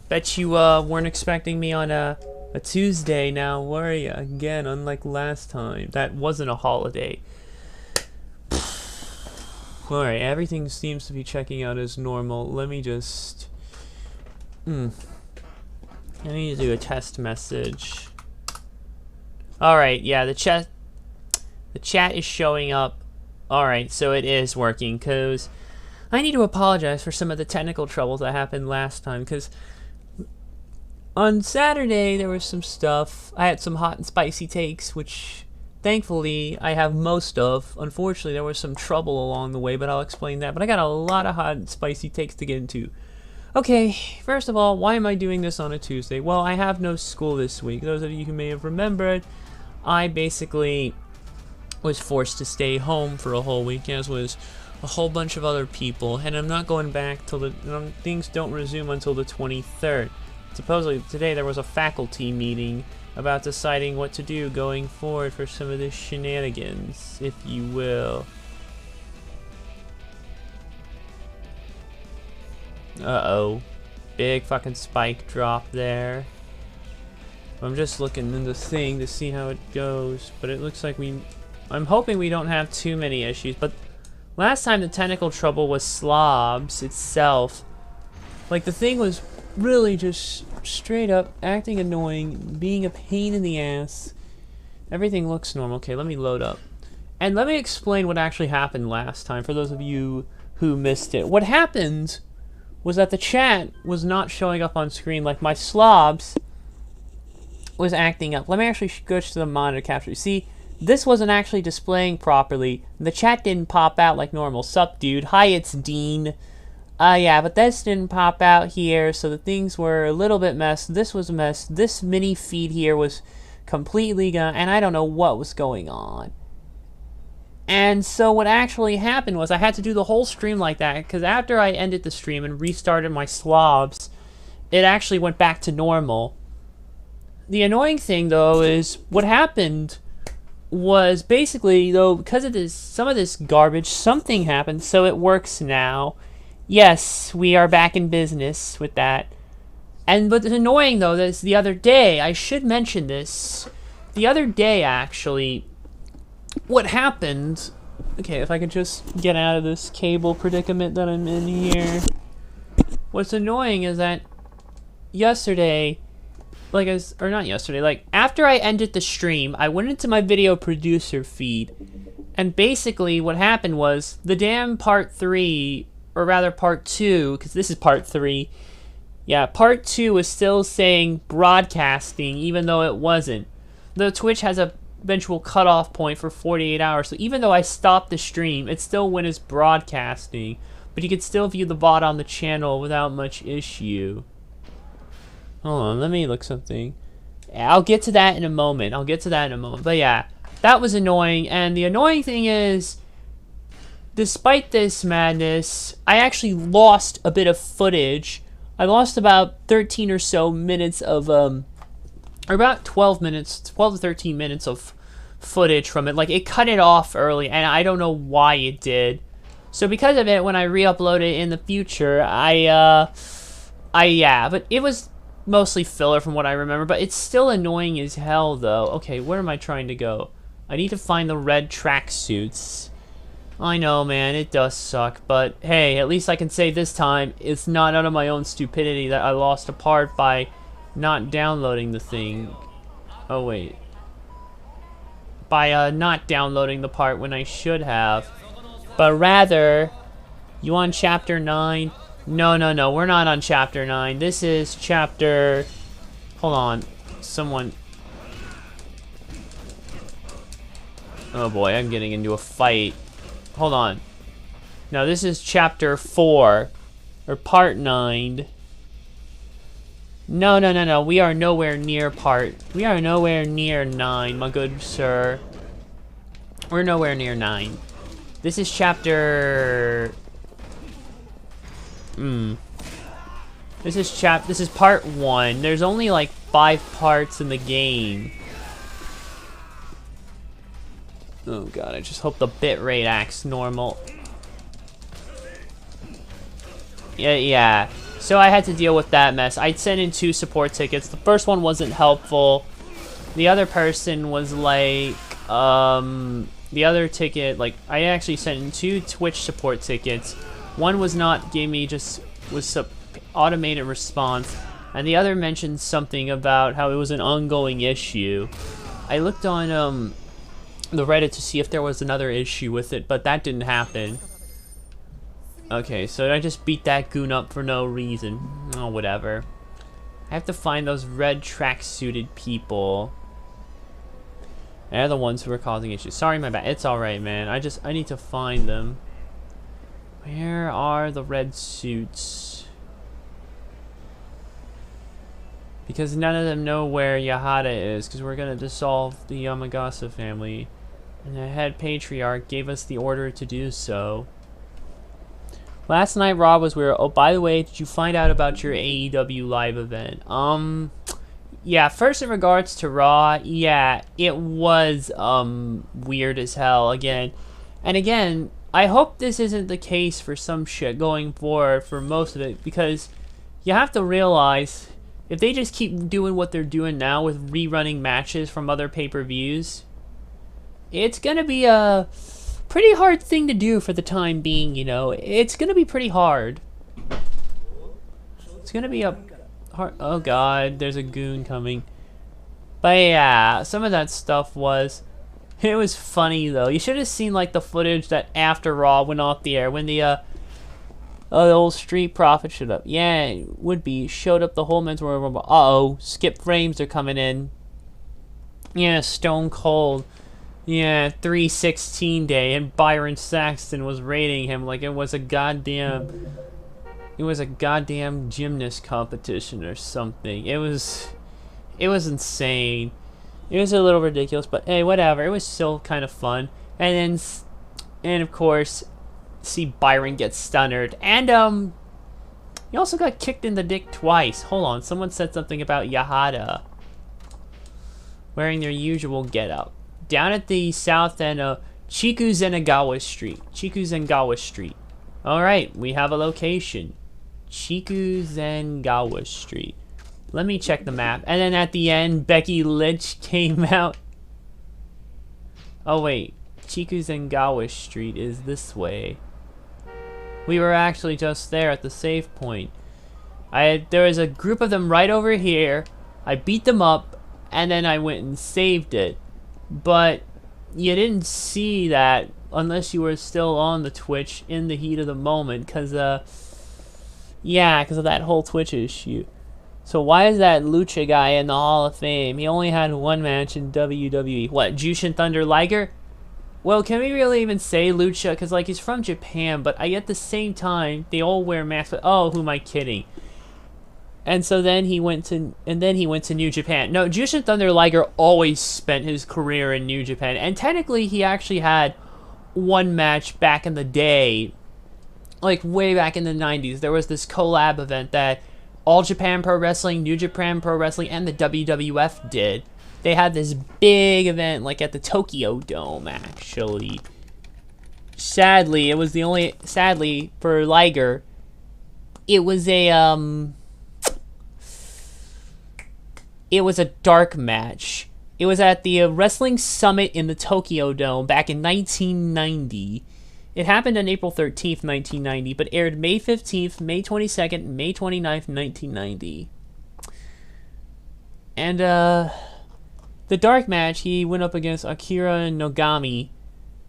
Bet you weren't expecting me on a Tuesday now, were you? Again, unlike last time. That wasn't a holiday. Alright, everything seems to be checking out as normal. Let me just... I need to do a test message. Alright, yeah, the chat is showing up. Alright, so it is working, because I need to apologize for some of the technical troubles that happened last time, because on Saturday there was some stuff. I had some hot and spicy takes, which thankfully I have most of. Unfortunately, there was some trouble along the way, but I'll explain that. But I got a lot of hot and spicy takes to get into. Okay, first of all, why am I doing this on a Tuesday? Well, I have no school this week. Those of you who may have remembered, I basically was forced to stay home for a whole week, as was a whole bunch of other people, and I'm not going back till things don't resume until the 23rd. Supposedly today there was a faculty meeting about deciding what to do going forward for some of the shenanigans, if you will. Uh-oh. Big fucking spike drop there. I'm just looking in the thing to see how it goes, but it looks like I'm hoping we don't have too many issues, but last time the technical trouble was slobs itself. Like, the thing was really just straight up acting annoying, being a pain in the ass. Everything looks normal. Okay, let me load up. And let me explain what actually happened last time for those of you who missed it. What happened was that the chat was not showing up on screen. Like, my slobs was acting up. Let me actually go to the monitor capture. See, this wasn't actually displaying properly. The chat didn't pop out like normal. Sup, dude? Hi, it's Dean. Yeah, but this didn't pop out here, so the things were a little bit messed. This was a mess. This mini feed here was completely gone, and I don't know what was going on. And so what actually happened was I had to do the whole stream like that, because after I ended the stream and restarted my slobs, it actually went back to normal. The annoying thing, though, is what happened was basically, though, because of this, some of this garbage, something happened, so it works now. Yes, we are back in business with that. But it's annoying, though, that the other day, I should mention this, the other day, actually, what happened, okay, if I could just get out of this cable predicament that I'm in here. What's annoying is that yesterday, like, after I ended the stream, I went into my video producer feed, and basically what happened was the damn part 3, or rather part 2, because this is part 3, yeah, part 2 was still saying broadcasting, even though it wasn't. The Twitch has a eventual cutoff point for 48 hours, so even though I stopped the stream, it still went as broadcasting, but you could still view the VOD on the channel without much issue. Hold on, let me look something. I'll get to that in a moment. But yeah, that was annoying, and the annoying thing is, despite this madness, I actually lost a bit of footage. I lost about 13 or so minutes of, or about 12 to 13 minutes of footage from it. Like, it cut it off early, and I don't know why it did. So because of it, when I re-upload it in the future, yeah, but it was mostly filler from what I remember, but it's still annoying as hell, though. Okay, where am I trying to go? I need to find the red tracksuits. I know, man, it does suck, but hey, at least I can say this time it's not out of my own stupidity that I lost a part by not downloading the thing. Oh, wait. By not downloading the part when I should have. But rather, you on chapter 9? No, we're not on chapter 9. This is chapter... Hold on. Someone... Oh boy, I'm getting into a fight. Hold on. No, this is chapter 4. Or part 9. No. We are nowhere near We are nowhere near 9, my good sir. We're nowhere near 9. This is chapter... This is part 1. There's only like 5 parts in the game. Oh god, I just hope the bitrate acts normal. Yeah. So I had to deal with that mess. I'd sent in 2 support tickets. The first one wasn't helpful. The other person was like, the other ticket, like, I actually sent in 2 Twitch support tickets. One was not, gave me just, was automated response. And the other mentioned something about how it was an ongoing issue. I looked on, the Reddit to see if there was another issue with it, but that didn't happen. Okay, so I just beat that goon up for no reason. Oh, whatever. I have to find those red track-suited people. They're the ones who are causing issues. Sorry, my bad. It's alright, man. I need to find them. Where are the red suits? Because none of them know where Yahada is, because we're going to dissolve the Yamagasa family. And the head patriarch gave us the order to do so. Last night, Rob was weird. Oh, by the way, did you find out about your AEW live event? Yeah, first in regards to Raw, yeah, it was, weird as hell again. And again, I hope this isn't the case for some shit going forward for most of it, because you have to realize, if they just keep doing what they're doing now with rerunning matches from other pay-per-views, it's gonna be a pretty hard thing to do for the time being, you know. It's gonna be pretty hard. It's gonna be a hard... Oh god, there's a goon coming. But yeah, some of that stuff was... It was funny though. You should have seen like the footage that after Raw went off the air when the old Street Profit showed up. Yeah, it would be. Showed up the whole men's world. Uh-oh, skip frames are coming in. Yeah, Stone Cold. Yeah, 316 day, and Byron Saxton was rating him like it was a goddamn gymnast competition or something. It was insane. It was a little ridiculous, but hey, whatever. It was still kind of fun. And of course, see Byron get stunnered, and he also got kicked in the dick twice. Hold on, someone said something about Yahada wearing their usual getup. Down at the south end of Chikuzenagawa Street. Alright, we have a location. Chikuzenagawa Street. Let me check the map. And then at the end, Becky Lynch came out. Oh wait, Chikuzenagawa Street is this way. We were actually just there at the save point. There was a group of them right over here. I beat them up, and then I went and saved it. But you didn't see that unless you were still on the Twitch in the heat of the moment, because yeah, because of that whole Twitch issue. So why is that Lucha guy in the Hall of Fame? He only had one match in WWE. What, Jushin Thunder Liger? Well, can we really even say Lucha? Because like he's from Japan, but at the same time they all wear masks. But, oh, who am I kidding? And so then he went to New Japan. No, Jushin Thunder Liger always spent his career in New Japan, and technically he actually had one match back in the day, like way back in the 90s. There was this collab event that All Japan Pro Wrestling, New Japan Pro Wrestling, and the WWF did. They had this big event, like at the Tokyo Dome, actually. Sadly, it was the only... Sadly, for Liger, it was a, It was a dark match. It was at the Wrestling Summit in the Tokyo Dome back in 1990. It happened on April 13th, 1990, but aired May 15th, May 22nd, May 29th, 1990. And, the dark match, he went up against Akira Nogami,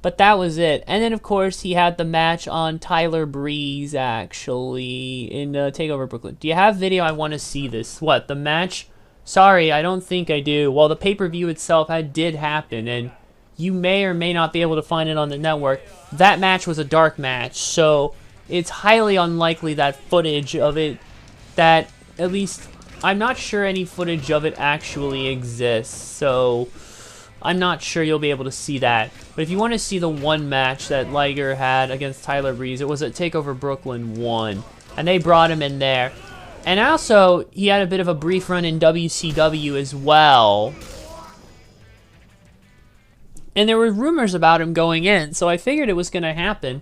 but that was it. And then, of course, he had the match on Tyler Breeze, actually, in TakeOver Brooklyn. Do you have video? I want to see this. What, the match? Sorry, I don't think I do. Well, the pay-per-view itself did happen, and you may or may not be able to find it on the network. That match was a dark match, so it's highly unlikely that footage of it, that at least, I'm not sure any footage of it actually exists, so I'm not sure you'll be able to see that. But if you want to see the one match that Liger had against Tyler Breeze, it was at TakeOver Brooklyn 1, and they brought him in there. And also, he had a bit of a brief run in WCW as well. And there were rumors about him going in, so I figured it was going to happen.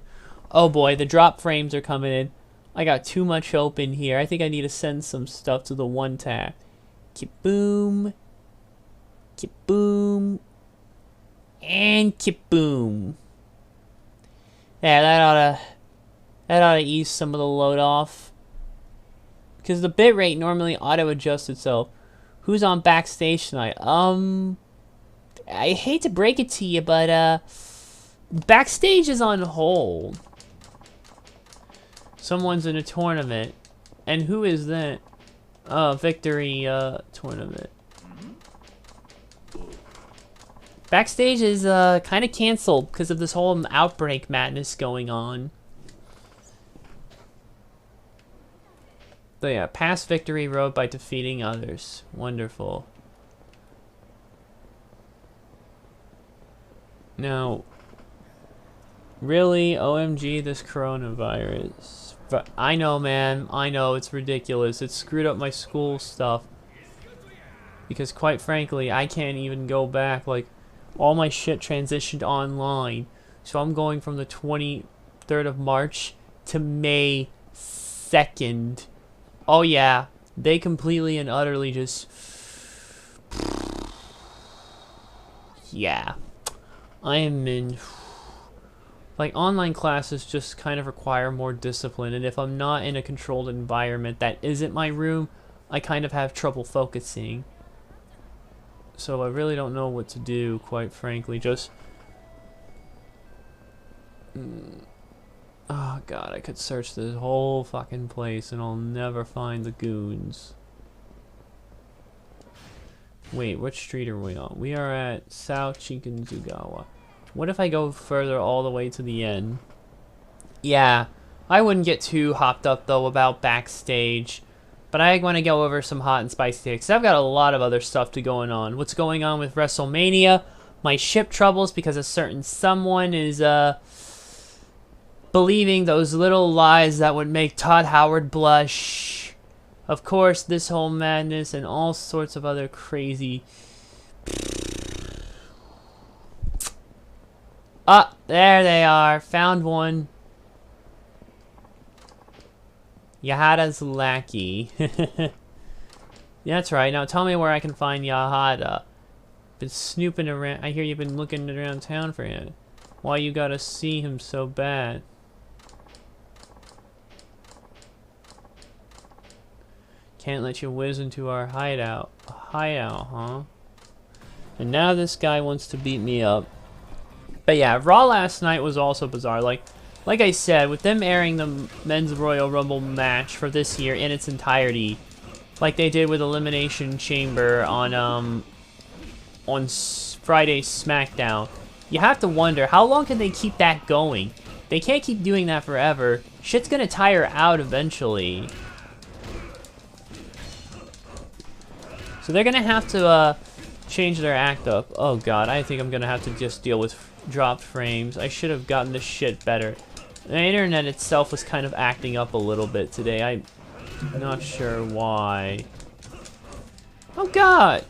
Oh boy, the drop frames are coming in. I got too much hope in here. I think I need to send some stuff to the one tap. Kaboom. Kaboom. And kaboom. Yeah, that ought to ease some of the load off. Because the bitrate normally auto-adjusts itself. Who's on backstage tonight? I hate to break it to you, but backstage is on hold. Someone's in a tournament. And who is that? Victory tournament. Backstage is kind of canceled because of this whole outbreak madness going on. So yeah, pass victory road by defeating others. Wonderful. Now, really, OMG, this coronavirus. But I know, man. I know, it's ridiculous. It screwed up my school stuff. Because quite frankly, I can't even go back. Like, all my shit transitioned online. So I'm going from the 23rd of March to May 2nd. Oh yeah, they completely and utterly just... Yeah. I am in... Like, online classes just kind of require more discipline, and if I'm not in a controlled environment that isn't my room, I kind of have trouble focusing. So I really don't know what to do, quite frankly. Just... Oh god, I could search this whole fucking place and I'll never find the goons. Wait, which street are we on? We are at South Chikanzugawa. What if I go further all the way to the end? Yeah, I wouldn't get too hopped up though about backstage. But I want to go over some hot and spicy takes. I've got a lot of other stuff to going on. What's going on with WrestleMania? My ship troubles because a certain someone is believing those little lies that would make Todd Howard blush. Of course, this whole madness and all sorts of other crazy... Ah, there they are. Found one. Yahada's lackey. Yeah, that's right. Now tell me where I can find Yahada. Been snooping around. I hear you've been looking around town for him. Why you gotta see him so bad? Can't let you whiz into our hideout. Hideout, huh? And now this guy wants to beat me up. But yeah, Raw last night was also bizarre. Like I said, with them airing the Men's Royal Rumble match for this year in its entirety, like they did with Elimination Chamber on Friday's SmackDown, you have to wonder, how long can they keep that going? They can't keep doing that forever. Shit's gonna tire out eventually. So they're gonna have to change their act up. Oh god, I think I'm gonna have to just deal with dropped frames. I should have gotten this shit better. The internet itself was kind of acting up a little bit today. I'm not sure why. Oh god!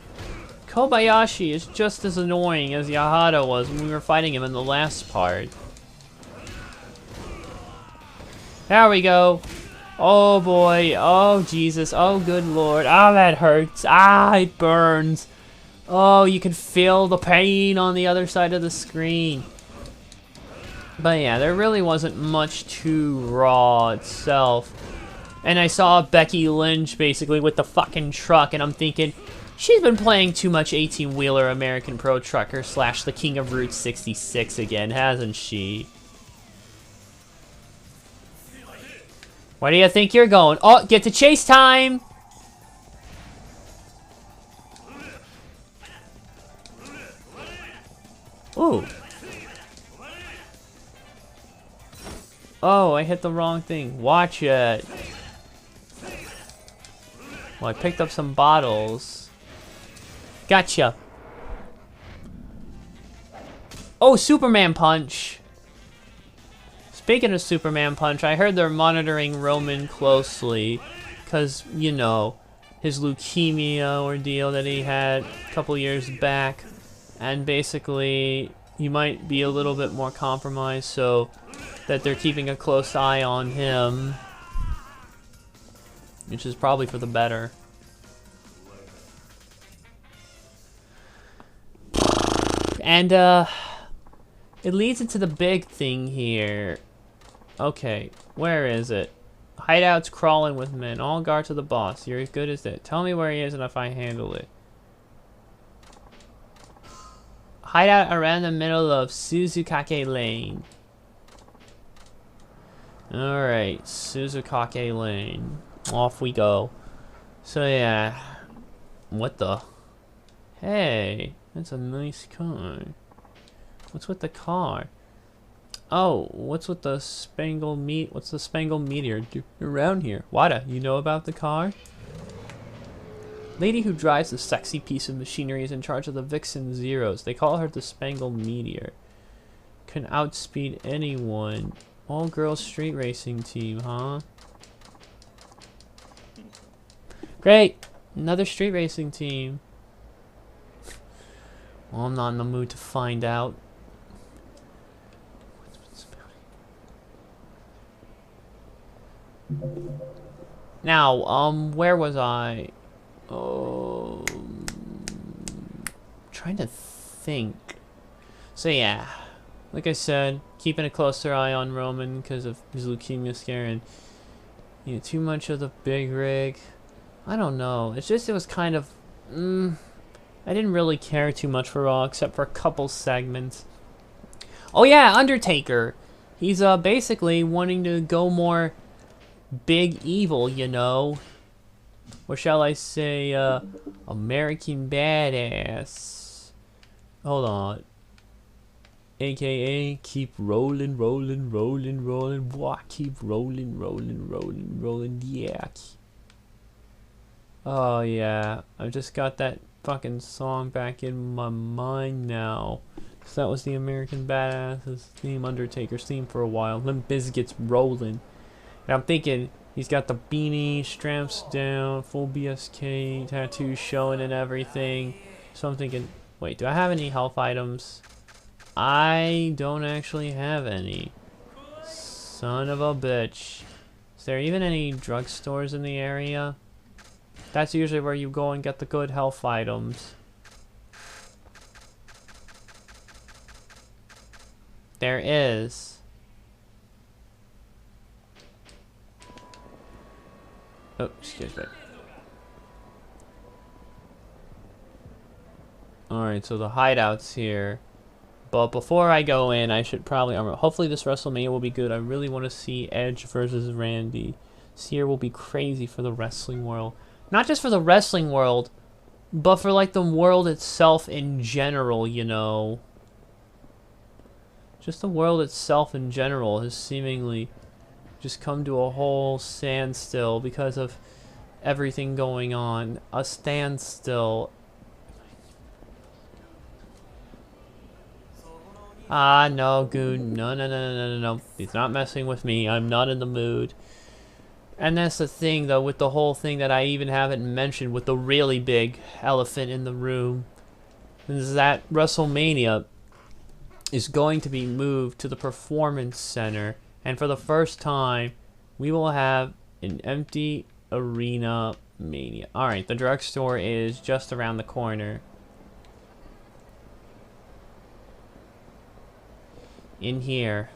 Kobayashi is just as annoying as Yahada was when we were fighting him in the last part. There we go. Oh boy. Oh Jesus. Oh good lord. Ah, that hurts. Ah, it burns. Oh, you can feel the pain on the other side of the screen. But yeah, there really wasn't much to Raw itself. And I saw Becky Lynch basically with the fucking truck, and I'm thinking, she's been playing too much 18-wheeler American Pro Trucker / the King of Route 66 again, hasn't she? Where do you think you're going? Oh, get to chase time! Ooh. Oh, I hit the wrong thing. Watch it. Well, I picked up some bottles. Gotcha. Oh, Superman Punch. Speaking of Superman Punch, I heard they're monitoring Roman closely. Because, you know, his leukemia ordeal that he had a couple years back. And basically, he might be a little bit more compromised, so that they're keeping a close eye on him. which is probably for the better. And it leads into the big thing here. Okay, where is it? Hideouts crawling with men. All guard to the boss. You're as good as it. Tell me where he is and if I handle it. Hideout around the middle of Suzukake Lane. Alright, Suzukake Lane. Off we go. So yeah. What the? Hey, that's a nice car. What's with the car? Oh, what's with the Spangled What's the Spangled Meteor do around here? Wada, you know about the car? Lady who drives the sexy piece of machinery is in charge of the Vixen Zeros. They call her the Spangled Meteor. Can outspeed anyone. All-girl street racing team, huh? Great! Another street racing team. Well, I'm not in the mood to find out. Now, where was I? Oh, trying to think. So yeah, like I said, keeping a closer eye on Roman because of his leukemia scare and too much of the big rig. I don't know. It's just it was kind of. I didn't really care too much for Raw except for a couple segments. Oh yeah, Undertaker. He's basically wanting to go more big evil, you know. Or shall I say, American Badass. Hold on. AKA, keep rolling, rolling, rolling, rolling. What? Keep rolling, rolling, rolling, rolling. Yeah. Oh, yeah. I've just got that fucking song back in my mind now. So that was the American Badass's theme, Undertaker's theme for a while. Limp Bizkit's rolling. And I'm thinking, he's got the beanie, straps down, full BSK tattoos showing and everything. So I'm thinking, wait, do I have any health items? I don't actually have any. Son of a bitch. Is there even any drugstores in the area? That's usually where you go and get the good health items. There is. Oh, excuse me. Alright, so the hideout's here. But before I go in, I should probably... hopefully this WrestleMania will be good. I really want to see Edge versus Randy. This year will be crazy for the wrestling world. Not just for the wrestling world, but for like the world itself in general, you know. Just the world itself in general has seemingly just come to a whole standstill because of everything going on. A standstill. Ah, no, Goon. No, no, no, no, no, no. He's not messing with me. I'm not in the mood. And that's the thing, though, with the whole thing that I even haven't mentioned with the really big elephant in the room. Is that WrestleMania is going to be moved to the Performance Center. And for the first time, we will have an empty arena mania. Alright, the drugstore is just around the corner. In here.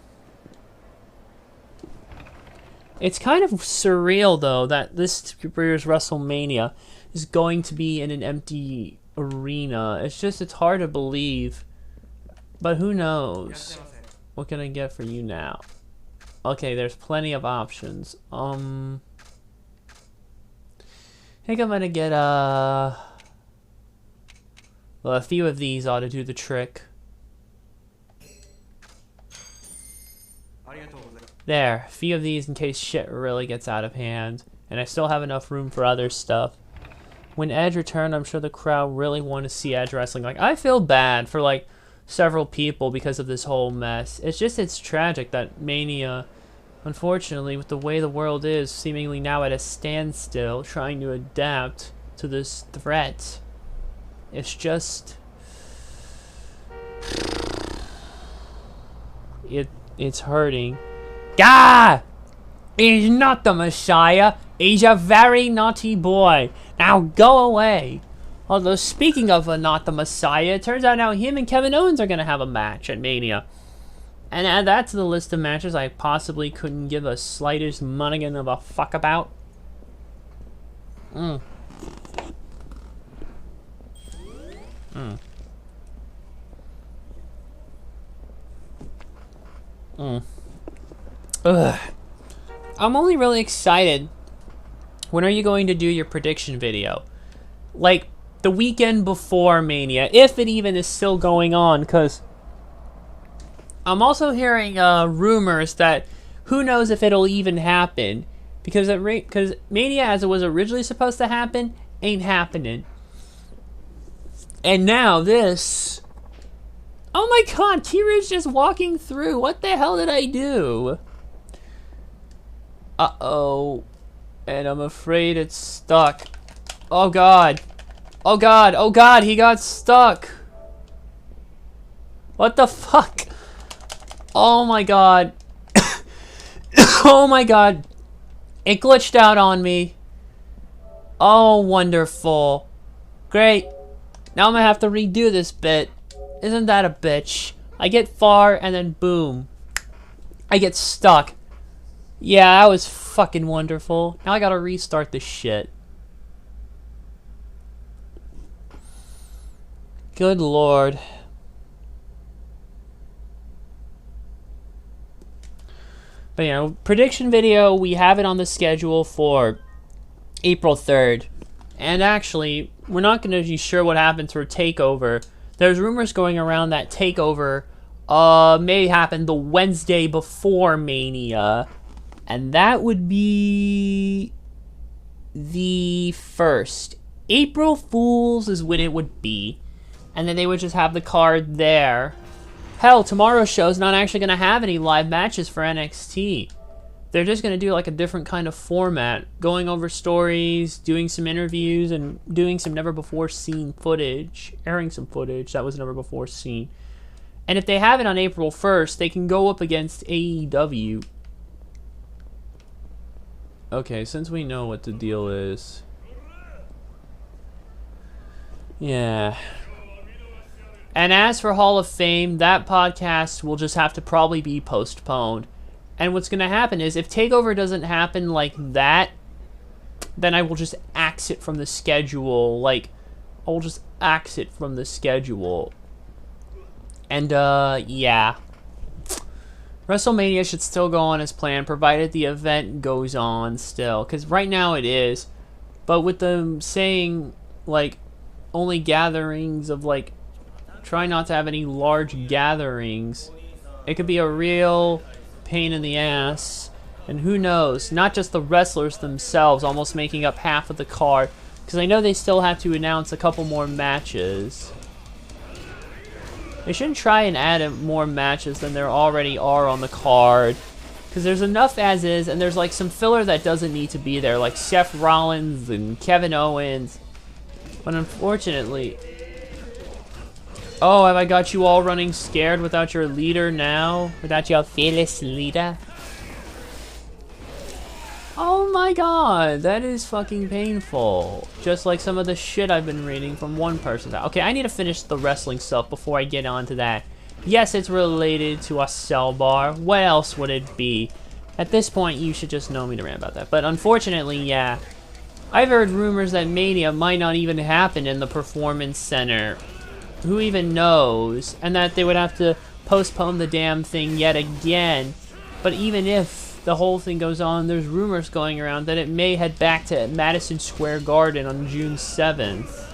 It's kind of surreal, though, that this year's WrestleMania is going to be in an empty arena. It's hard to believe. But who knows? What can I get for you now? Okay, there's plenty of options. I think I'm gonna get, well, a few of these ought to do the trick. There, a few of these in case shit really gets out of hand. And I still have enough room for other stuff. When Edge returned, I'm sure the crowd really want to see Edge wrestling. Like, I feel bad for, like, several people because of this whole mess. It's tragic that Mania, unfortunately, with the way the world is, seemingly now at a standstill, trying to adapt to this threat. It's just... It's hurting. Gah! He's not the Messiah. He's a very naughty boy. Now go away. Although, speaking of not the Messiah, it turns out now him and Kevin Owens are going to have a match at Mania. And add that to the list of matches I possibly couldn't give a slightest mulligan of a fuck about. Ugh. I'm only really excited. When are you going to do your prediction video? Like, the weekend before Mania, if it even is still going on, because I'm also hearing rumors that who knows if it'll even happen, because Mania, as it was originally supposed to happen, ain't happening. And now this... Oh my god, Kira's just walking through. What the hell did I do? Uh-oh. And I'm afraid it's stuck. Oh god. Oh god, oh god, he got stuck. What the fuck? Oh my god. Oh my god. It glitched out on me. Oh, wonderful. Great. Now I'm gonna have to redo this bit. Isn't that a bitch? I get far and then boom. I get stuck. Yeah, that was fucking wonderful. Now I gotta restart this shit. Good lord. But you know, prediction video, we have it on the schedule for April 3rd. And actually, we're not going to be sure what happens for TakeOver. There's rumors going around that TakeOver may happen the Wednesday before Mania. And that would be the 1st. April Fools is when it would be. And then they would just have the card there. Hell, tomorrow's show's not actually going to have any live matches for NXT. They're just going to do like a different kind of format. Going over stories, doing some interviews, and doing some never-before-seen footage. Airing some footage that was never before seen. And if they have it on April 1st, they can go up against AEW. Okay, since we know what the deal is... Yeah... And as for Hall of Fame, that podcast will just have to probably be postponed. And what's going to happen is, if TakeOver doesn't happen like that, then I will just axe it from the schedule. Like, I will just axe it from the schedule. And, yeah. WrestleMania should still go on as planned, provided the event goes on still. Because right now it is. But with them saying, like, only gatherings of, like, try not to have any large gatherings. It could be a real pain in the ass. And who knows, not just the wrestlers themselves almost making up half of the card. Because I know they still have to announce a couple more matches. They shouldn't try and add more matches than there already are on the card. Because there's enough as is, and there's like some filler that doesn't need to be there. Like Seth Rollins and Kevin Owens. But unfortunately... Oh, have I got you all running scared without your leader now? Without your fearless leader? Oh my god, that is fucking painful. Just like some of the shit I've been reading from one person. Okay, I need to finish the wrestling stuff before I get on to that. Yes, it's related to a cell bar. What else would it be? At this point, you should just know me to rant about that. But unfortunately, yeah. I've heard rumors that Mania might not even happen in the Performance Center. Who even knows? And that they would have to postpone the damn thing yet again. But even if the whole thing goes on, there's rumors going around that it may head back to Madison Square Garden on June 7th.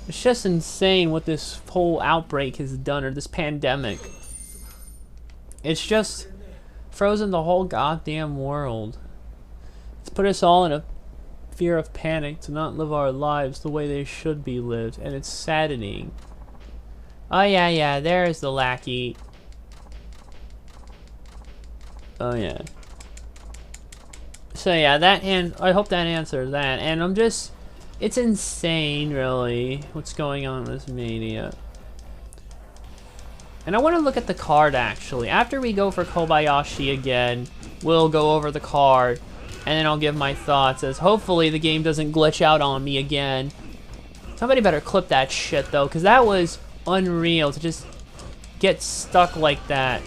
It's just insane what this whole outbreak has done, or this pandemic. It's just frozen the whole goddamn world. It's put us all in a fear of panic to not live our lives the way they should be lived, and it's saddening. Oh yeah, there's the lackey. Oh yeah. So yeah, I hope that answers that, and I'm just... It's insane, really, what's going on with this Mania. And I want to look at the card, actually. After we go for Kobayashi again, we'll go over the card, and then I'll give my thoughts, as hopefully the game doesn't glitch out on me again. Somebody better clip that shit, though, because that was unreal to just get stuck like that.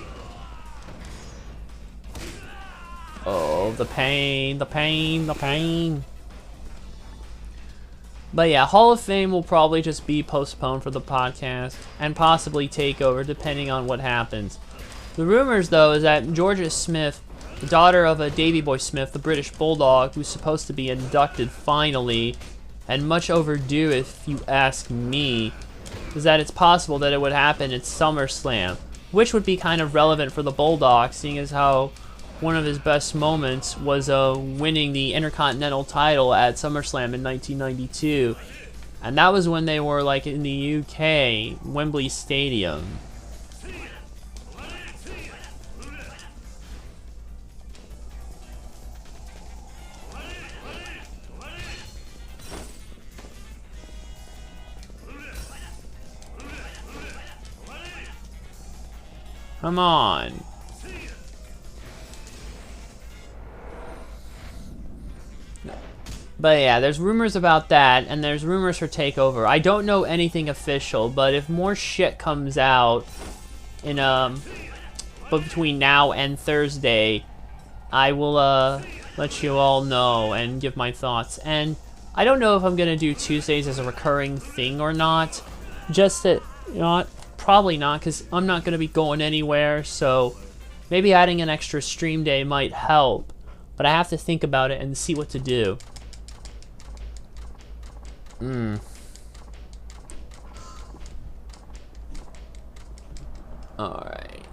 Oh, the pain, the pain, the pain. But yeah, Hall of Fame will probably just be postponed for the podcast, and possibly Takeover, depending on what happens. The rumors, though, is that Georgia Smith, the daughter of a Davy Boy Smith, the British Bulldog, who's supposed to be inducted finally, and much overdue if you ask me, is that it's possible that it would happen at SummerSlam, which would be kind of relevant for the Bulldog, seeing as how one of his best moments was winning the Intercontinental title at SummerSlam in 1992. And that was when they were like in the UK, Wembley Stadium. Come on. But yeah, there's rumors about that, and there's rumors for Takeover. I don't know anything official, but if more shit comes out in between now and Thursday, I will let you all know and give my thoughts. And I don't know if I'm gonna do Tuesdays as a recurring thing or not. Just that, you know, probably not, because I'm not gonna be going anywhere. So maybe adding an extra stream day might help, but I have to think about it and see what to do. Alright.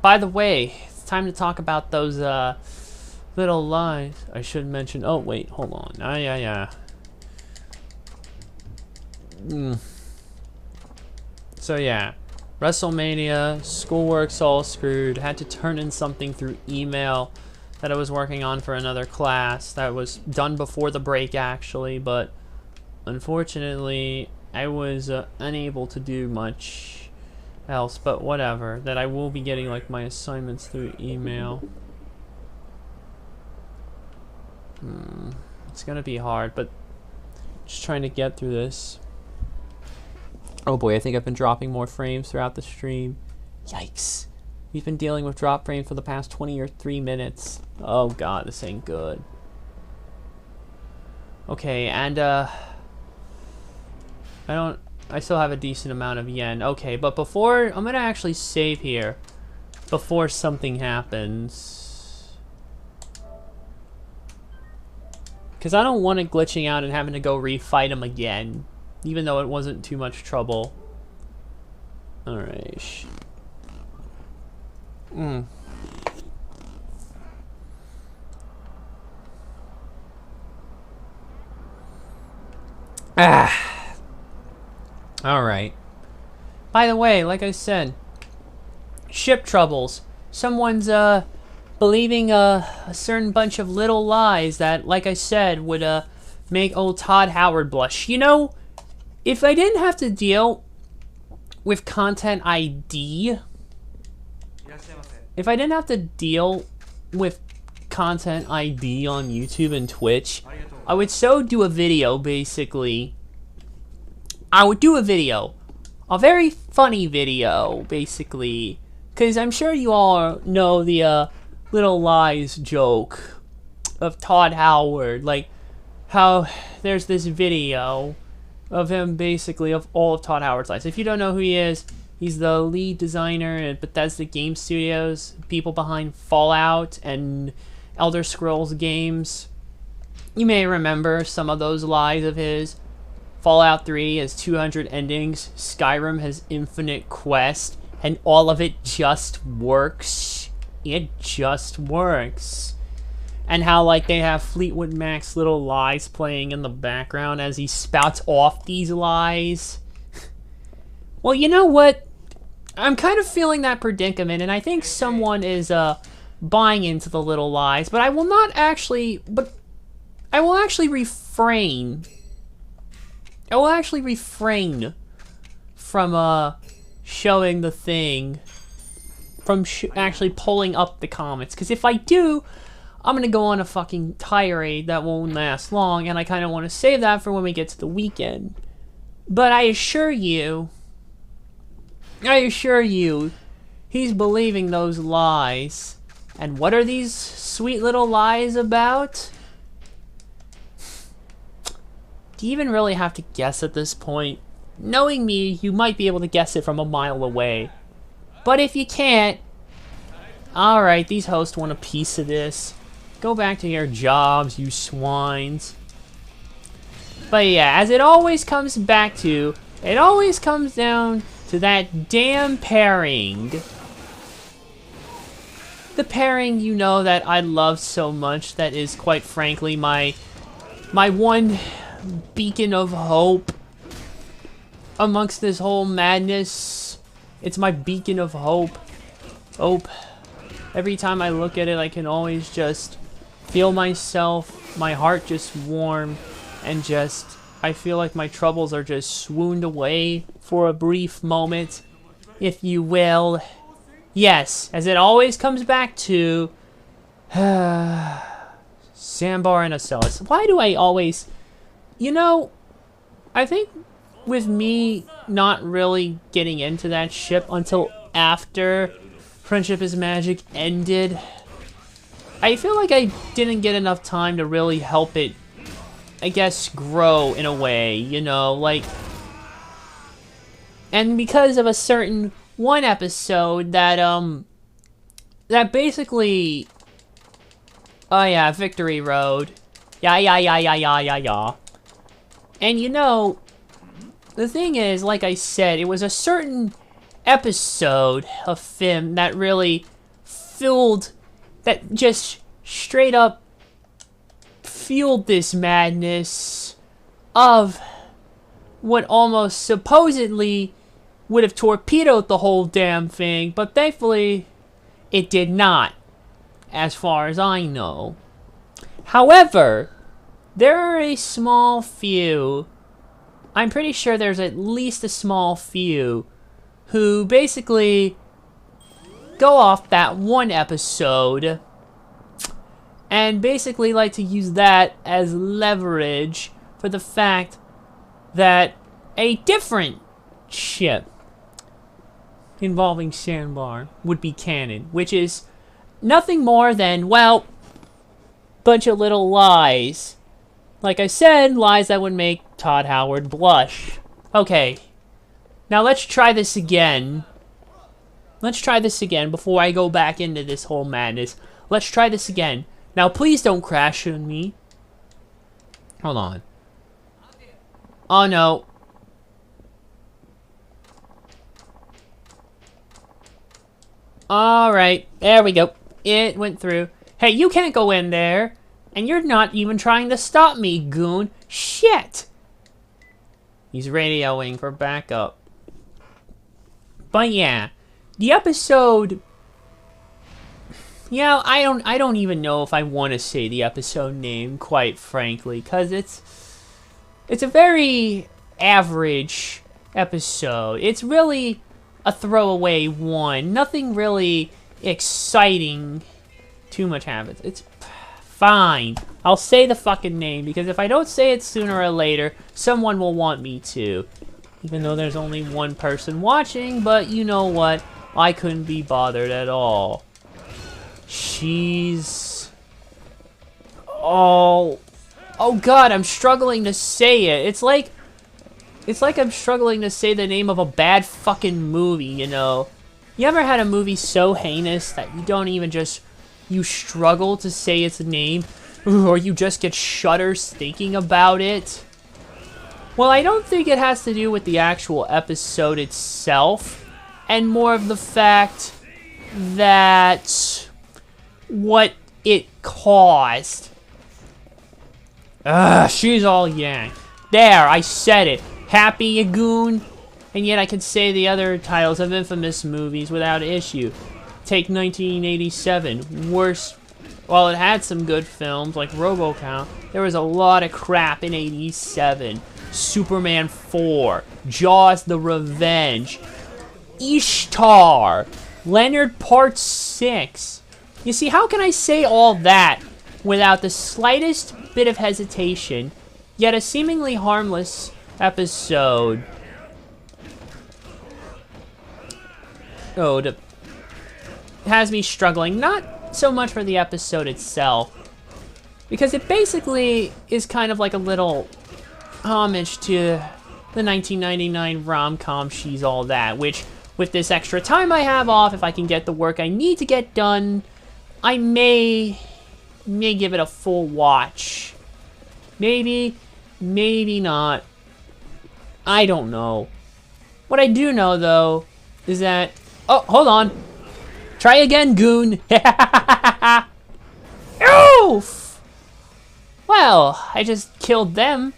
By the way, it's time to talk about those little lies. I should mention. Oh, wait, hold on. Yeah. So, yeah. WrestleMania, schoolwork's all screwed. Had to turn in something through email that I was working on for another class that was done before the break, actually, but unfortunately, I was unable to do much else, but whatever. That I will be getting like my assignments through email. It's gonna be hard, but just trying to get through this. Oh boy, I think I've been dropping more frames throughout the stream. Yikes. We've been dealing with drop frames for the past 20 or 3 minutes. Oh god, this ain't good. Okay, and I still have a decent amount of yen. Okay, but before, I'm gonna actually save here before something happens. Because I don't want it glitching out and having to go refight him again, even though it wasn't too much trouble. Alright. Alright. By the way, like I said, ship troubles. Someone's believing a certain bunch of little lies that, like I said, would make old Todd Howard blush. You know, if I didn't have to deal with content ID, if I didn't have to deal with content ID on YouTube and Twitch, I would do a video, basically. I would do a video. A very funny video, basically. Because I'm sure you all know the little lies joke of Todd Howard. Like, how there's this video of him, basically, of all of Todd Howard's lies. If you don't know who he is, he's the lead designer at Bethesda Game Studios, people behind Fallout and Elder Scrolls games. You may remember some of those lies of his. Fallout 3 has 200 endings, Skyrim has infinite quest, and all of it just works. It just works. And how, like, they have Fleetwood Mac's little lies playing in the background as he spouts off these lies. Well, you know what? I'm kind of feeling that predicament, and I think someone is buying into the little lies, but I will not actually, I will actually refrain. I will actually refrain from showing the thing from actually pulling up the comments. Because if I do, I'm going to go on a fucking tirade that won't last long, and I kind of want to save that for when we get to the weekend. But I assure you, he's believing those lies. And what are these sweet little lies about? Do you even really have to guess at this point? Knowing me, you might be able to guess it from a mile away. But if you can't, alright, these hosts want a piece of this. Go back to your jobs, you swines. But yeah, as it always comes back to, it always comes down to that damn pairing. The pairing, you know, that I love so much, that is quite frankly my one beacon of hope amongst this whole madness. It's my beacon of hope. Every time I look at it, I can always just feel myself, my heart just warm, and just, I feel like my troubles are just swooned away for a brief moment, if you will. Yes, as it always comes back to Sandbar and Ocellus. Why do I always... You know, I think with me not really getting into that ship until after Friendship is Magic ended, I feel like I didn't get enough time to really help it, I guess, grow in a way, you know, like... And because of a certain one episode that basically... Oh yeah, Victory Road. Yeah. And you know, the thing is, like I said, it was a certain episode of FIM that really filled, that just straight up fueled this madness of what almost supposedly would have torpedoed the whole damn thing, but thankfully it did not, as far as I know. However, there are a small few, I'm pretty sure there's at least a small few, who basically go off that one episode and basically like to use that as leverage for the fact that a different ship involving Sandbar would be canon, which is nothing more than, well, bunch of little lies. Like I said, lies that would make Todd Howard blush. Okay, now let's try this again. Let's try this again before I go back into this whole madness. Let's try this again. Now please don't crash on me. Hold on. Oh no. Alright, there we go. It went through. Hey, you can't go in there. And you're not even trying to stop me, goon. Shit! He's radioing for backup. But yeah, the episode... Yeah, I don't even know if I want to say the episode name, quite frankly, because it's a very average episode. It's really a throwaway one. Nothing really exciting too much happens. It's fine. I'll say the fucking name, because if I don't say it sooner or later, someone will want me to. Even though there's only one person watching, but you know what? I couldn't be bothered at all. She's... Oh god, I'm struggling to say it. It's like I'm struggling to say the name of a bad fucking movie, you know? You ever had a movie so heinous that you don't even just... You struggle to say its name, or you just get shudders thinking about it? Well, I don't think it has to do with the actual episode itself, and more of the fact that what it caused. She's all yang. There, I said it. Happy, you goon? And yet I can say the other titles of infamous movies without issue. Take 1987, worst. While it had some good films like RoboCop, there was a lot of crap in 87. Superman 4, Jaws the Revenge, Ishtar. Leonard Part 6. You see, how can I say all that without the slightest bit of hesitation, yet a seemingly harmless episode? Has me struggling, not so much for the episode itself, because it basically is kind of like a little homage to the 1999 rom-com She's All That, which, with this extra time I have off, if I can get the work I need to get done, I may give it a full watch. Maybe, maybe not. I don't know. What I do know, though, is that... Oh, hold on. Try again, goon. Oof! Well, I just killed them.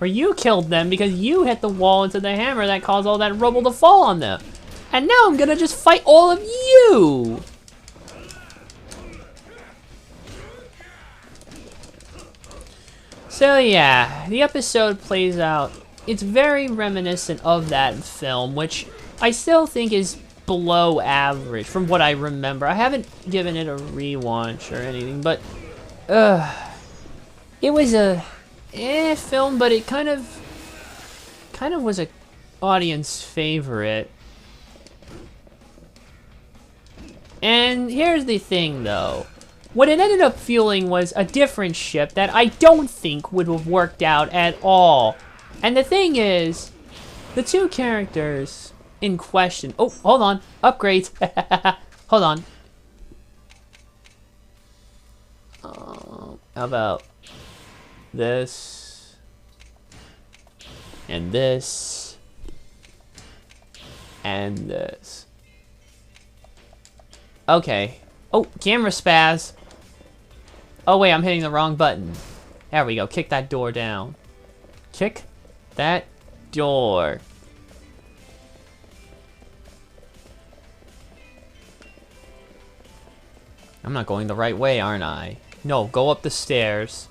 Or you killed them because you hit the wall into the hammer that caused all that rubble to fall on them. And now I'm gonna just fight all of you! So yeah, the episode plays out. It's very reminiscent of that film, which I still think is below average from what I remember. I haven't given it a rewatch or anything, but it was a film, but it kind of was a audience favorite. And here's the thing, though. What it ended up fueling was a different ship that I don't think would have worked out at all. And the thing is, the two characters in question... Oh, hold on. Upgrades. Hold on. How about this? And this. And this. Okay. Oh, camera spaz. Oh wait, I'm hitting the wrong button. There we go. Kick that door down. Kick that door. I'm not going the right way, aren't I? No, go up the stairs.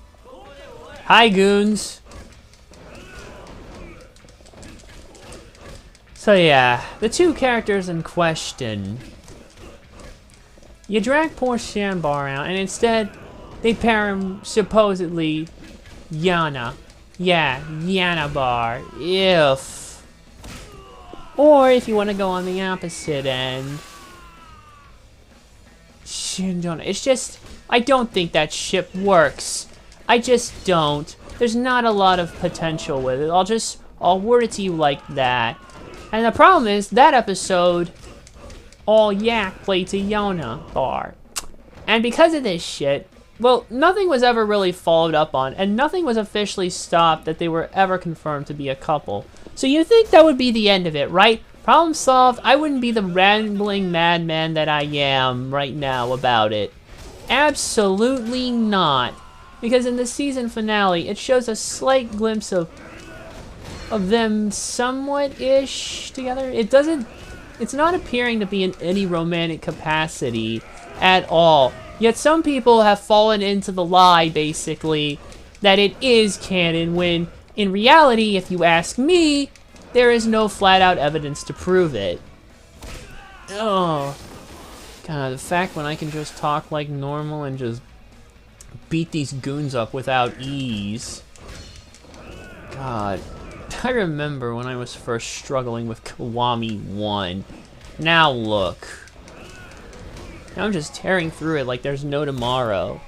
Hi, goons. So yeah, the two characters in question. You drag poor Shambar out, and instead, they pair him, supposedly, Yana. Yeah, Yana Bar. If. Or if you want to go on the opposite end, Shindona. It's just, I don't think that ship works. I just don't. There's not a lot of potential with it. I'll word it to you like that. And the problem is, that episode, all Yak played to Yona Bar. And because of this shit, well, nothing was ever really followed up on, and nothing was officially stopped that they were ever confirmed to be a couple. So you think that would be the end of it, right? Problem solved. I wouldn't be the rambling madman that I am right now about it. Absolutely not. Because in the season finale, it shows a slight glimpse of them somewhat-ish together. It's not appearing to be in any romantic capacity at all. Yet some people have fallen into the lie, basically, that it is canon, when, in reality, if you ask me, there is no flat-out evidence to prove it. Oh. God, the fact when I can just talk like normal and just beat these goons up without ease. God. I remember when I was first struggling with Kiwami 1. Now look. Now I'm just tearing through it like there's no tomorrow.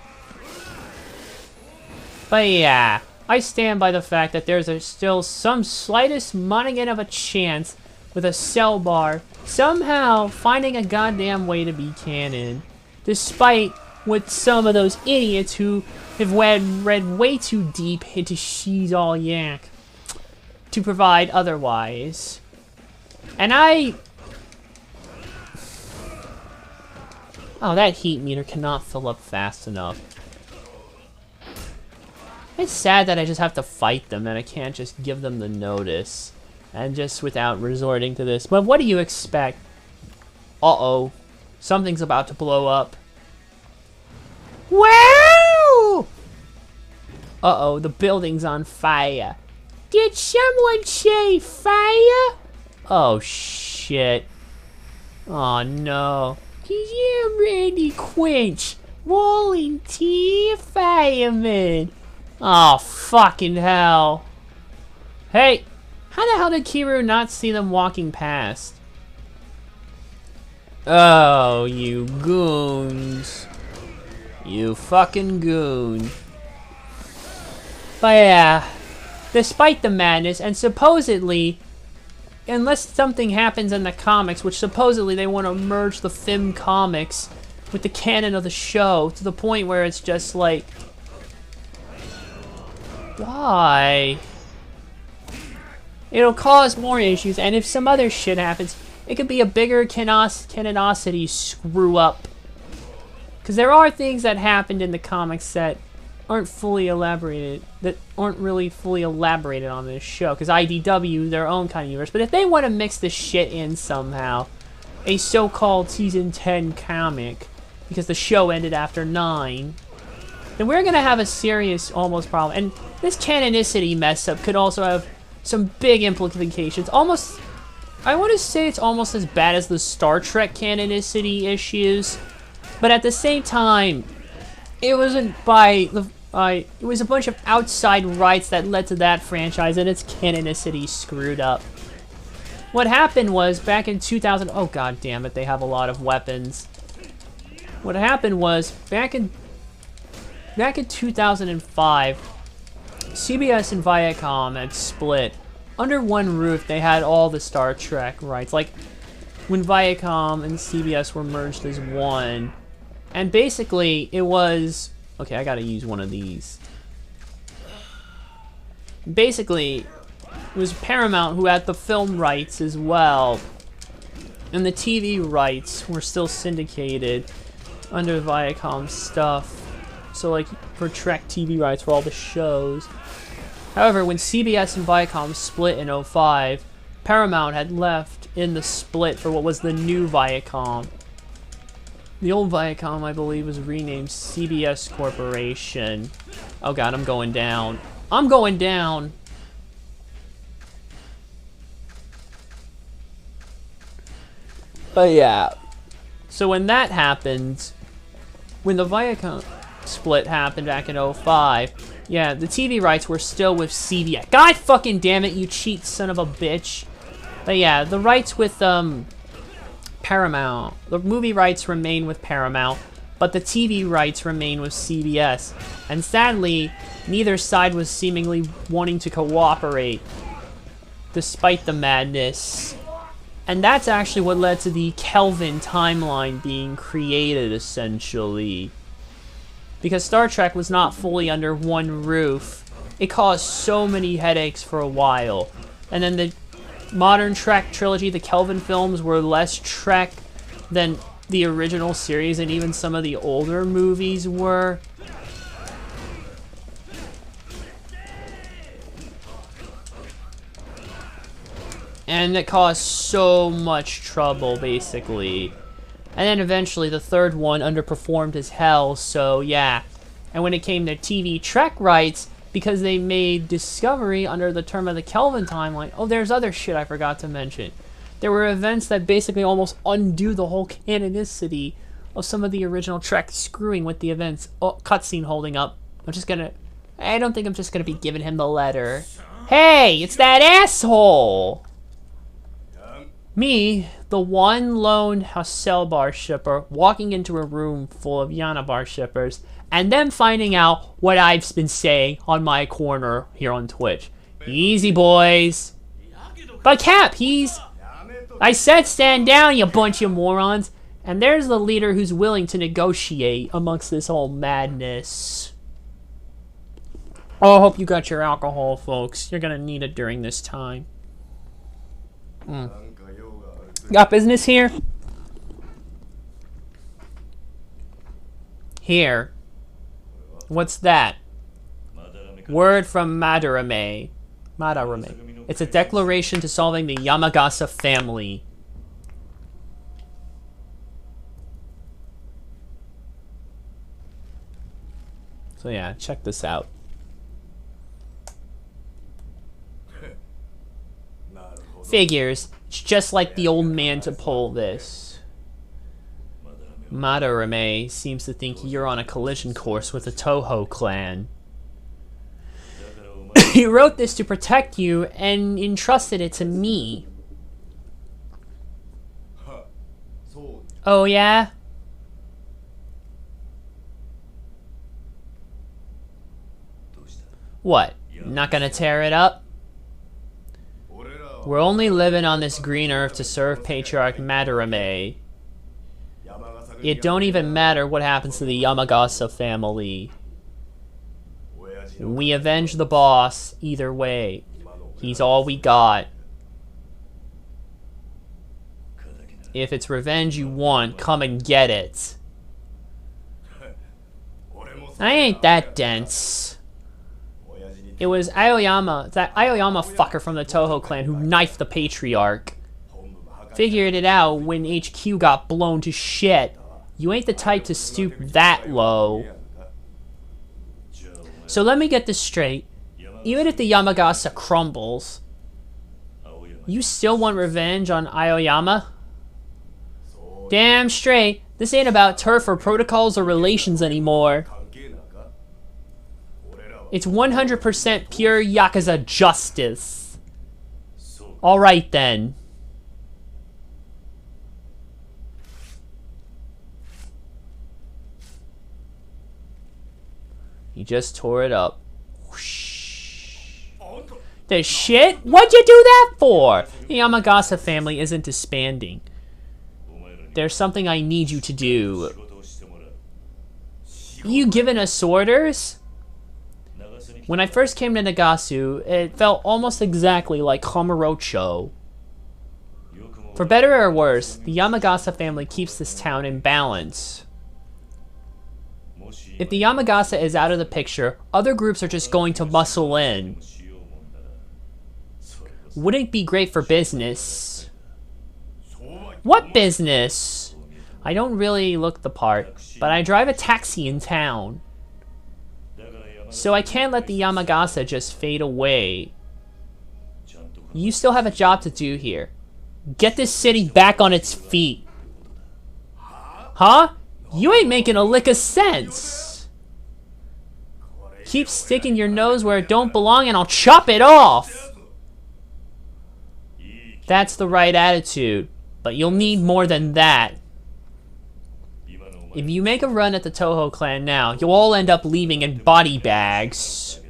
But yeah, I stand by the fact that there's still some slightest monaghan of a chance with a cell bar somehow finding a goddamn way to be canon. Despite what some of those idiots who have read way too deep into She's All Yak to provide otherwise. And oh, that heat meter cannot fill up fast enough. It's sad that I just have to fight them and I can't just give them the notice. And just without resorting to this. But what do you expect? Uh-oh. Something's about to blow up. Wow! Uh-oh, the building's on fire. Did someone say fire? Oh shit. Oh no. Yeah, Randy Quinch. Volunteer fireman. Oh fucking hell. Hey, how the hell did Kiru not see them walking past? Oh, you goons. You fucking goon. But yeah, despite the madness, and supposedly, unless something happens in the comics, which supposedly they want to merge the film comics with the canon of the show, to the point where it's just like, why? It'll cause more issues, and if some other shit happens, it could be a bigger canonicity screw up. Because there are things that happened in the comics that aren't fully elaborated, that aren't really fully elaborated on this show. Because IDW, their own kind of universe. But if they want to mix this shit in somehow, a so-called season 10 comic, because the show ended after 9, then we're going to have a serious almost problem. And this canonicity mess up could also have some big implications. Almost, I want to say it's almost as bad as the Star Trek canonicity issues. But at the same time, it wasn't it was a bunch of outside rights that led to that franchise, and its canonicity screwed up. What happened was, back in 2000, oh god damn it, they have a lot of weapons. What happened was, back in 2005, CBS and Viacom had split. Under one roof, they had all the Star Trek rights. Like, when Viacom and CBS were merged as one. And basically, it was... Okay, I gotta use one of these. Basically, it was Paramount who had the film rights as well. And the TV rights were still syndicated under Viacom stuff. So, like, for Trek TV rights for all the shows. However, when CBS and Viacom split in 2005, Paramount had left in the split for what was the new Viacom. The old Viacom, I believe, was renamed CBS Corporation. Oh god, I'm going down. I'm going down! But yeah. So when that happened, when the Viacom split happened back in 2005, yeah, the TV rights were still with CBS. God fucking damn it, you cheat son of a bitch. But yeah, the rights with, Paramount. The movie rights remain with Paramount, but the TV rights remain with CBS. And sadly, neither side was seemingly wanting to cooperate, despite the madness. And that's actually what led to the Kelvin timeline being created, essentially. Because Star Trek was not fully under one roof, it caused so many headaches for a while. And then the modern Trek trilogy, the Kelvin films, were less Trek than the original series, and even some of the older movies were. And it caused so much trouble, basically. And then eventually the third one underperformed as hell, so yeah. And when it came to TV Trek rights, because they made Discovery under the term of the Kelvin timeline. Oh, there's other shit I forgot to mention. There were events that basically almost undo the whole canonicity of some of the original Trek, screwing with the events. Oh, cutscene holding up. I don't think I'm just gonna be giving him the letter. Hey, it's that asshole! Me, the one lone Hassel bar shipper, walking into a room full of Yana bar shippers, and then finding out what I've been saying on my corner here on Twitch. Easy, boys. But Cap, I said stand down, you bunch of morons. And there's the leader who's willing to negotiate amongst this whole madness. Oh, I hope you got your alcohol, folks. You're gonna need it during this time. Got business here? Here. What's that? Word from Madarame. It's a declaration to solving the Yamagasa family. So yeah, check this out. Figures. It's just like the old man to pull this. Madarame seems to think you're on a collision course with the Toho clan. He wrote this to protect you and entrusted it to me. Oh yeah? What? Not gonna tear it up? We're only living on this green earth to serve Patriarch Madarame. It don't even matter what happens to the Yamagasa family. We avenge the boss either way. He's all we got. If it's revenge you want, come and get it. I ain't that dense. It was Aoyama, that Aoyama fucker from the Toho clan who knifed the Patriarch. Figured it out when HQ got blown to shit. You ain't the type to stoop that low. So let me get this straight. Even if the Yamagasa crumbles, you still want revenge on Aoyama? Damn straight. This ain't about turf or protocols or relations anymore. It's 100% pure Yakuza justice. Alright then. He just tore it up. Whoosh. The shit? What'd you do that for? The Yamagasa family isn't disbanding. There's something I need you to do. You giving us orders? When I first came to Nagasu, it felt almost exactly like Kamurocho. For better or worse, the Yamagasa family keeps this town in balance. If the Yamagasa is out of the picture, other groups are just going to muscle in. Wouldn't it be great for business? What business? I don't really look the part, but I drive a taxi in town. So I can't let the Yamagasa just fade away. You still have a job to do here. Get this city back on its feet. Huh? You ain't making a lick of sense. Keep sticking your nose where it don't belong and I'll chop it off. That's the right attitude, but you'll need more than that. If you make a run at the Toho clan now, you'll all end up leaving in body bags.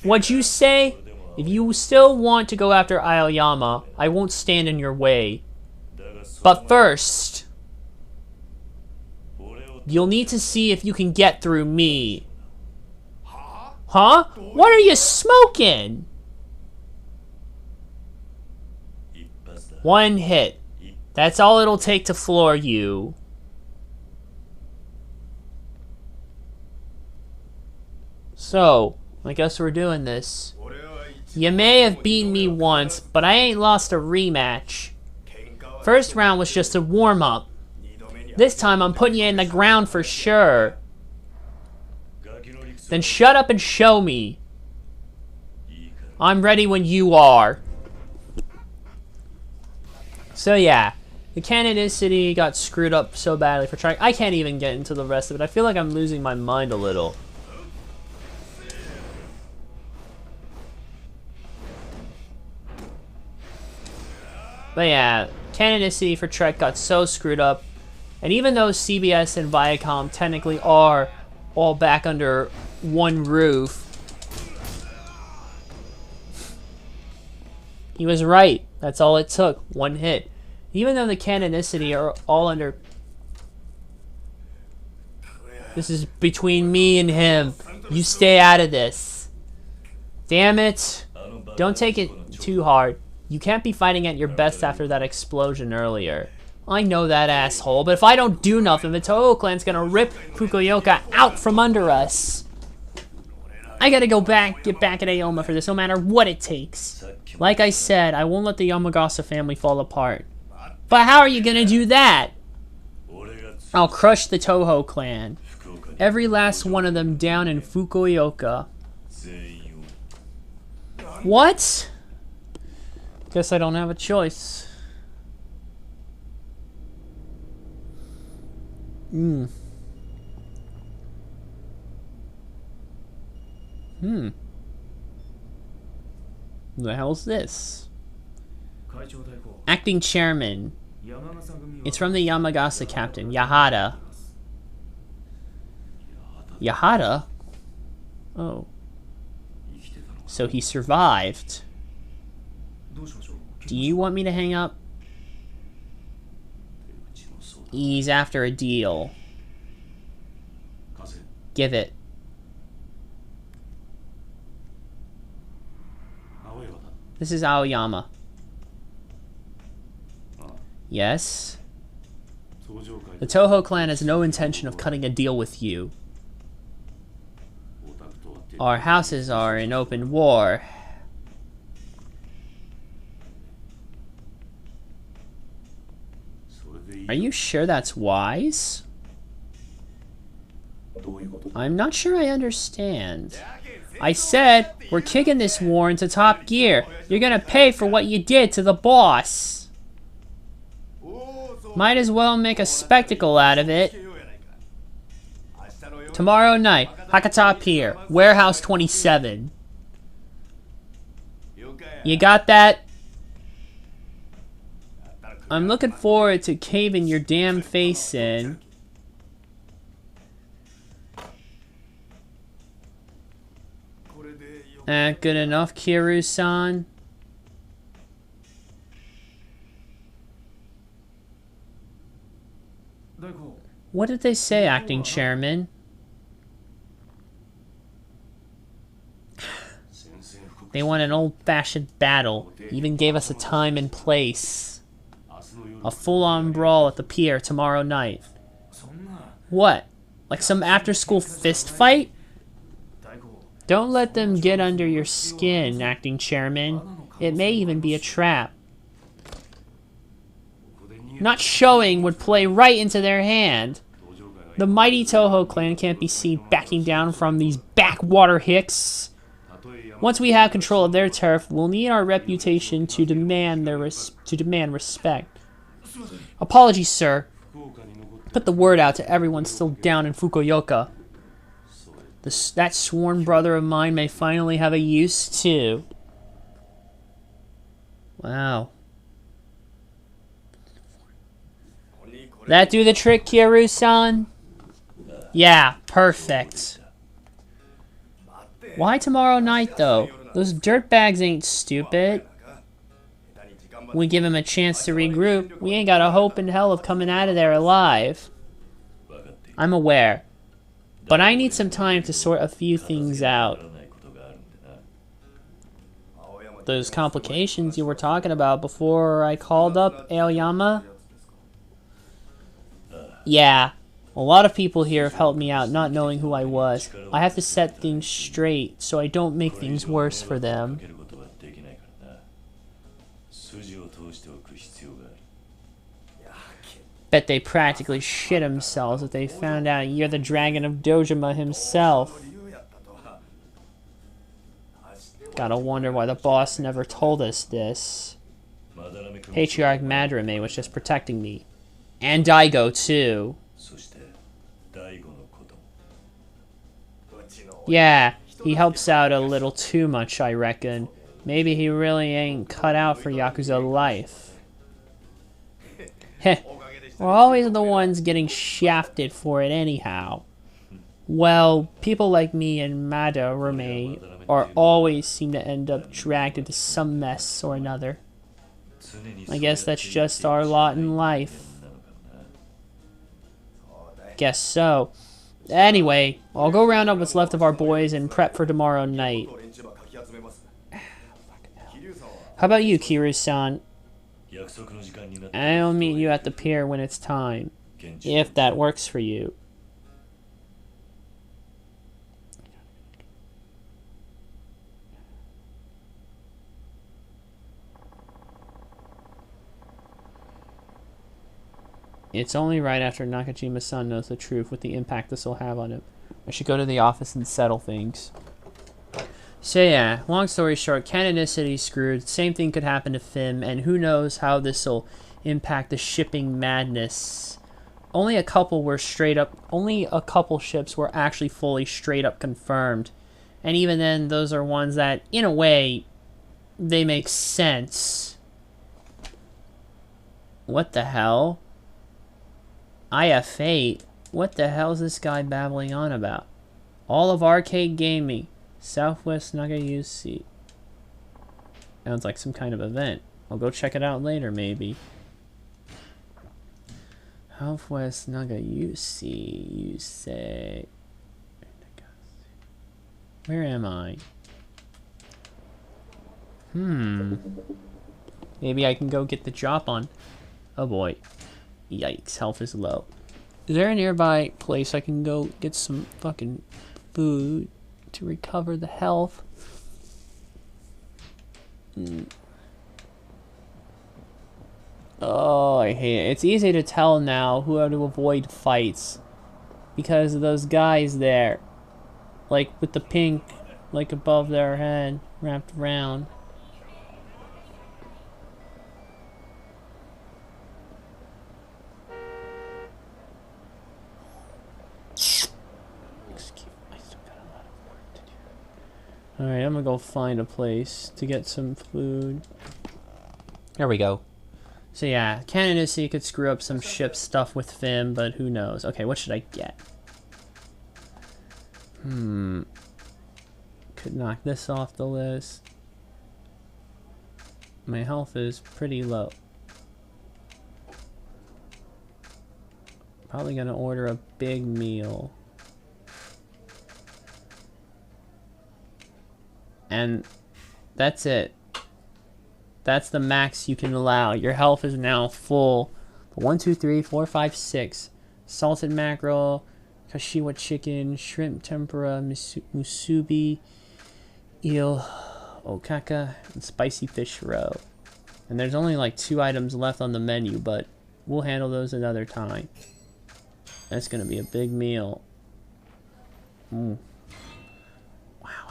What'd you say? If you still want to go after Aoyama, I won't stand in your way. But first, you'll need to see if you can get through me. Huh? What are you smoking? One hit. That's all it'll take to floor you. So, I guess we're doing this. You may have beaten me once, but I ain't lost a rematch. First round was just a warm-up. This time I'm putting you in the ground for sure. Then shut up and show me. I'm ready when you are. So yeah, the canonicity got screwed up so badly for trying. I can't even get into the rest of it. I feel like I'm losing my mind a little. But yeah, canonicity for Trek got so screwed up. And even though CBS and Viacom technically are all back under one roof, he was right. That's all it took. One hit. Even though the canonicity are all under... This is between me and him. You stay out of this. Damn it. Don't take it too hard. You can't be fighting at your best after that explosion earlier. I know that, asshole, but if I don't do nothing, the Toho clan's gonna rip Fukuoka out from under us. I gotta get back at Aoma for this, no matter what it takes. Like I said, I won't let the Yamagasa family fall apart. But how are you gonna do that? I'll crush the Toho clan. Every last one of them down in Fukuoka. What? Guess I don't have a choice. Who the hell's this? Acting chairman. It's from the Yamagasa captain, Yahara. Yahara? Oh. So he survived. Do you want me to hang up? He's after a deal. Give it. This is Aoyama. Yes? The Toho clan has no intention of cutting a deal with you. Our houses are in open war. Are you sure that's wise? I'm not sure I understand. I said, we're kicking this war into top gear. You're gonna pay for what you did to the boss. Might as well make a spectacle out of it. Tomorrow night, Hakata Pier, Warehouse 27. You got that? I'm looking forward to caving your damn face in. Good enough, Kiryu-san? What did they say, acting chairman? They want an old-fashioned battle. Even gave us a time and place. A full-on brawl at the pier tomorrow night. What? Like some after-school fist fight? Don't let them get under your skin, acting chairman. It may even be a trap. Not showing would play right into their hand. The mighty Toho clan can't be seen backing down from these backwater hicks. Once we have control of their turf, we'll need our reputation to demand respect. Apologies, sir. Put the word out to everyone still down in Fukuoka. That sworn brother of mine may finally have a use, too. Wow. That do the trick, Kiryu-san? Yeah, perfect. Why tomorrow night, though? Those dirtbags ain't stupid. We give him a chance to regroup. We ain't got a hope in hell of coming out of there alive. I'm aware. But I need some time to sort a few things out. Those complications you were talking about before I called up Aoyama? Yeah. A lot of people here have helped me out not knowing who I was. I have to set things straight so I don't make things worse for them. Bet they practically shit themselves if they found out you're the Dragon of Dojima himself. Gotta wonder why the boss never told us this. Patriarch Madrame was just protecting me. And Daigo, too. Yeah, he helps out a little too much, I reckon. Maybe he really ain't cut out for Yakuza life. Heh. We're always the ones getting shafted for it anyhow. Well, people like me and Madarame are always seem to end up dragged into some mess or another. I guess that's just our lot in life. Guess so. Anyway, I'll go round up what's left of our boys and prep for tomorrow night. How about you, Kiryu-san? I'll meet you at the pier when it's time, if that works for you. It's only right after Nakajima-san knows the truth with the impact this will have on him. I should go to the office and settle things. So yeah, long story short, Canonicity screwed. Same thing could happen to Fim, and who knows how this will impact the shipping madness. Only a couple were straight up, only a couple ships were actually fully straight up confirmed. And even then, those are ones that, in a way, they make sense. What the hell? IF8? What the hell is this guy babbling on about? All of Arcade Gaming. Southwest Nagayusi. Sounds like some kind of event. I'll go check it out later, maybe. Southwest Nagayusi, you say. Where am I? Maybe I can go get the drop on. Oh boy. Yikes, health is low. Is there a nearby place I can go get some fucking food to recover the health? Oh, I hate it. It's easy to tell now who to avoid fights because of those guys there. Like with the pink, like above their head, wrapped around. Alright, I'm gonna go find a place to get some food. There we go. So yeah, Canonicity could screw up some ship stuff with Fim, but who knows. Okay, what should I get? Could knock this off the list. My health is pretty low. Probably gonna order a big meal. And that's it. That's the max you can allow. Your health is now full. 1, 2, 3, 4, 5, 6. Salted mackerel, kashiwa chicken, shrimp tempura, musubi, eel, okaka, and spicy fish roe. And there's only like 2 items left on the menu, but we'll handle those another time. That's gonna be a big meal.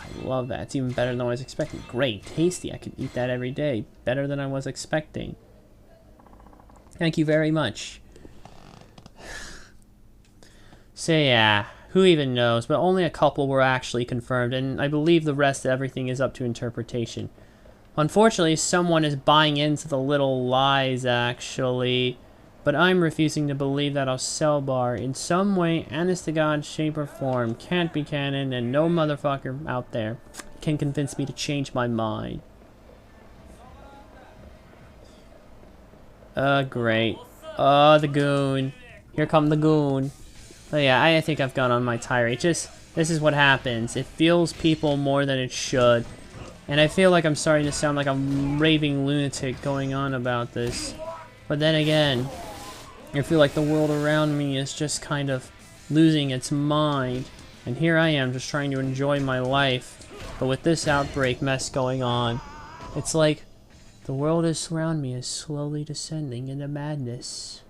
I love that. It's even better than I was expecting. Great. Tasty. I could eat that every day. Better than I was expecting. Thank you very much. So yeah, who even knows? But only a couple were actually confirmed, and I believe the rest of everything is up to interpretation. Unfortunately, someone is buying into the little lies, actually. But I'm refusing to believe that Ocelbar, in some way, honest to God, shape, or form, can't be canon, and no motherfucker out there can convince me to change my mind. Great. The goon. Here come the goon. But yeah, I think I've gone on my tirade. This is what happens. It fuels people more than it should. And I feel like I'm starting to sound like a raving lunatic going on about this. But then again, I feel like the world around me is just kind of losing its mind. And here I am just trying to enjoy my life. But with this outbreak mess going on, it's like the world around me is slowly descending into madness.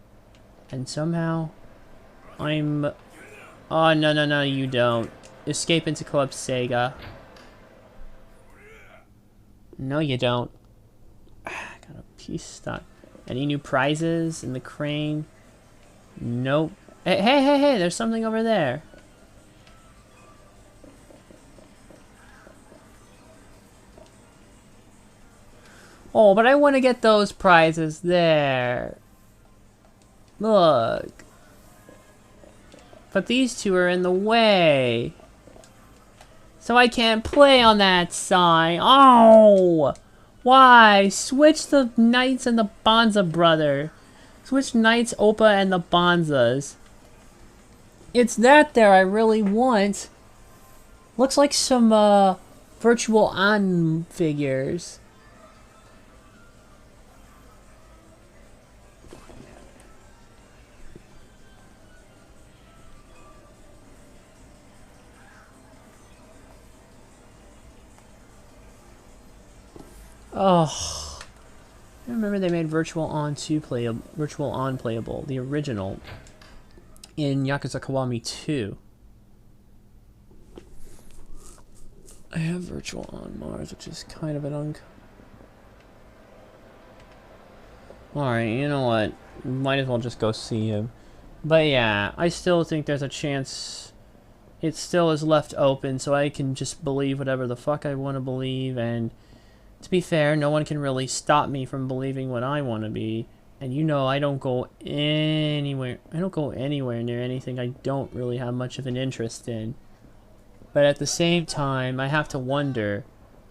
And somehow, I'm... Oh, no, you don't. Escape into Club Sega. No, you don't. Got a piece stuck. Any new prizes in the crane? Nope. Hey, there's something over there. Oh, but I want to get those prizes there. Look. But these two are in the way. So I can't play on that sign. Oh! Why? Switch the Knights and the Bonza brother. Switch Knights, Oppa, and the Bonzas. It's that there I really want. Looks like some, virtual on figures. Oh, I remember they made Virtual On playable, the original, in Yakuza Kiwami 2. I have virtual on Mars, which is kind of an Alright, you know what? Might as well just go see him. But yeah, I still think there's a chance it still is left open, so I can just believe whatever the fuck I want to believe, and to be fair, no one can really stop me from believing what I want to be. And you know, I don't go anywhere near anything I don't really have much of an interest in. But at the same time, I have to wonder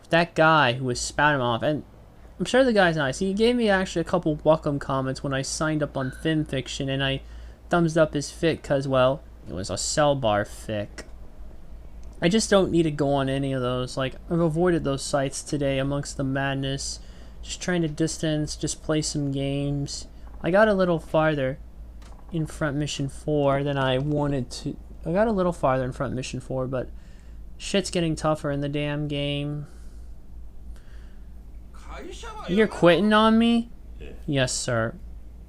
if that guy who was spouting off, and I'm sure the guy's nice. He gave me actually a couple welcome comments when I signed up on FinFiction, and I thumbs up his fic because, well, it was a cell bar fic. I just don't need to go on any of those. Like, I've avoided those sites today amongst the madness. Just trying to distance, just play some games. I got a little farther in Front Mission 4 than I wanted to. I got a little farther in Front Mission 4, but shit's getting tougher in the damn game. You're quitting on me? Yes, sir.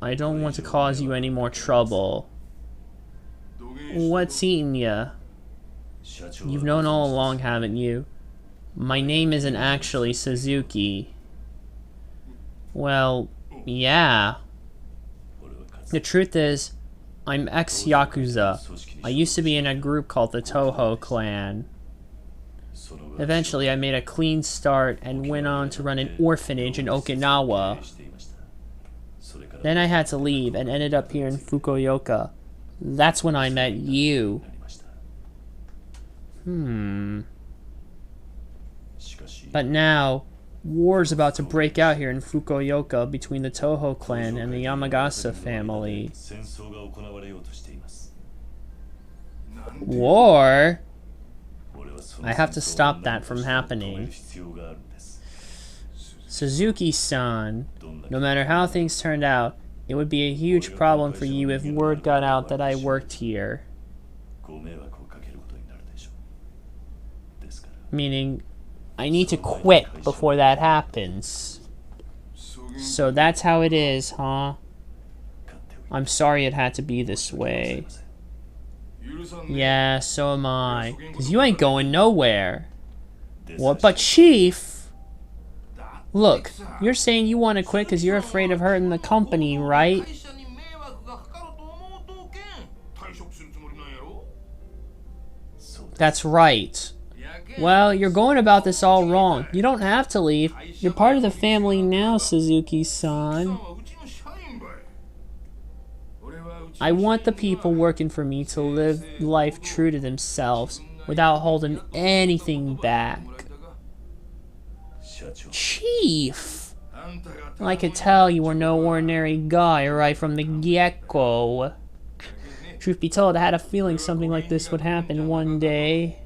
I don't want to cause you any more trouble. What's eating ya? You've known all along, haven't you? My name isn't actually Suzuki. Well, yeah. The truth is, I'm ex-Yakuza. I used to be in a group called the Toho Clan. Eventually, I made a clean start and went on to run an orphanage in Okinawa. Then I had to leave and ended up here in Fukuoka. That's when I met you. But now, war's about to break out here in Fukuoka between the Toho clan and the Yamagasa family. War? I have to stop that from happening. Suzuki-san, no matter how things turned out, it would be a huge problem for you if word got out that I worked here. Meaning, I need to quit before that happens. So that's how it is, huh? I'm sorry it had to be this way. Yeah, so am I. 'Cause you ain't going nowhere. What, but Chief? Look, you're saying you want to quit because you're afraid of hurting the company, right? That's right. Well, you're going about this all wrong. You don't have to leave. You're part of the family now, Suzuki-san. I want the people working for me to live life true to themselves without holding anything back. Chief! I could tell you were no ordinary guy right from the get-go. Truth be told, I had a feeling something like this would happen one day.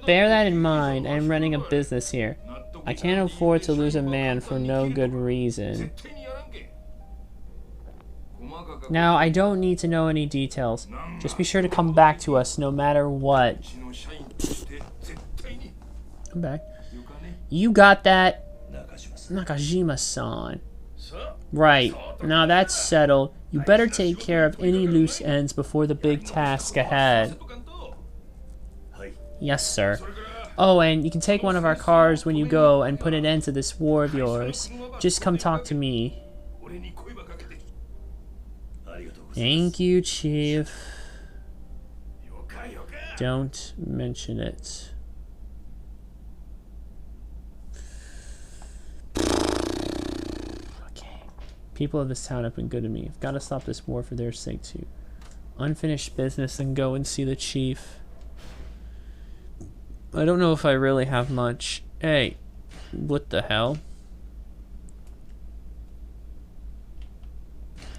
Bear that in mind. I am running a business here. I can't afford to lose a man for no good reason. Now, I don't need to know any details. Just be sure to come back to us no matter what. Come back. You got that? Nakajima-san. Right. Now that's settled. You better take care of any loose ends before the big task ahead. Yes, sir. Oh, and you can take one of our cars when you go and put an end to this war of yours. Just come talk to me. Thank you, Chief. Don't mention it. Okay. People of this town have been good to me. I've got to stop this war for their sake, too. Unfinished business and go and see the Chief. I don't know if I really have much. Hey, what the hell?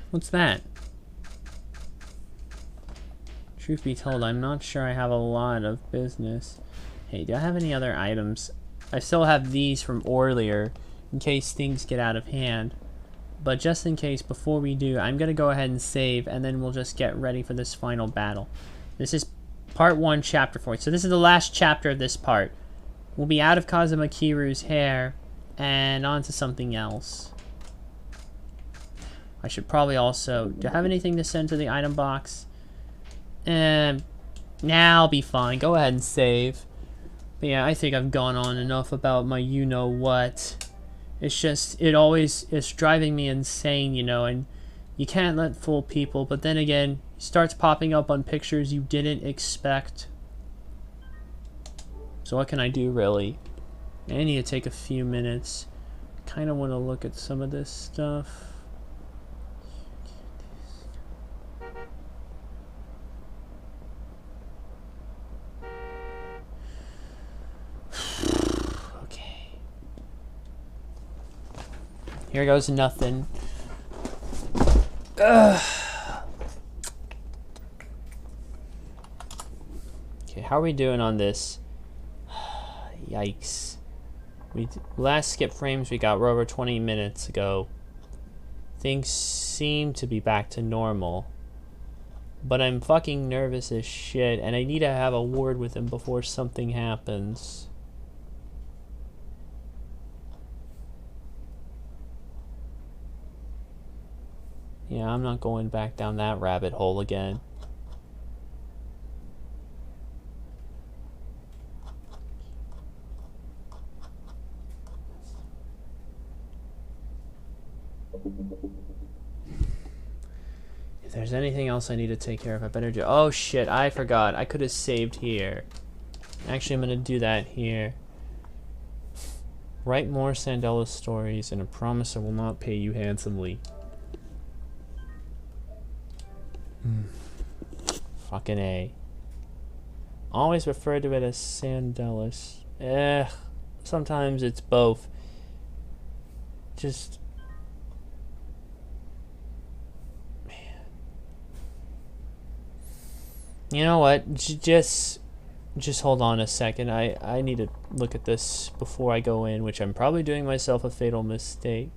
What's that? Truth be told, I'm not sure I have a lot of business. Hey, do I have any other items? I still have these from earlier, in case things get out of hand. But just in case, before we do, I'm gonna go ahead and save, and then we'll just get ready for this final battle. This is Part 1, Chapter 4. So this is the last chapter of this part. We'll be out of Kazuma Kiryu's hair, and on to something else. I should probably also... Do I have anything to send to the item box? Nah, I'll be fine. Go ahead and save. But yeah, I think I've gone on enough about my you-know-what. It's just, it's driving me insane, you know, and you can't let fool people, but then again, it starts popping up on pictures you didn't expect. So what can I do, really? I need to take a few minutes. Kind of want to look at some of this stuff. Okay. Here goes nothing. Ugh. Okay, how are we doing on this? Yikes. Last skip frames we got were over 20 minutes ago. Things seem to be back to normal. But I'm fucking nervous as shit, and I need to have a word with him before something happens. Yeah, I'm not going back down that rabbit hole again. If there's anything else I need to take care of, I better do. Oh shit, I forgot. I could have saved here. Actually, I'm gonna do that here. Write more Sandella stories, and I promise I will not pay you handsomely. Fucking A. Always refer to it as Sandellas. Sometimes it's both. Just... Man. You know what? Just hold on a second. I need to look at this before I go in, which I'm probably doing myself a fatal mistake.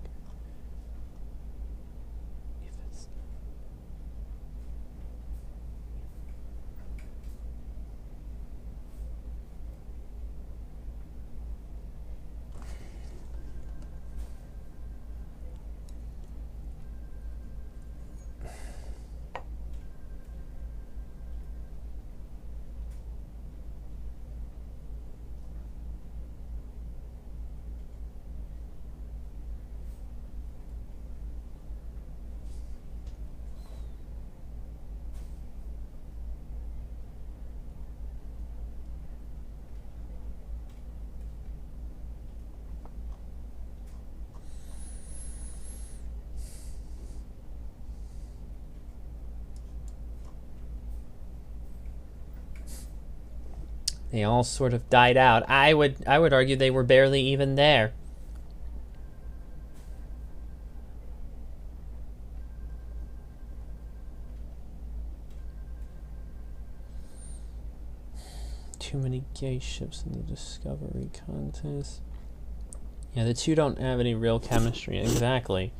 They all sort of died out. I would argue they were barely even there. Too many gay ships in the Discovery contest. Yeah, the two don't have any real chemistry. Exactly.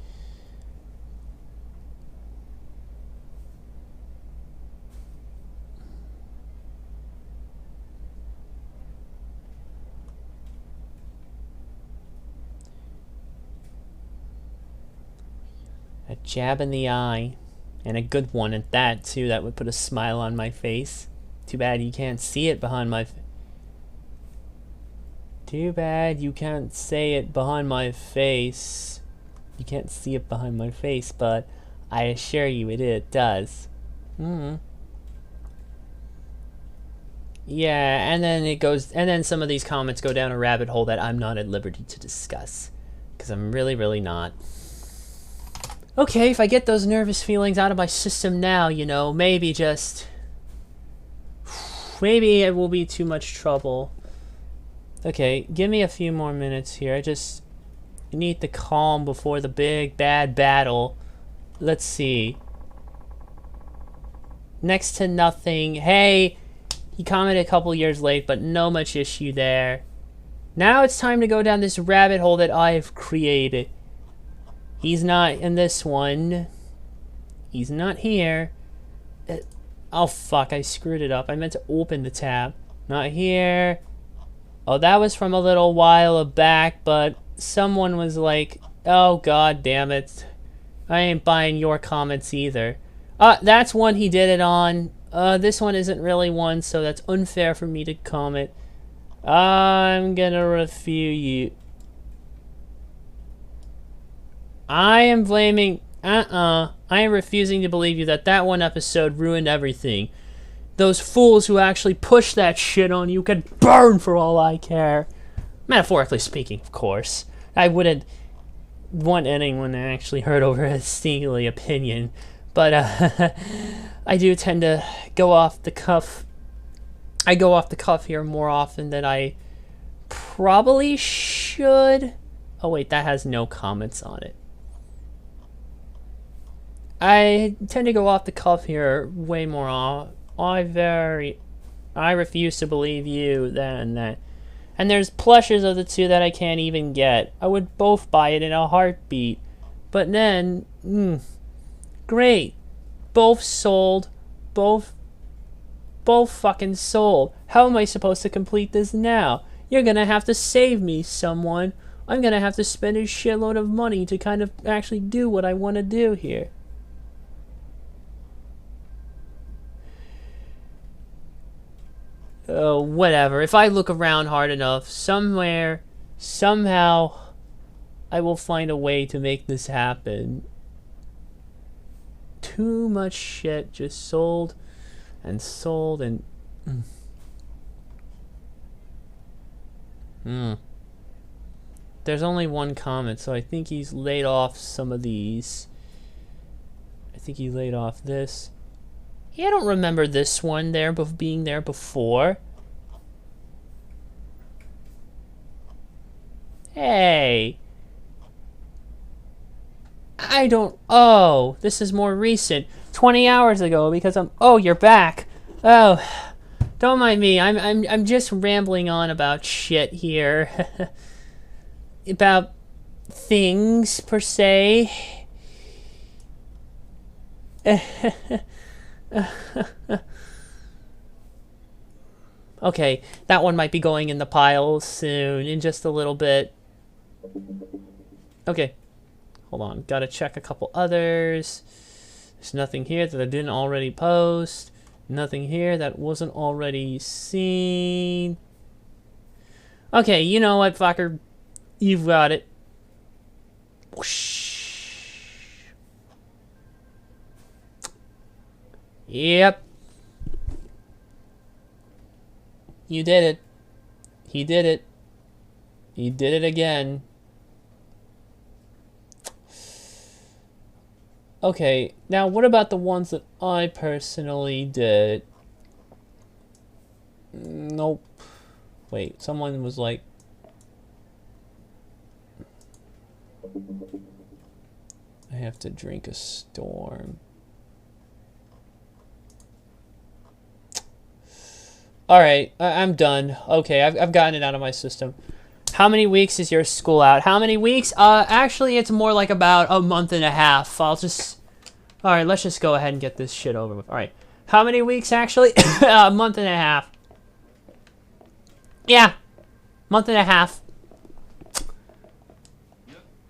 A jab in the eye, and a good one at that too. That would put a smile on my face. Too bad you can't see it behind my Too bad you can't say it behind my face. You can't see it behind my face, but I assure you it does. Yeah, and then it goes, and then some of these comments go down a rabbit hole that I'm not at liberty to discuss, because I'm really not. Okay, if I get those nervous feelings out of my system now, you know, maybe it will be too much trouble. Okay, give me a few more minutes here. I just need the calm before the big bad battle. Let's see. Next to nothing. Hey, he commented a couple years late, but no much issue there. Now it's time to go down this rabbit hole that I've created. He's not in this one. He's not here. Oh, fuck. I screwed it up. I meant to open the tab. Not here. Oh, that was from a little while back, but someone was like, oh, god damn it. I ain't buying your comments either. That's one he did it on. This one isn't really one, so that's unfair for me to comment. I'm gonna refute you. I am blaming... I am refusing to believe you that one episode ruined everything. Those fools who actually pushed that shit on you can burn for all I care. Metaphorically speaking, of course. I wouldn't want anyone to actually hurt over a steely opinion. But, I do tend to go off the cuff. I go off the cuff here more often than I probably should. Oh wait, that has no comments on it. I tend to go off the cuff here way more often. I refuse to believe you than that. And there's plushes of the two that I can't even get. I would both buy it in a heartbeat. But then, great. Both sold. Both fucking sold. How am I supposed to complete this now? You're gonna have to save me, someone. I'm gonna have to spend a shitload of money to kind of actually do what I want to do here. Whatever. If I look around hard enough, somewhere, somehow, I will find a way to make this happen. Too much shit just sold and sold and... There's only one comment, so I think he's laid off some of these. I think he laid off this. Yeah, I don't remember this one there being there before. Hey. I don't... Oh, this is more recent. 20 hours ago because I'm... Oh, you're back. Oh, don't mind me. I'm just rambling on about shit here. About things, per se. Okay, that one might be going in the pile soon, in just a little bit. Okay, hold on, gotta check a couple others. There's nothing here that I didn't already post. Nothing here that wasn't already seen. Okay, you know what, fucker? You've got it. Whoosh. Yep. You did it. He did it. He did it again. Okay, now what about the ones that I personally did? Nope. Wait, someone was like... I have to drink a storm. Alright, I'm done. Okay, I've gotten it out of my system. How many weeks is your school out? How many weeks? Actually, it's more like about a month and a half. Alright, let's just go ahead and get this shit over with. Alright, how many weeks actually? A month and a half. Yeah, month and a half.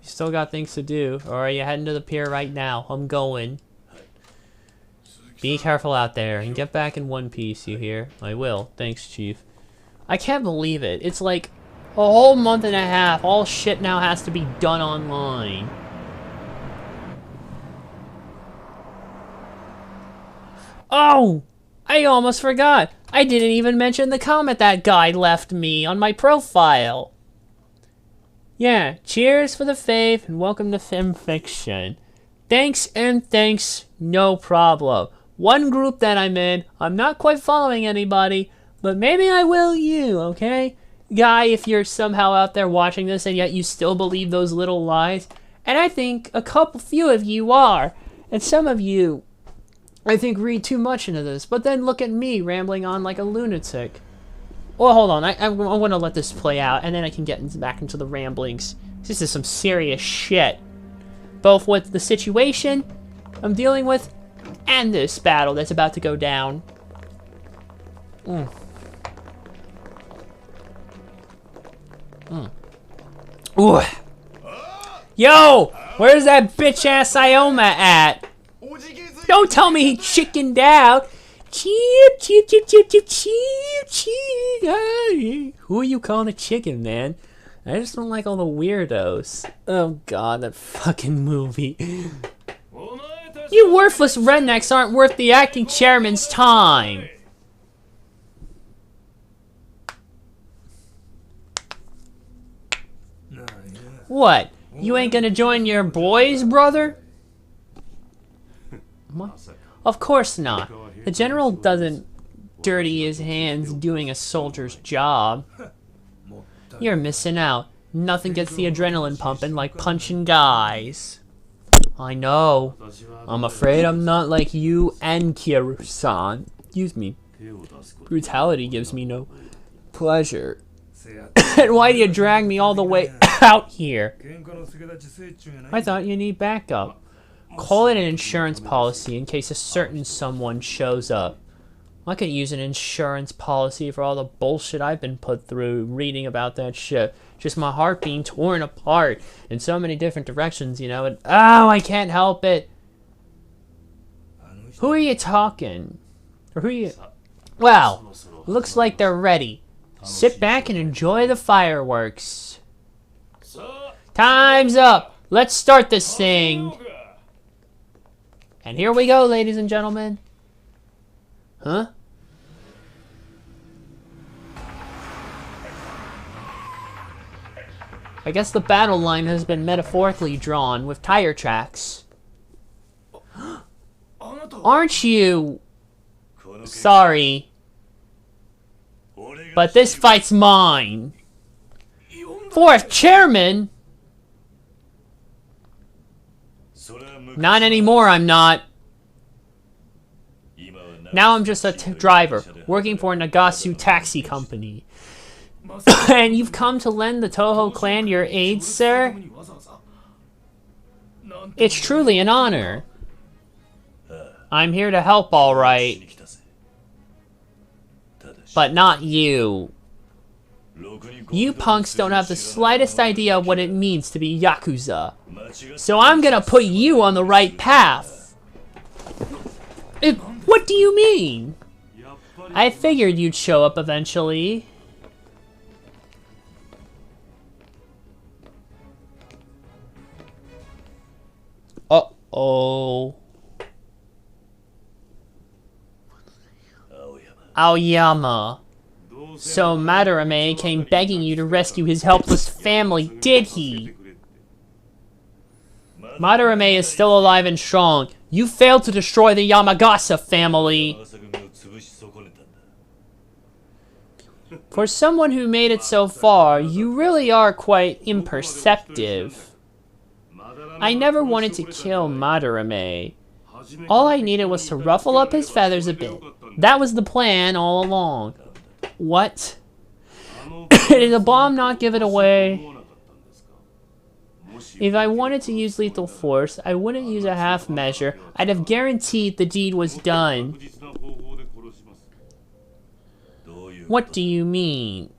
You still got things to do, or are you heading to the pier right now? I'm going. Be careful out there and get back in one piece, you hear? I will. Thanks, Chief. I can't believe it. It's like a whole month and a half. All shit now has to be done online. Oh! I almost forgot. I didn't even mention the comment that guy left me on my profile. Yeah, cheers for the faith and welcome to Film Fiction. Thanks and thanks, no problem. One group that I'm in, I'm not quite following anybody, but maybe I will you, okay? Guy, if you're somehow out there watching this and yet you still believe those little lies, and I think few of you are, and some of you, I think, read too much into this, but then look at me rambling on like a lunatic. Well, hold on, I want to let this play out, and then I can get back into the ramblings. This is some serious shit. Both with the situation I'm dealing with, and this battle that's about to go down. Ooh. Yo! Where's that bitch-ass Ioma at? Don't tell me he chickened out! Cheep, cheep, cheep, cheep, cheep, cheep, cheep. Hey. Who are you calling a chicken, man? I just don't like all the weirdos. Oh god, that fucking movie. You worthless rednecks aren't worth the acting chairman's time. What? You ain't gonna join your boys, brother? What? Of course not. The general doesn't dirty his hands doing a soldier's job. You're missing out. Nothing gets the adrenaline pumping like punching guys. I know. I'm afraid I'm not like you and Kiru-san. Excuse me. Brutality gives me no pleasure. And why do you drag me all the way out here? I thought you need backup. Call it an insurance policy in case a certain someone shows up. I could use an insurance policy for all the bullshit I've been put through reading about that shit. Just my heart being torn apart in so many different directions, you know, and oh, I can't help it. Who are you talking? Or who are you? Wow, looks like they're ready. Sit back and enjoy the fireworks. Time's up. Let's start this thing. And here we go, ladies and gentlemen. Huh? I guess the battle line has been metaphorically drawn with tire tracks. Aren't you? Sorry. But this fight's mine. Fourth chairman? Not anymore, I'm not. Now I'm just a driver, working for a Nagasu taxi company. And you've come to lend the Toho clan your aid, sir? It's truly an honor. I'm here to help, all right. But not you. You punks don't have the slightest idea what it means to be Yakuza. So I'm gonna put you on the right path. What do you mean? I figured you'd show up eventually. Uh-oh. Aoyama. So Madarame came begging you to rescue his helpless family, did he? Madarame is still alive and strong. You failed to destroy the Yamagasa family. For someone who made it so far, you really are quite imperceptive. I never wanted to kill Madarame. All I needed was to ruffle up his feathers a bit. That was the plan all along. What? Did the bomb not give it away? If I wanted to use lethal force, I wouldn't use a half measure. I'd have guaranteed the deed was done. What do you mean?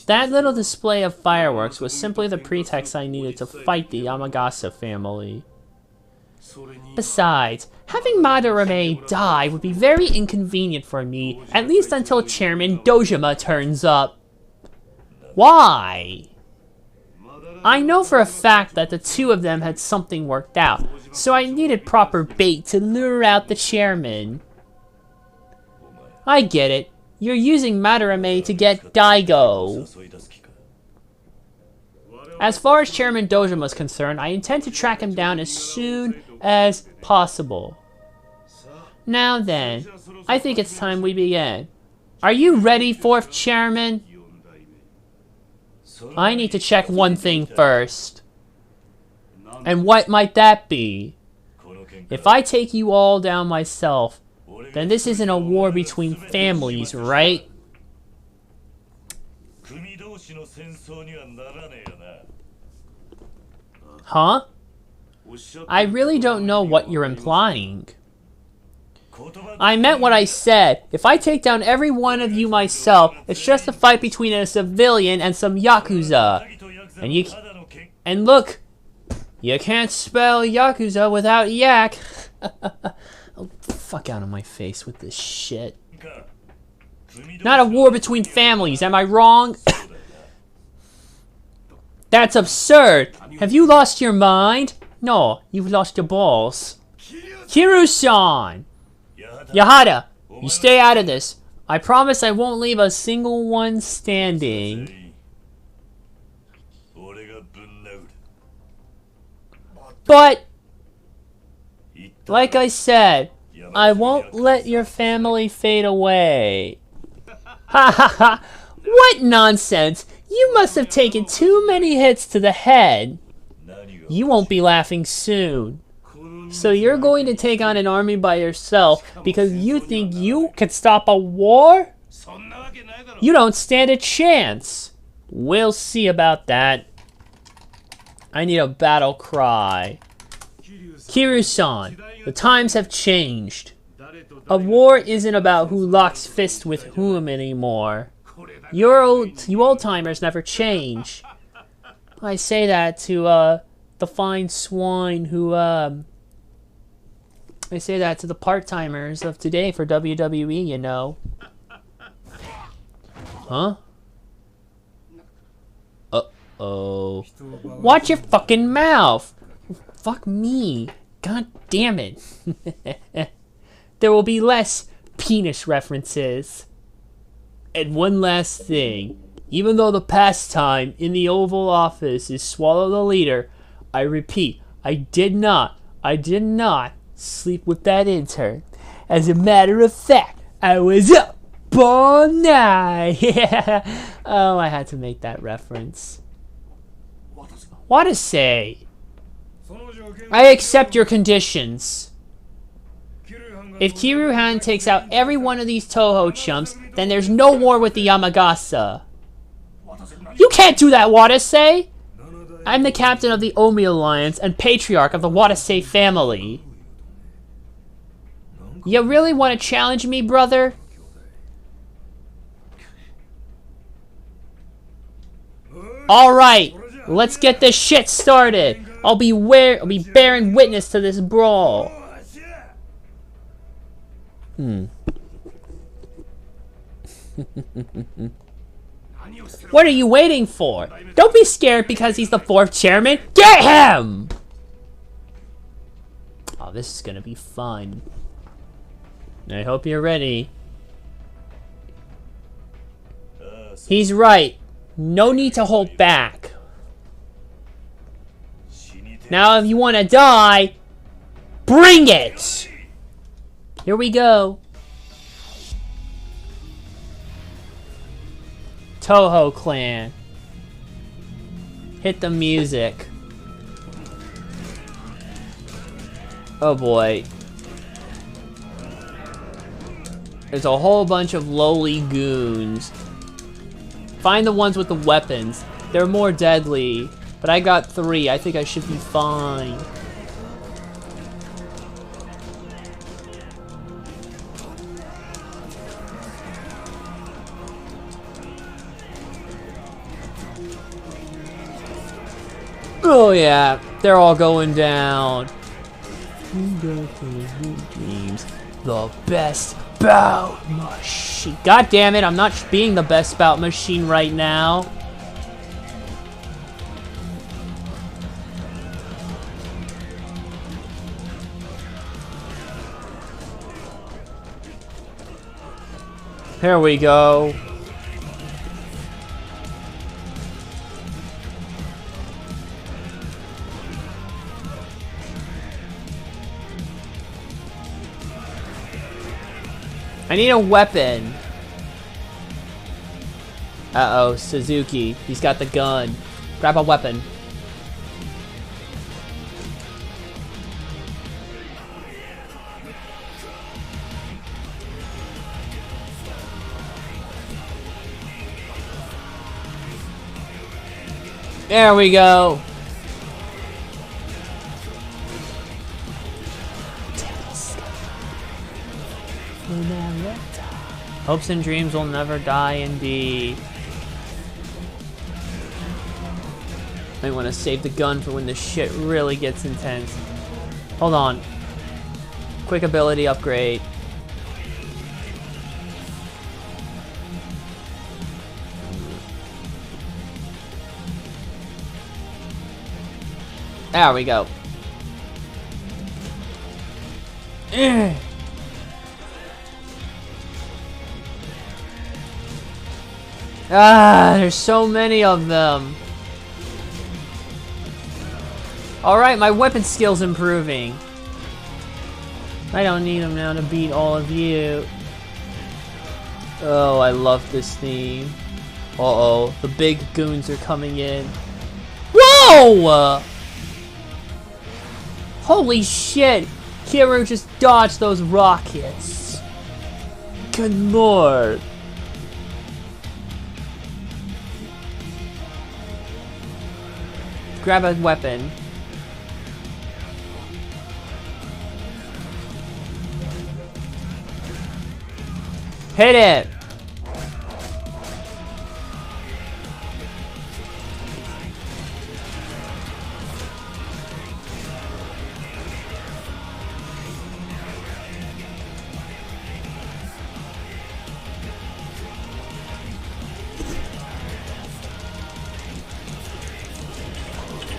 That little display of fireworks was simply the pretext I needed to fight the Yamagasa family. Besides, having Madarame die would be very inconvenient for me, at least until Chairman Dojima turns up. Why? I know for a fact that the two of them had something worked out, so I needed proper bait to lure out the chairman. I get it. You're using Madarame to get Daigo. As far as Chairman Dojima is concerned, I intend to track him down as soon as possible. Now then, I think it's time we begin. Are you ready, fourth chairman? I need to check one thing first. And what might that be? If I take you all down myself, then this isn't a war between families, right? Huh? I really don't know what you're implying. I meant what I said. If I take down every one of you myself, it's just a fight between a civilian and some Yakuza. And look, you can't spell Yakuza without yak. Oh, fuck out of my face with this shit. Not a war between families, am I wrong? That's absurd! Have you lost your mind? No, you've lost your balls. Kiryu-san! Yahada, you stay out of this. I promise I won't leave a single one standing. But, like I said, I won't let your family fade away. Ha ha ha! What nonsense! You must have taken too many hits to the head. You won't be laughing soon. So you're going to take on an army by yourself because you think you can stop a war? You don't stand a chance. We'll see about that. I need a battle cry. Kiryu-san, the times have changed. A war isn't about who locks fists with whom anymore. You old-timers never change. I say that to, the fine swine who, I say that to the part-timers of today for WWE, you know. Huh? Uh-oh. Watch your fucking mouth! Fuck me. God damn it. There will be less penis references. And one last thing. Even though the pastime in the Oval Office is swallow the leader, I repeat, I did not sleep with that intern. As a matter of fact, I was up all night. Oh, I had to make that reference. What to say? I accept your conditions. If Kiryu-han takes out every one of these Toho chumps, then there's no war with the Yamagasa. You can't do that, Watase! I'm the captain of the Omi Alliance and patriarch of the Watase family. You really want to challenge me, brother? Alright, let's get this shit started. I'll be bearing witness to this brawl. What are you waiting for? Don't be scared because he's the fourth chairman. Get him! Oh, this is gonna be fun. I hope you're ready. He's right. No need to hold back. Now if you want to die, bring it! Here we go. Toho clan. Hit the music. Oh boy. There's a whole bunch of lowly goons. Find the ones with the weapons. They're more deadly. But I got 3. I think I should be fine. Oh yeah, they're all going down. The best bout machine. God damn it, I'm not being the best bout machine right now. Here we go. I need a weapon. Uh-oh, Suzuki. He's got the gun. Grab a weapon. There we go. Hopes and dreams will never die indeed. Might want to save the gun for when the shit really gets intense. Hold on. Quick ability upgrade. There we go. Ah, there's so many of them. Alright, my weapon skill's improving. I don't need them now to beat all of you. Oh, I love this theme. Uh-oh, the big goons are coming in. Whoa! Holy shit! Kiro just dodged those rockets. Good lord. Grab a weapon. Hit it!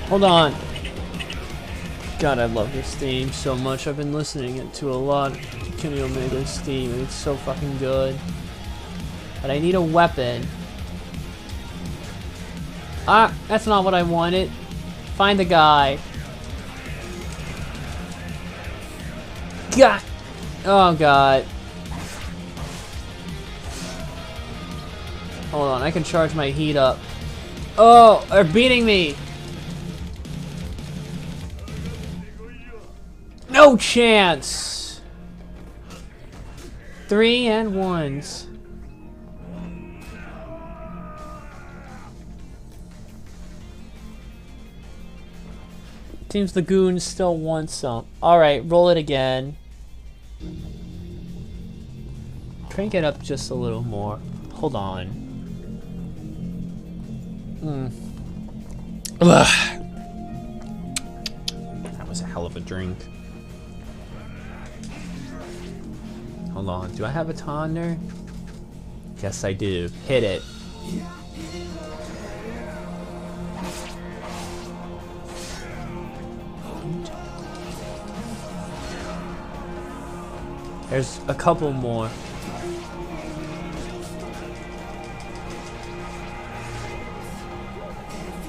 Hold on. God, I love this theme so much. I've been listening to a lot of Kenny Omega's theme, and it's so fucking good. But I need a weapon. Ah, that's not what I wanted. Find the guy. God. Oh, God. Hold on, I can charge my heat up. Oh, they're beating me. No chance! 3 and 1s. Seems the goons still want some. Alright, roll it again. Crank it up just a little more. Hold on. Ugh. That was a hell of a drink. Hold on, do I have a tonder? Yes, I do. Hit it. There's a couple more.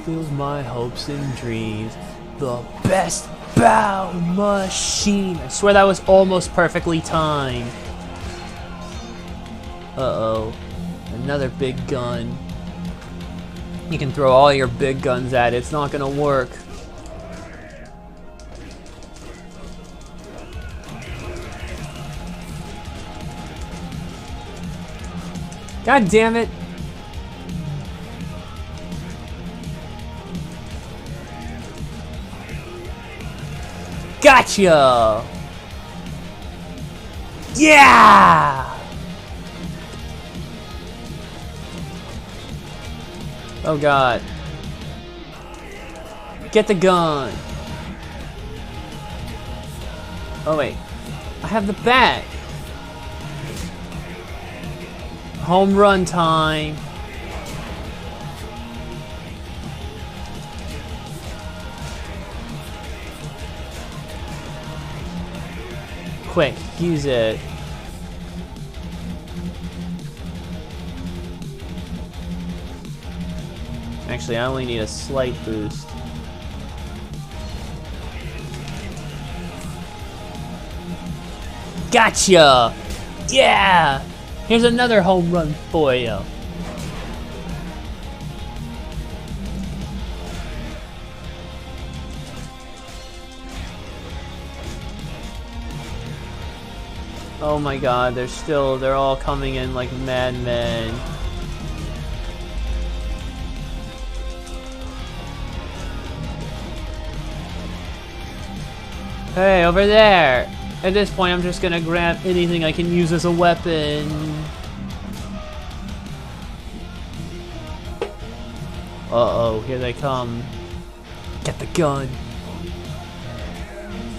Fills my hopes and dreams. The best bow machine. I swear that was almost perfectly timed. Uh-oh. Another big gun. You can throw all your big guns at it. It's not gonna work. God damn it. Gotcha! Yeah! Oh god. Get the gun. Oh wait. I have the bag. Home run time. Quick, use it. Actually, I only need a slight boost. Gotcha! Yeah! Here's another home run for you. Oh my god, they're all coming in like madmen. Hey, over there! At this point, I'm just gonna grab anything I can use as a weapon. Uh-oh, here they come. Get the gun.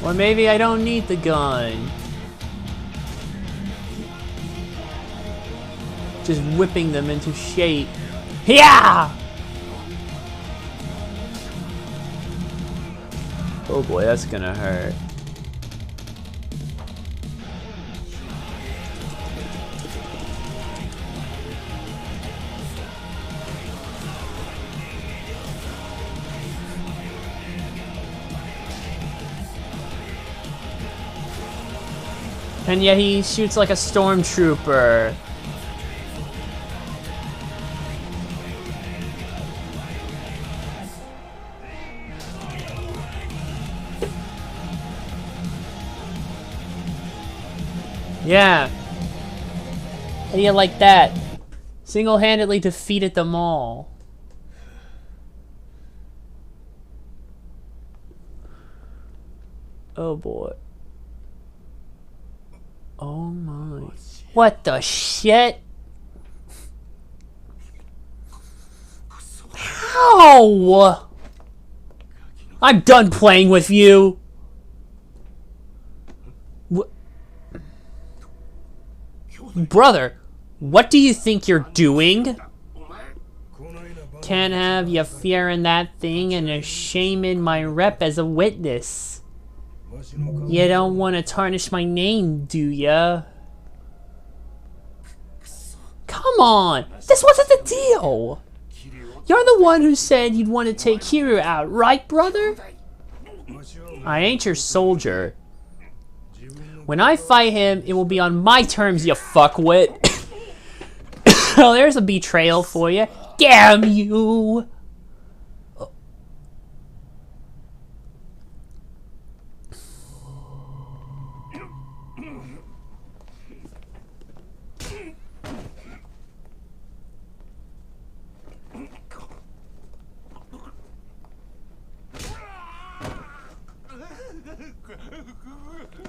Or maybe I don't need the gun. Just whipping them into shape. Yeah! Oh boy, that's gonna hurt. And yet he shoots like a stormtrooper. Yeah. How do you like that? Single-handedly defeated them all. Oh boy. Oh my. What the shit? How? I'm done playing with you. Brother, what do you think you're doing? Can't have you fearing that thing and a shaming my rep as a witness. You don't want to tarnish my name, do ya? Come on! This wasn't the deal! You're the one who said you'd want to take Kiryu out, right, brother? I ain't your soldier. When I fight him, it will be on my terms, you fuckwit. Oh, there's a betrayal for you. Damn you!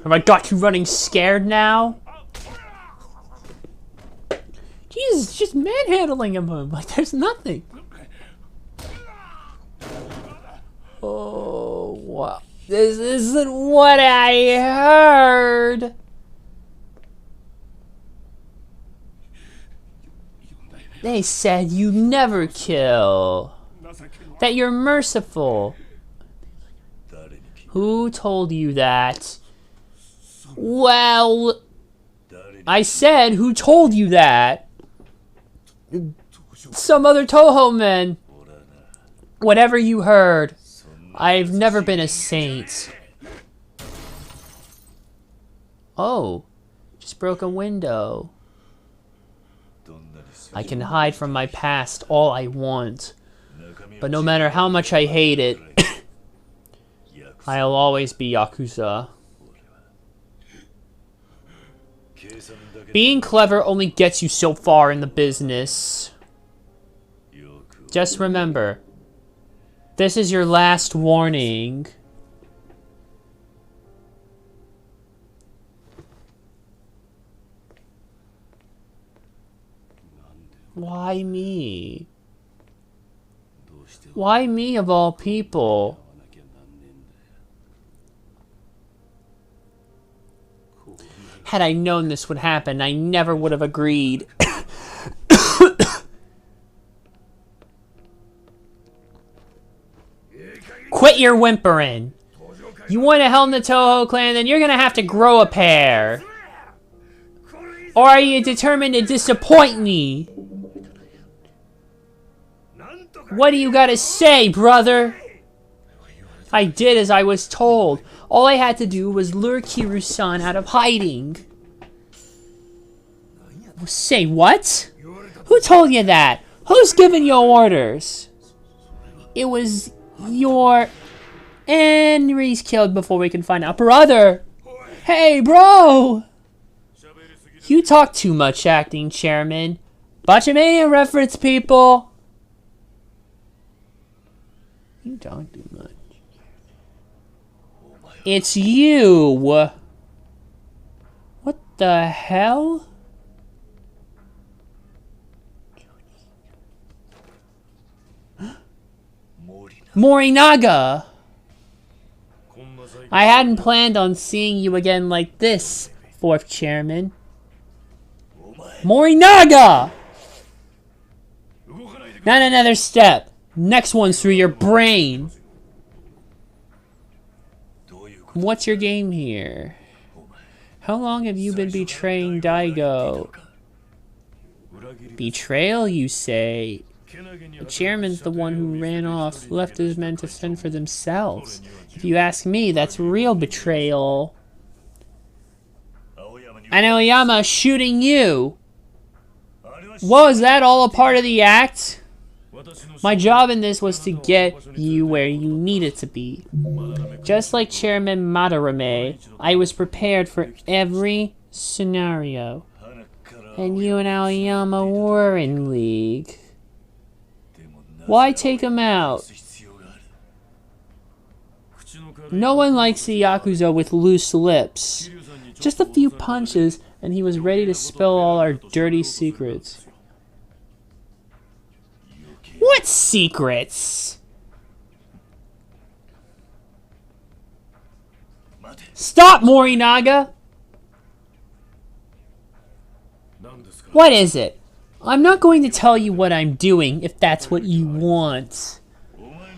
Have I got you running scared now? Jesus, just manhandling him like there's nothing. Oh, wow. This isn't what I heard. They said you never kill. That you're merciful. Who told you that? Well, I said, who told you that? Some other Toho men. Whatever you heard, I've never been a saint. Oh, just broke a window. I can hide from my past all I want, but no matter how much I hate it, I'll always be Yakuza. Being clever only gets you so far in the business. Just remember, this is your last warning. Why me? Why me of all people? Had I known this would happen, I never would have agreed. Quit your whimpering. You want to helm the Toho clan, then you're gonna have to grow a pair. Or are you determined to disappoint me? What do you gotta say, brother? I did as I was told. All I had to do was lure Kiryu-san out of hiding. Say what? Who told you that? Who's giving you orders? It was your... And he's killed before we can find out. Brother! Hey, bro! You talk too much, acting chairman. Botchamania reference, people! You talk too much. It's you! What the hell? Morinaga! I hadn't planned on seeing you again like this, fourth chairman. Morinaga! Not another step. Next one's through your brain. What's your game here? How long have you been betraying Daigo? Betrayal, you say? The chairman's the one who ran off, left his men to fend for themselves. If you ask me, that's real betrayal. And Aoyama shooting you. Was that all a part of the act? My job in this was to get you where you needed to be. Just like Chairman Madarame, I was prepared for every scenario. And you and Aoyama were in league. Why take him out? No one likes the Yakuza with loose lips. Just a few punches, and he was ready to spill all our dirty secrets. What secrets? Stop, Morinaga! What is it? I'm not going to tell you what I'm doing if that's what you want.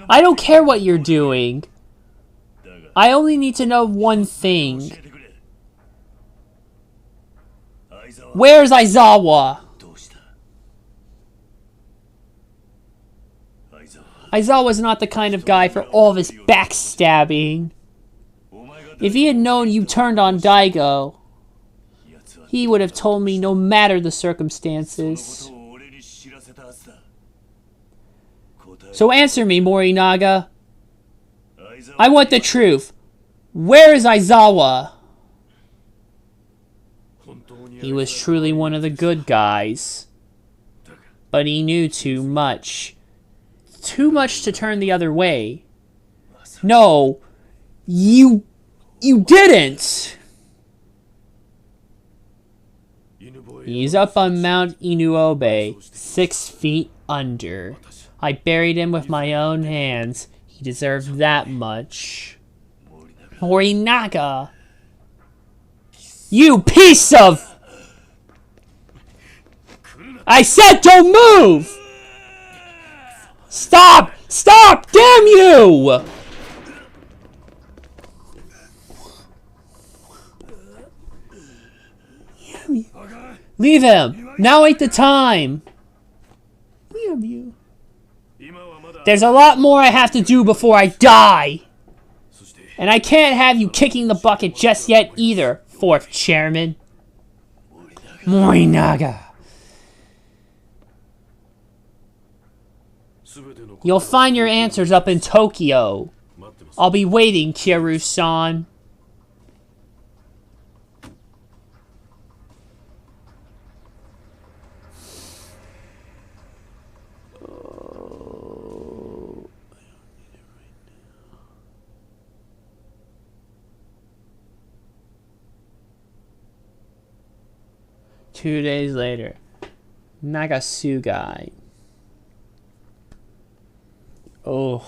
I don't care what you're doing. I only need to know one thing. Where's Aizawa? Aizawa's not the kind of guy for all this backstabbing. If he had known you turned on Daigo, he would have told me no matter the circumstances. So answer me, Morinaga. I want the truth. Where is Aizawa? He was truly one of the good guys. But he knew too much. Too much to turn the other way. No, you didn't! He's up on Mount Inuobe, 6 feet under. I buried him with my own hands. He deserved that much. Morinaga! You piece of... I said don't move! Stop! Stop! Damn you! Leave him! Now ain't the time! Leave you. There's a lot more I have to do before I die! And I can't have you kicking the bucket just yet either, 4th Chairman. Morinaga. You'll find your answers up in Tokyo. I'll be waiting, Kyoru-san. Two days later, Nagasugai. Oh.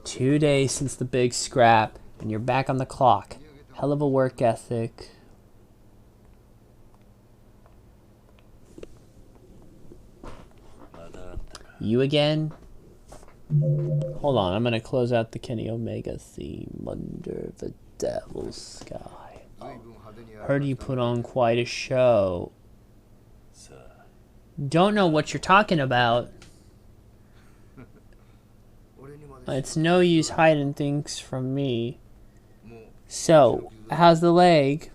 2 days since the big scrap, and you're back on the clock. Hell of a work ethic. You again? Hold on, I'm gonna close out the Kenny Omega theme under the devil's sky. Heard you put on quite a show. Don't know what you're talking about. It's no use hiding things from me. So, how's the leg?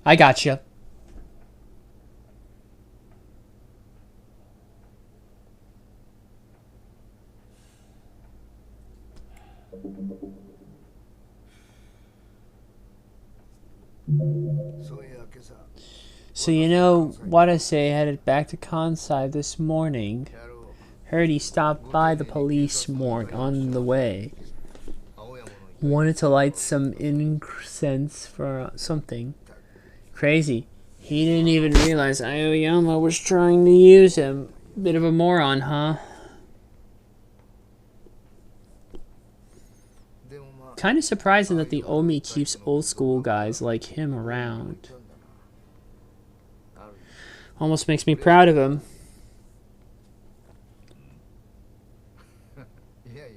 I gotcha. So you know, Wadase headed back to Kansai this morning. Heard he stopped by the police morgue on the way. Wanted to light some incense for something. Crazy. He didn't even realize Aoyama was trying to use him. Bit of a moron, huh? kind of surprising that the Omi keeps old school guys like him around. Almost makes me proud of him.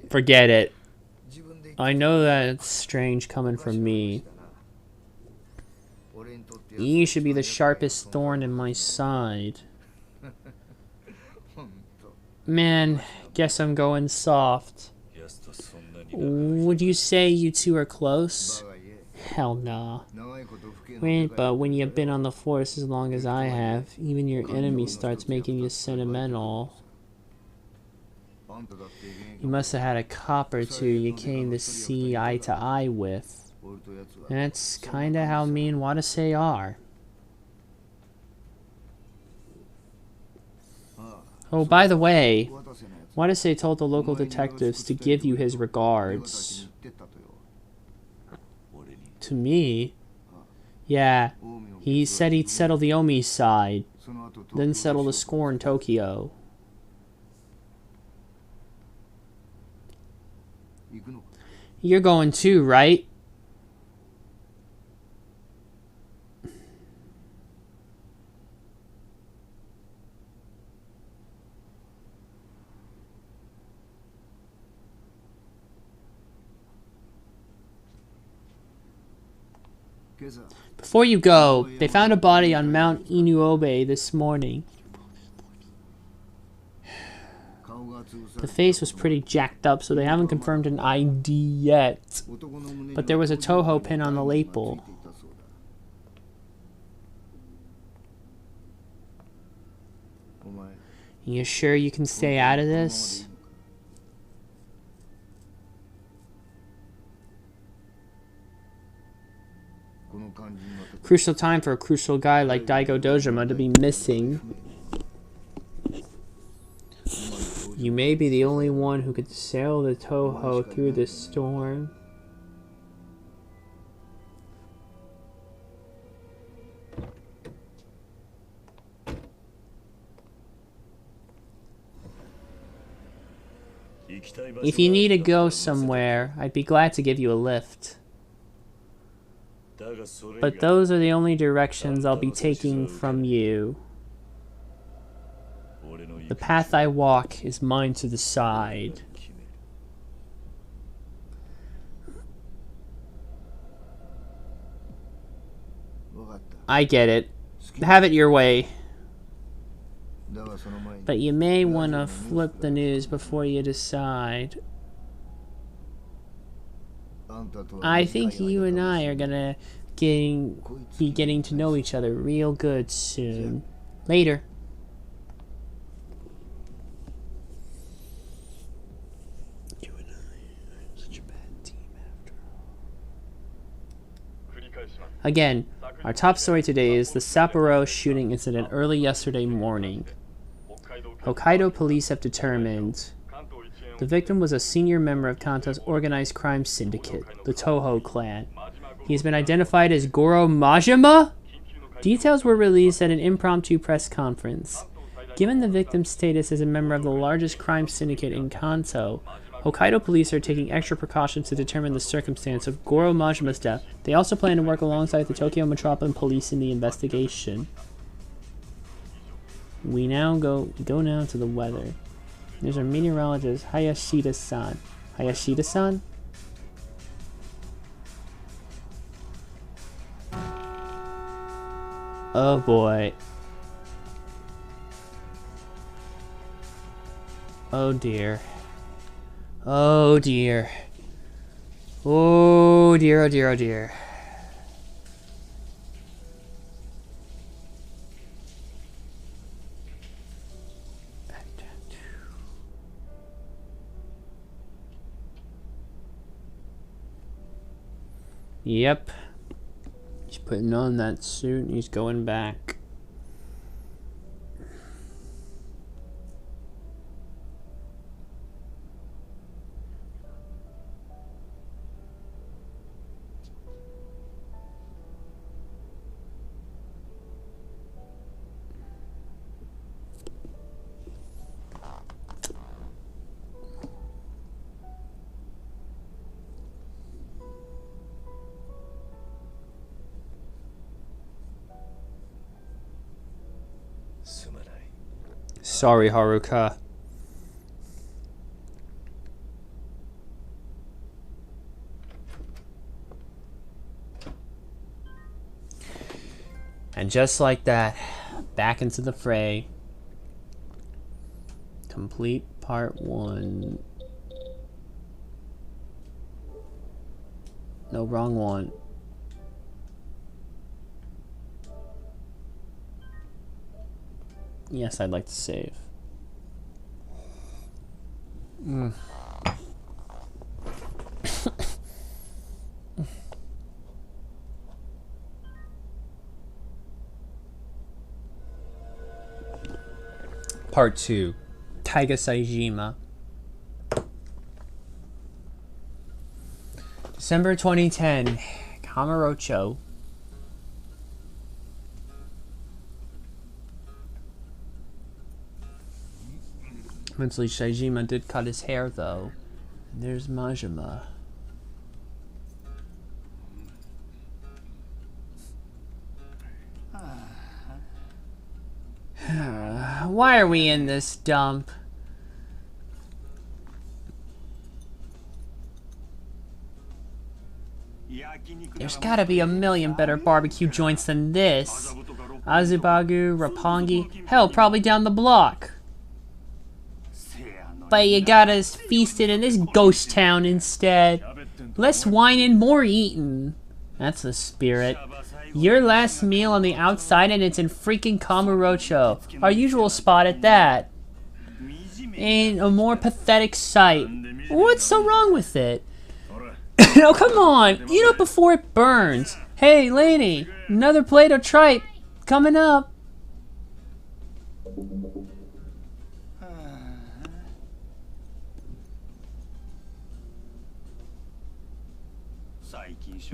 Forget it. I know that it's strange coming from me. You should be the sharpest thorn in my side. Man, guess I'm going soft. Would you say you two are close? Hell nah. But when you've been on the force as long as I have, even your enemy starts making you sentimental. You must have had a cop or two you came to see eye to eye with. And that's kinda how me and Wadase are. Oh, by the way, Wadase told the local detectives to give you his regards. To me? Yeah, he said he'd settle the Omi side, then settle the score in Tokyo. You're going too, right? Before you go, they found a body on Mount Inuobe this morning. The face was pretty jacked up, so they haven't confirmed an ID yet. But there was a Toho pin on the label. You sure you can stay out of this? Crucial time for a crucial guy like Daigo Dojima to be missing. You may be the only one who could sail the Toho through this storm. If you need to go somewhere, I'd be glad to give you a lift. But those are the only directions I'll be taking from you. The path I walk is mine to decide. I get it. Have it your way. But you may want to flip the news before you decide. I think you and I are gonna be getting to know each other real good soon. Later. You and I are such a bad team after all. Again, our top story today is the Sapporo shooting incident early yesterday morning. Hokkaido police have determined the victim was a senior member of Kanto's organized crime syndicate, the Toho clan. He has been identified as Goro Majima? Details were released at an impromptu press conference. Given the victim's status as a member of the largest crime syndicate in Kanto, Hokkaido police are taking extra precautions to determine the circumstance of Goro Majima's death. They also plan to work alongside the Tokyo Metropolitan Police in the investigation. We now go now to the weather. There's our meteorologist, Hayashida-san. Hayashida-san? Oh boy. Oh dear. Oh dear. Oh dear, oh dear, oh dear. Yep. He's putting on that suit and he's going back. Sorry, Haruka. And just like that, back into the fray. Complete part 1. No, wrong one. Yes, I'd like to save. Part 2. Taiga Saejima. December 2010. Kamurocho. Eventually, Saejima did cut his hair, though. And there's Majima. Why are we in this dump? There's gotta be a million better barbecue joints than this. Azubagu, Roppongi, hell, probably down the block. But you got us feasted in this ghost town instead. Less wine and more eating. That's the spirit. Your last meal on the outside and it's in freaking Kamurocho. Our usual spot at that. Ain't a more pathetic sight. What's so wrong with it? Oh, come on! Eat up before it burns! Hey, lady! Another plate of tripe! Coming up!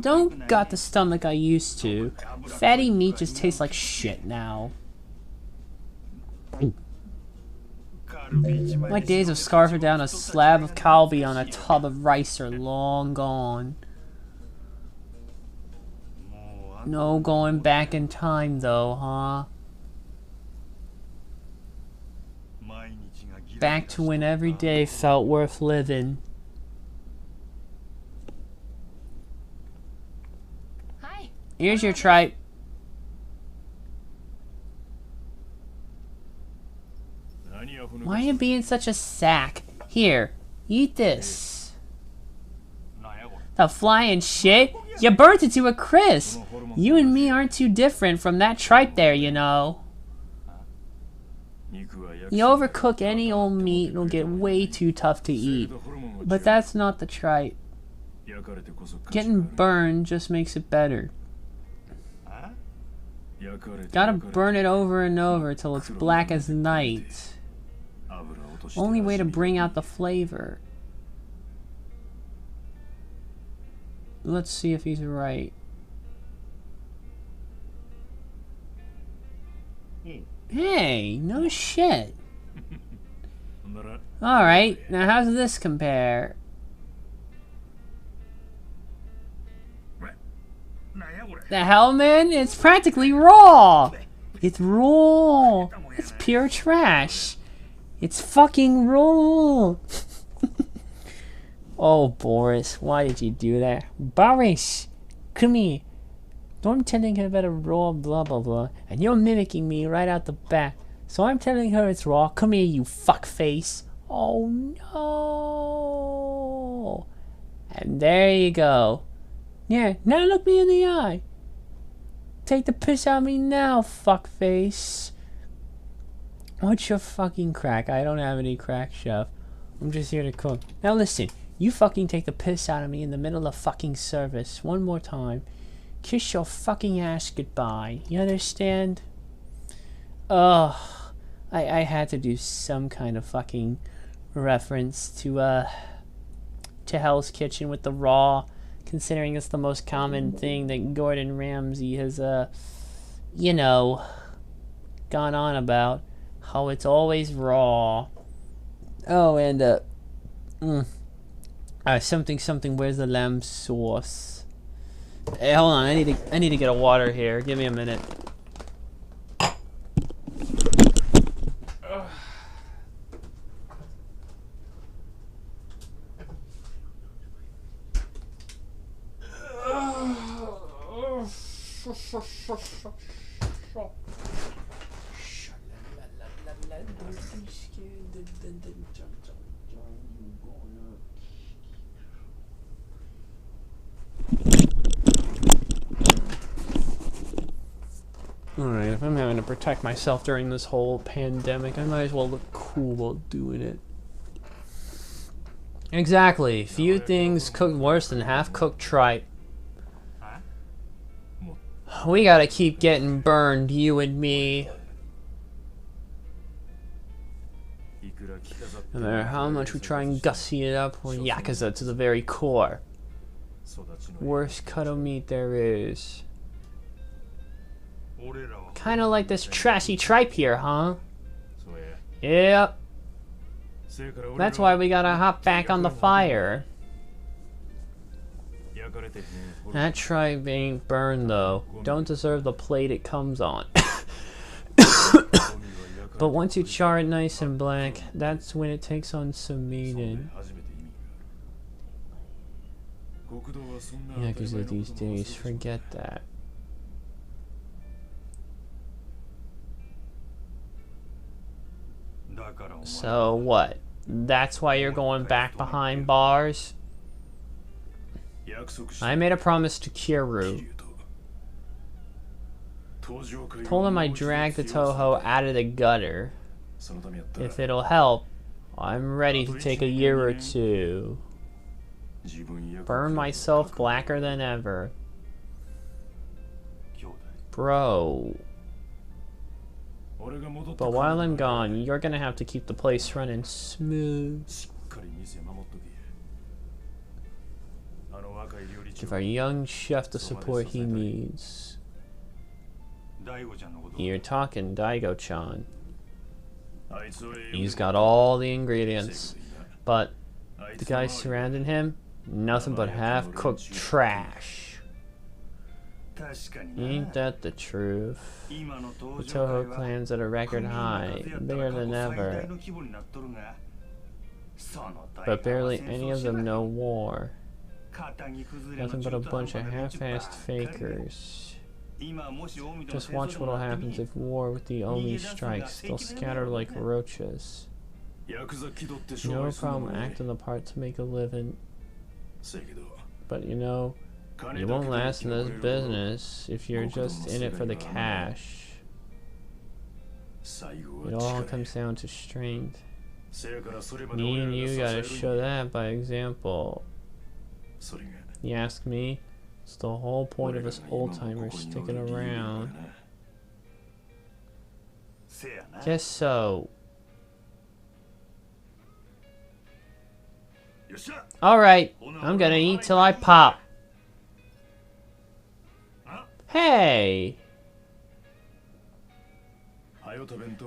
Don't got the stomach I used to. Fatty meat just tastes like shit now. My days of scarfing down a slab of kalbi on a tub of rice are long gone. No going back in time though, huh? Back to when every day felt worth living. Here's your tripe. Why are you being such a sack? Here, eat this. The flying shit? You burnt it to a crisp. You and me aren't too different from that tripe there, you know. You overcook any old meat, it'll get way too tough to eat. But that's not the tripe. Getting burned just makes it better. Gotta burn it over and over till it's black as night. Only way to bring out the flavor. Let's see if he's right. Hey, no shit. Alright, now how's this compare? The hell, man? It's practically raw! It's raw! It's pure trash! It's fucking raw! Oh, Boris, why did you do that? Boris! Come here! I'm telling her about a raw blah blah blah, and you're mimicking me right out the back. So I'm telling her it's raw. Come here, you fuckface! Oh no! And there you go. Yeah, now look me in the eye. Take the piss out of me now, fuckface. What's your fucking crack? I don't have any crack, chef. I'm just here to cook. Now listen, you fucking take the piss out of me in the middle of fucking service. One more time. Kiss your fucking ass goodbye. You understand? Ugh. I had to do some kind of fucking reference to Hell's Kitchen with the raw, considering it's the most common thing that Gordon Ramsay has, you know, gone on about. How it's always raw. Oh, and, something, where's the lamb sauce? Hey, hold on, I need to get a water here. Give me a minute. Alright, if I'm having to protect myself during this whole pandemic, I might as well look cool while doing it. Exactly. Few things cook worse than half-cooked tripe. We gotta keep getting burned, you and me. No matter how much we try and gussy it up, we're Yakuza to the very core. Worst cut of meat there is. Kinda like this trashy tripe here, huh? Yep. That's why we gotta hop back on the fire. That tripe ain't burned though. Don't deserve the plate it comes on. But once you char it nice and black, that's when it takes on some meaning. Yakuza these days, forget that. So what? That's why you're going back behind bars? I made a promise to Kiryu. Told him I'd drag the Toho out of the gutter. If it'll help, I'm ready to take a year or two. Burn myself blacker than ever. Bro. But while I'm gone, you're gonna have to keep the place running smooth. Give our young chef the support he needs. You're talking Daigo-chan. He's got all the ingredients, but the guys surrounding him, nothing but half-cooked trash. Ain't that the truth? The Toho clan's at a record high, bigger than ever. But barely any of them know war. Nothing but a bunch of half-assed fakers. Just watch what'll happen if war with the Omi strikes. They'll scatter like roaches. No problem acting the part to make a living. But you know, you won't last in this business if you're just in it for the cash. It all comes down to strength. Me and you gotta show that by example. You ask me, it's the whole point of us old-timers sticking around. Guess so. Alright, I'm gonna eat till I pop. Hey!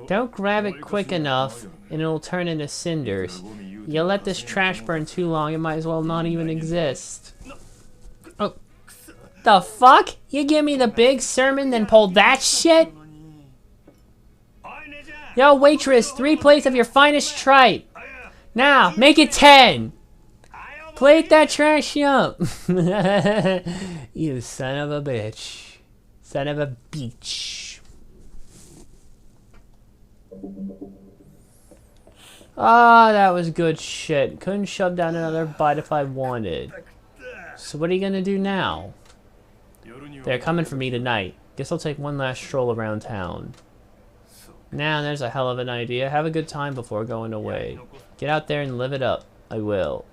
Don't grab it quick enough and it'll turn into cinders. You let this trash burn too long, it might as well not even exist. Oh. The fuck? You give me the big sermon then pull that shit? Yo waitress, 3 plates of your finest tripe. Now, make it 10. Plate that trash up. You son of a bitch. Son of a beach. Ah, that was good shit. Couldn't shove down another bite if I wanted. So what are you gonna do now? They're coming for me tonight. Guess I'll take one last stroll around town. Now there's a hell of an idea. Have a good time before going away. Get out there and live it up. I will.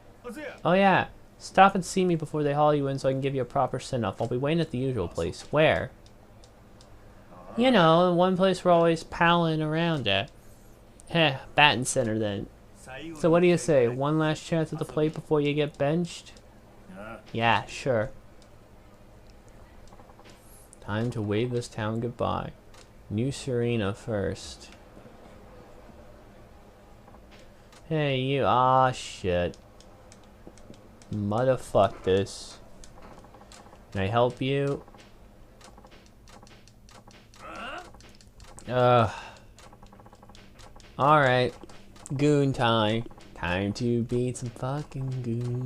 Oh yeah, stop and see me before they haul you in so I can give you a proper send-off. I'll be waiting at the usual place. Where? You know, the one place we're always palling around at. Heh, batting center then. So what do you say? One last chance at the plate before you get benched? Yeah, sure. Time to wave this town goodbye. New Serena first. Hey, you. Ah, shit. Motherfuck this. Can I help you? Alright. Goon time. Time to beat some fucking goons.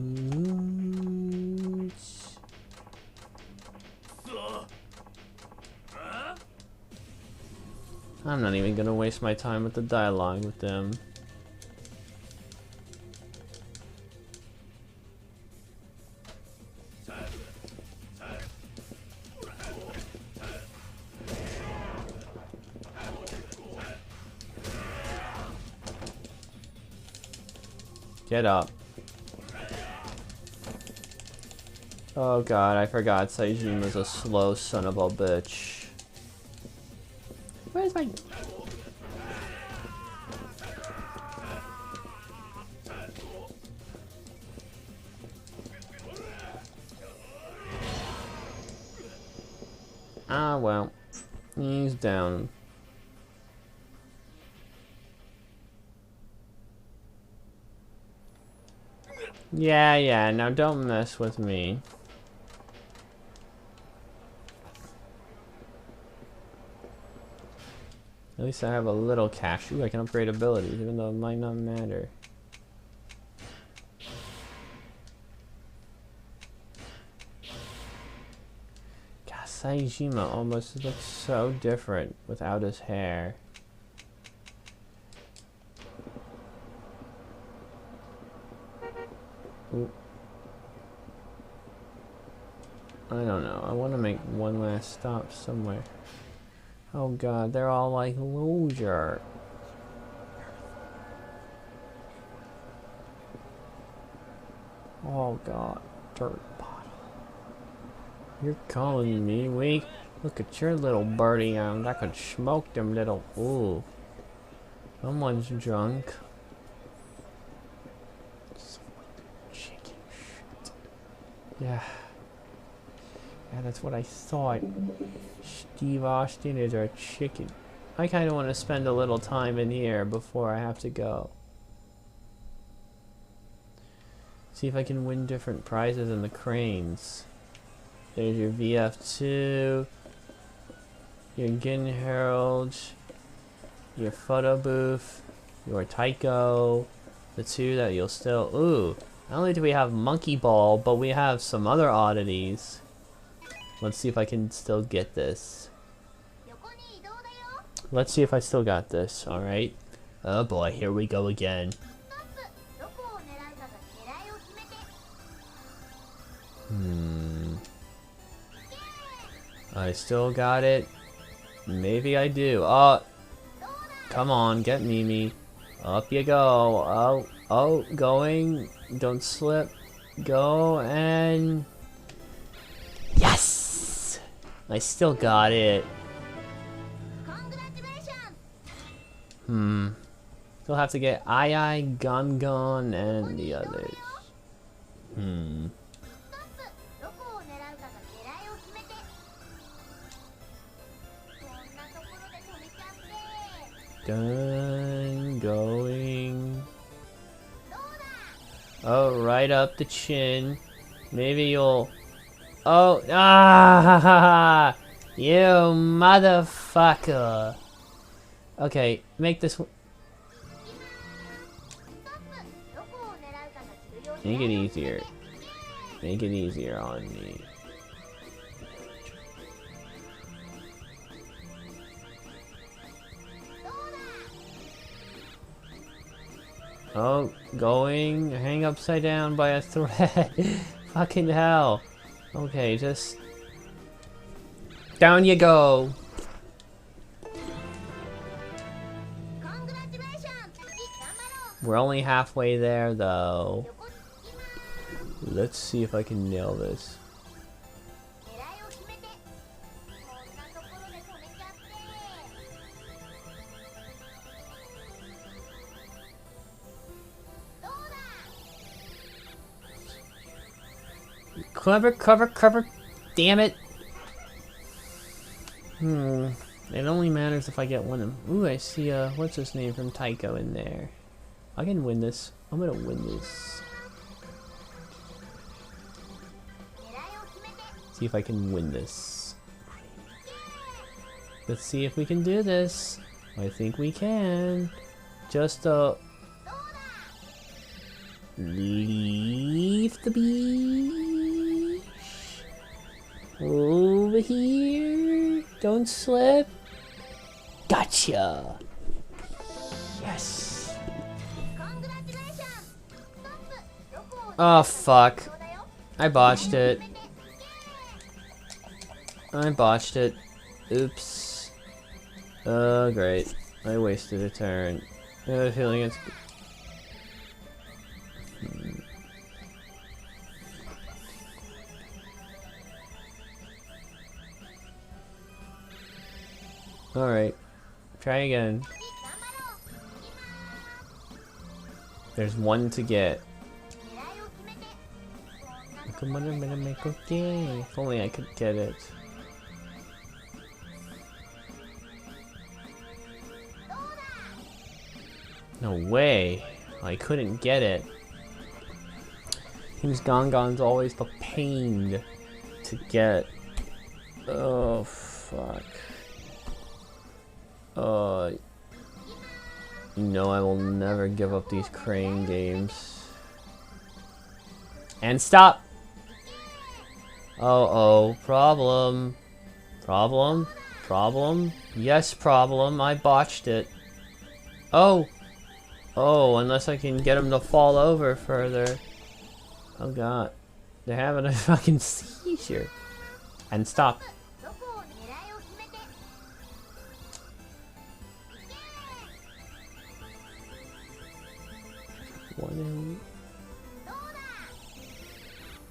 I'm not even gonna waste my time with the dialogue with them. Get up. Oh god, I forgot Saijima's a slow son of a bitch. Where's my... Ah, well. He's down. Yeah, now don't mess with me. At least I have a little cash. Ooh, I can upgrade abilities, even though it might not matter. God, Saejima almost looks so different without his hair. Ooh. I don't know. I want to make one last stop somewhere. Oh god, they're all like loser. Oh god, dirt bottle. You're calling me weak? Look at your little birdie arms. I could smoke them little. Ooh. Someone's drunk. Chicken shit. Yeah. Yeah, that's what I thought. Steve Austin is our chicken. I kind of want to spend a little time in here before I have to go. See if I can win different prizes in the cranes. There's your VF2, your Gin Herald, your photo booth, your Taiko, the two that you'll still... Ooh, not only do we have Monkey Ball, but we have some other oddities. Let's see if I can still get this. Let's see if I still got this, alright? Oh boy, here we go again. I still got it. Maybe I do. Oh, come on, get Mimi. Up you go. Oh, going. Don't slip. Go and... Yes! I still got it. Still have to get Ai, Gun Gun, and the others. Done. Going. Oh, right up the chin. Maybe you'll... Oh, ah! You motherfucker! Okay, make this... Make it easier. Make it easier on me. Oh, going, hang upside down by a thread. Fucking hell. Okay, just... Down you go. We're only halfway there, though. Let's see if I can nail this. Cover. Damn it. It only matters if I get one of them. Ooh, I see, what's his name from Taiko in there. I can win this. I'm gonna win this. See if I can win this. Let's see if we can do this. I think we can. Just, leave the beach. Over here. Don't slip. Gotcha! Yes! Oh, fuck. I botched it. I botched it. Oops. Oh, great. I wasted a turn. I have a feeling it's... Alright. Try again. There's one to get. If only I could get it. No way. I couldn't get it. Seems Gongon's always the pain to get. Oh, fuck. You know I will never give up these crane games. And stop! Uh-oh. Problem. Problem? Problem? Yes, problem. I botched it. Oh! Oh, unless I can get them to fall over further. Oh god. They're having a fucking seizure. And stop.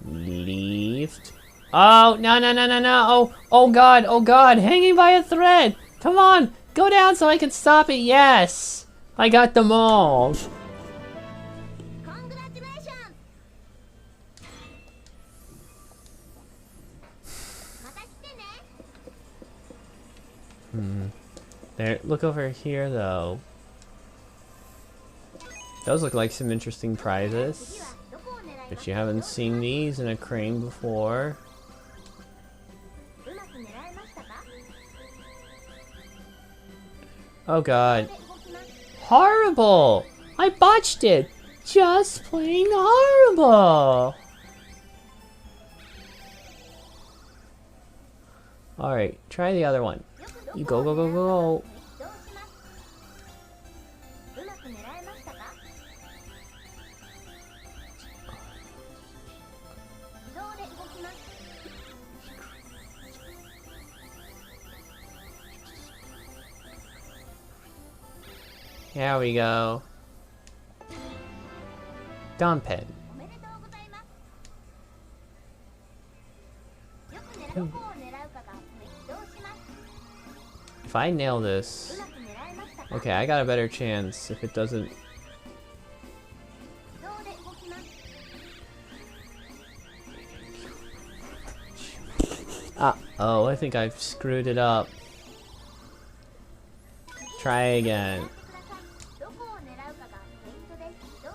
Left. Oh, no, no, no, no, no. Oh, oh god, oh god. Hanging by a thread. Come on. Go down so I can stop it. Yes. I got them all. There, look over here though. Those look like some interesting prizes. But you haven't seen these in a crane before. Oh god. Horrible! I botched it! Just plain horrible! Alright, try the other one. You go, go, go, go. Here we go. Dump it. If I nail this... Okay, I got a better chance if it doesn't... Oh, I think I've screwed it up. Try again.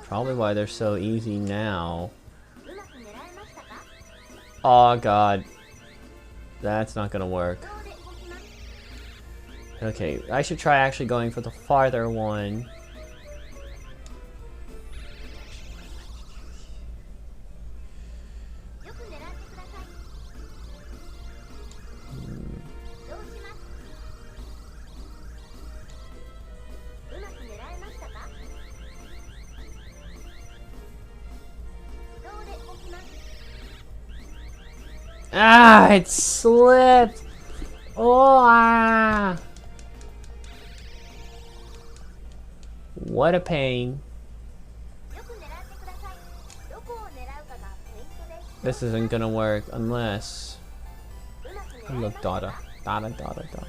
Probably why they're so easy now. Oh god. That's not gonna work. Okay, I should try actually going for the farther one. Ah, it slipped. Oh, ah. What a pain. This isn't gonna work unless... Look, Dada. Dada, Dada, Dada.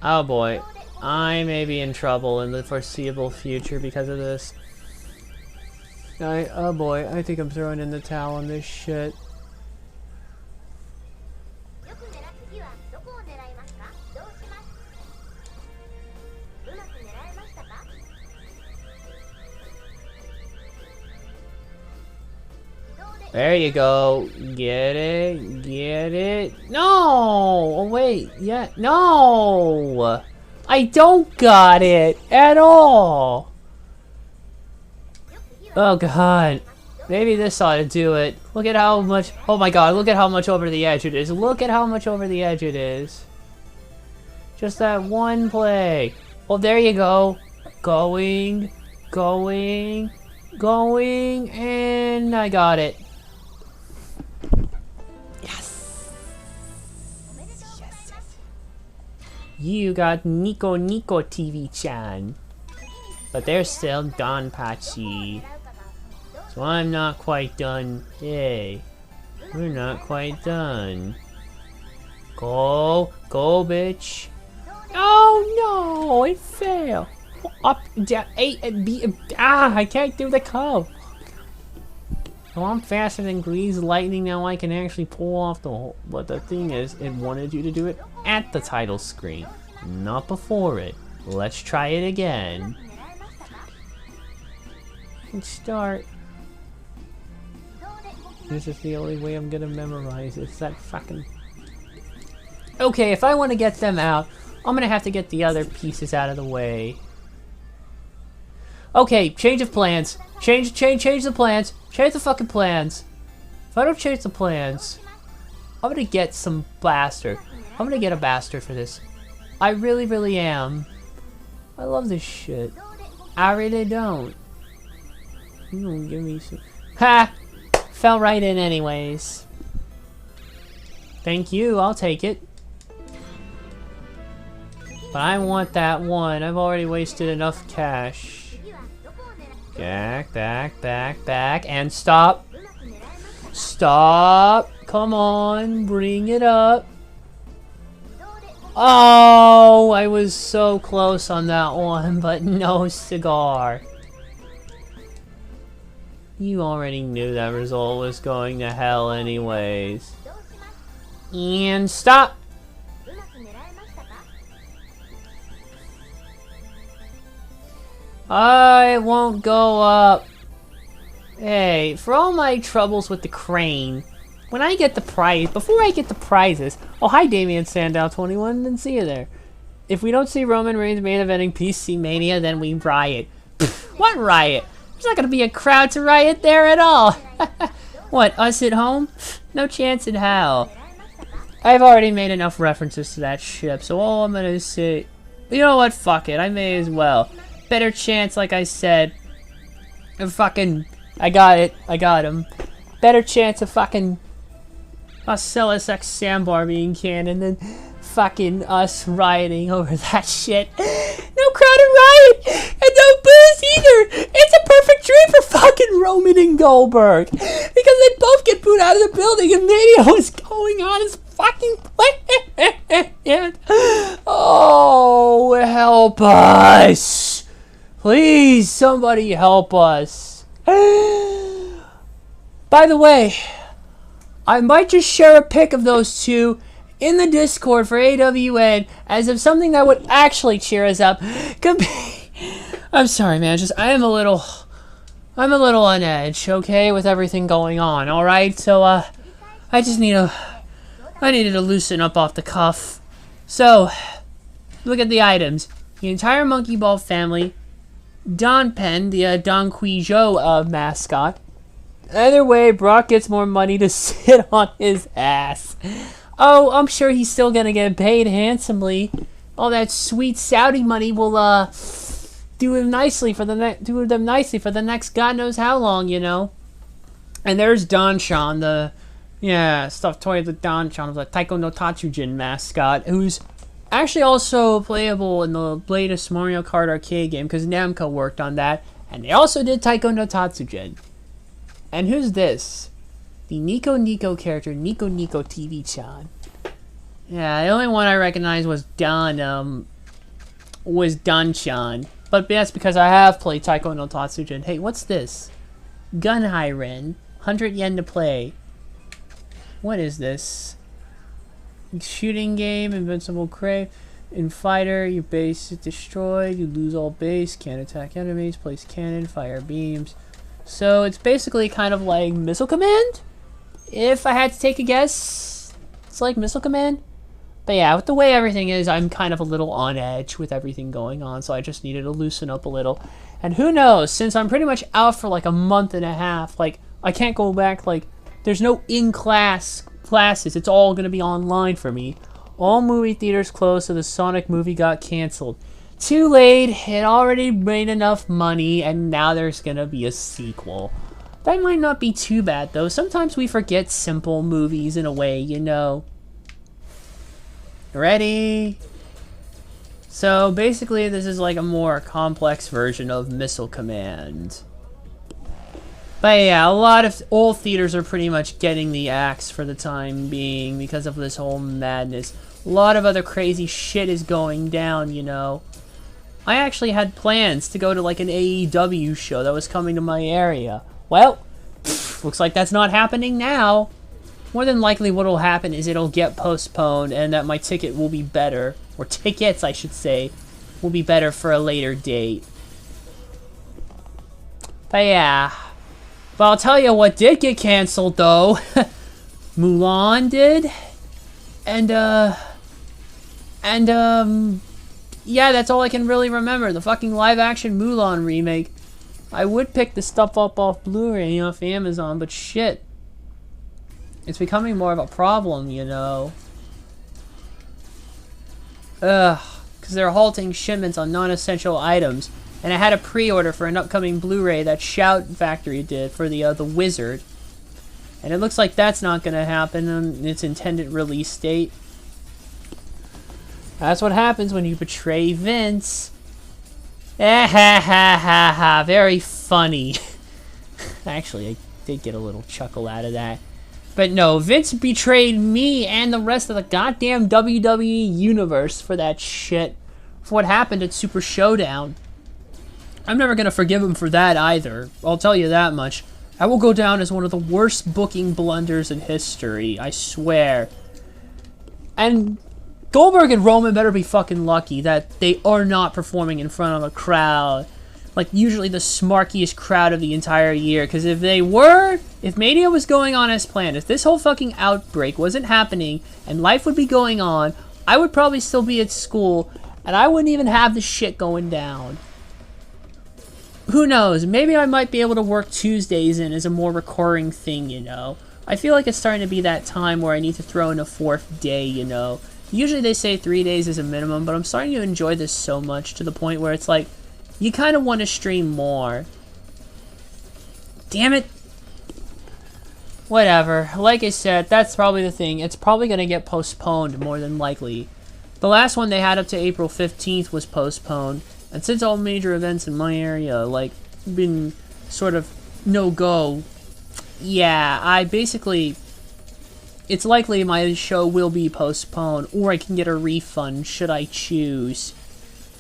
Oh boy, I may be in trouble in the foreseeable future because of this. Oh boy, I think I'm throwing in the towel on this shit. There you go. Get it. Get it. No! Oh, wait. Yeah. No! I don't got it at all. Oh, God. Maybe this ought to do it. Look at how much... Oh, my God. Look at how much over the edge it is. Look at how much over the edge it is. Just that one play. Oh, there you go. Going. Going. Going. And I got it. You got Nico TV-chan. But they're still Donpachi. So I'm not quite done. Hey, we're not quite done. Go, go, bitch. Oh no, it failed. Up, down, A, and B, I can't do the code. Well, I'm faster than Grease Lightning now. I can actually pull off the whole. But the thing is, it wanted you to do it at the title screen, not before it. Let's try it again. And start. This is the only way I'm gonna memorize it. It's that fucking. Okay, if I want to get them out, I'm gonna have to get the other pieces out of the way. Okay, change of plans. Change the plans. Change the fucking plans. If I don't change the plans, I'm gonna get some bastard. I'm gonna get a bastard for this. I really, really am. I love this shit. I really don't. You don't give me some. Ha! Fell right in anyways. Thank you, I'll take it. But I want that one. I've already wasted enough cash. Back, back, back, back, and stop. Stop. Come on, bring it up. Oh, I was so close on that one, but no cigar. You already knew that result was going to hell anyways. And stop. It won't go up. Hey, for all my troubles with the crane, when I get the prize, before I get the prizes, oh hi Damien Sandow 21, didn't see you there. If we don't see Roman Reigns main eventing PC Mania, then we riot. Pfft, what riot? There's not gonna be a crowd to riot there at all. What, us at home? No chance in hell. I've already made enough references to that ship, so all I'm gonna say, you know what, fuck it, I may as well. Better chance, like I said, of fucking, I got it, I got him. Better chance of fucking us SX Sandbar being canon than fucking us rioting over that shit. No crowded riot, and no booze either. It's a perfect dream for fucking Roman and Goldberg. Because they'd both get booed out of the building and Mania was going on as fucking planned. Oh, help us. Please, somebody help us. By the way, I might just share a pic of those two in the Discord for AWN as of something that would actually cheer us up. I'm sorry, man. I'm a little on edge, okay, with everything going on. All right, so I needed to loosen up off the cuff. So, look at the items. The entire Monkey Ball family. Don Penn, the Don Quijo mascot. Either way, Brock gets more money to sit on his ass. Oh, I'm sure he's still gonna get paid handsomely. All that sweet Saudi money will do them nicely for the next God knows how long, you know. And there's Don-chan, the stuffed toy of the Don-chan, the Taiko no Tatsujin mascot, who's actually also playable in the latest Mario Kart arcade game because Namco worked on that, and they also did Taiko no Tatsujin. And who's this? The Nico character, Nico TV-chan. Yeah, the only one I recognized was Don-chan. But that's because I have played Taiko no Tatsujin. Hey, what's this? Gun Hyren. 100 yen to play. What is this? Shooting game, invincible crave. In fighter, your base is destroyed. You lose all base. Can't attack enemies. Place cannon. Fire beams. So it's basically kind of like Missile Command? If I had to take a guess, it's like Missile Command. But yeah, with the way everything is, I'm kind of a little on edge with everything going on, so I just needed to loosen up a little. And who knows, since I'm pretty much out for like a month and a half, like, I can't go back, like, there's no in-class classes, it's all gonna be online for me. All movie theaters closed, so the Sonic movie got canceled. Too late, it already made enough money, and now there's gonna be a sequel. That might not be too bad, though. Sometimes we forget simple movies in a way, you know. Ready? So, basically, this is like a more complex version of Missile Command. But yeah, a lot of old theaters are pretty much getting the axe for the time being because of this whole madness. A lot of other crazy shit is going down, you know. I actually had plans to go to like an AEW show that was coming to my area. Well, looks like that's not happening now. More than likely what will happen is it'll get postponed and that my ticket will be better, or tickets I should say, will be better for a later date. But yeah. But I'll tell you what did get canceled though. Mulan did. Yeah, that's all I can really remember. The fucking live-action Mulan remake. I would pick the stuff up off Blu-ray off Amazon, but shit. It's becoming more of a problem, you know. Because they're halting shipments on non-essential items. And I had a pre-order for an upcoming Blu-ray that Shout Factory did for the Wizard. And it looks like that's not going to happen on its intended release date. That's what happens when you betray Vince. Ha ha ha ha. Very funny. Actually, I did get a little chuckle out of that. But no, Vince betrayed me and the rest of the goddamn WWE universe for that shit. For what happened at Super Showdown. I'm never going to forgive him for that either. I'll tell you that much. I will go down as one of the worst booking blunders in history. I swear. And Goldberg and Roman better be fucking lucky that they are not performing in front of a crowd. Like, usually the smarkiest crowd of the entire year. Because if they were, if Mania was going on as planned, if this whole fucking outbreak wasn't happening, and life would be going on, I would probably still be at school, and I wouldn't even have the shit going down. Who knows? Maybe I might be able to work Tuesdays in as a more recurring thing, you know? I feel like it's starting to be that time where I need to throw in a 4th day, you know? Usually they say 3 days is a minimum, but I'm starting to enjoy this so much to the point where it's like, you kind of want to stream more. Damn it. Whatever. Like I said, that's probably the thing. It's probably going to get postponed more than likely. The last one they had up to April 15th was postponed. And since all major events in my area, like, been sort of no-go, yeah, I basically, it's likely my show will be postponed, or I can get a refund should I choose.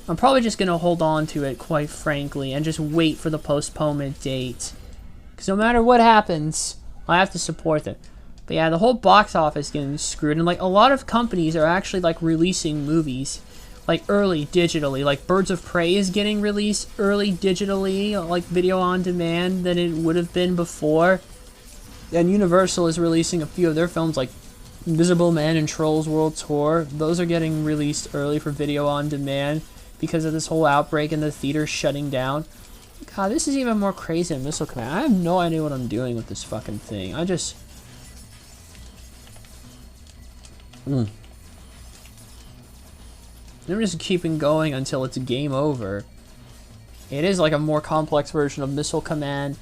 I'm probably just going to hold on to it, quite frankly, and just wait for the postponement date. Because no matter what happens, I have to support it. But yeah, the whole box office getting screwed, and like, a lot of companies are actually, like, releasing movies like early digitally. Like Birds of Prey is getting released early digitally, like video on demand, than it would have been before. And Universal is releasing a few of their films like Invisible Man and Trolls World Tour. Those are getting released early for video on demand because of this whole outbreak and the theaters shutting down. God, this is even more crazy than Missile Command. I have no idea what I'm doing with this fucking thing. I just... I'm just keeping going until it's game over. It is like a more complex version of Missile Command.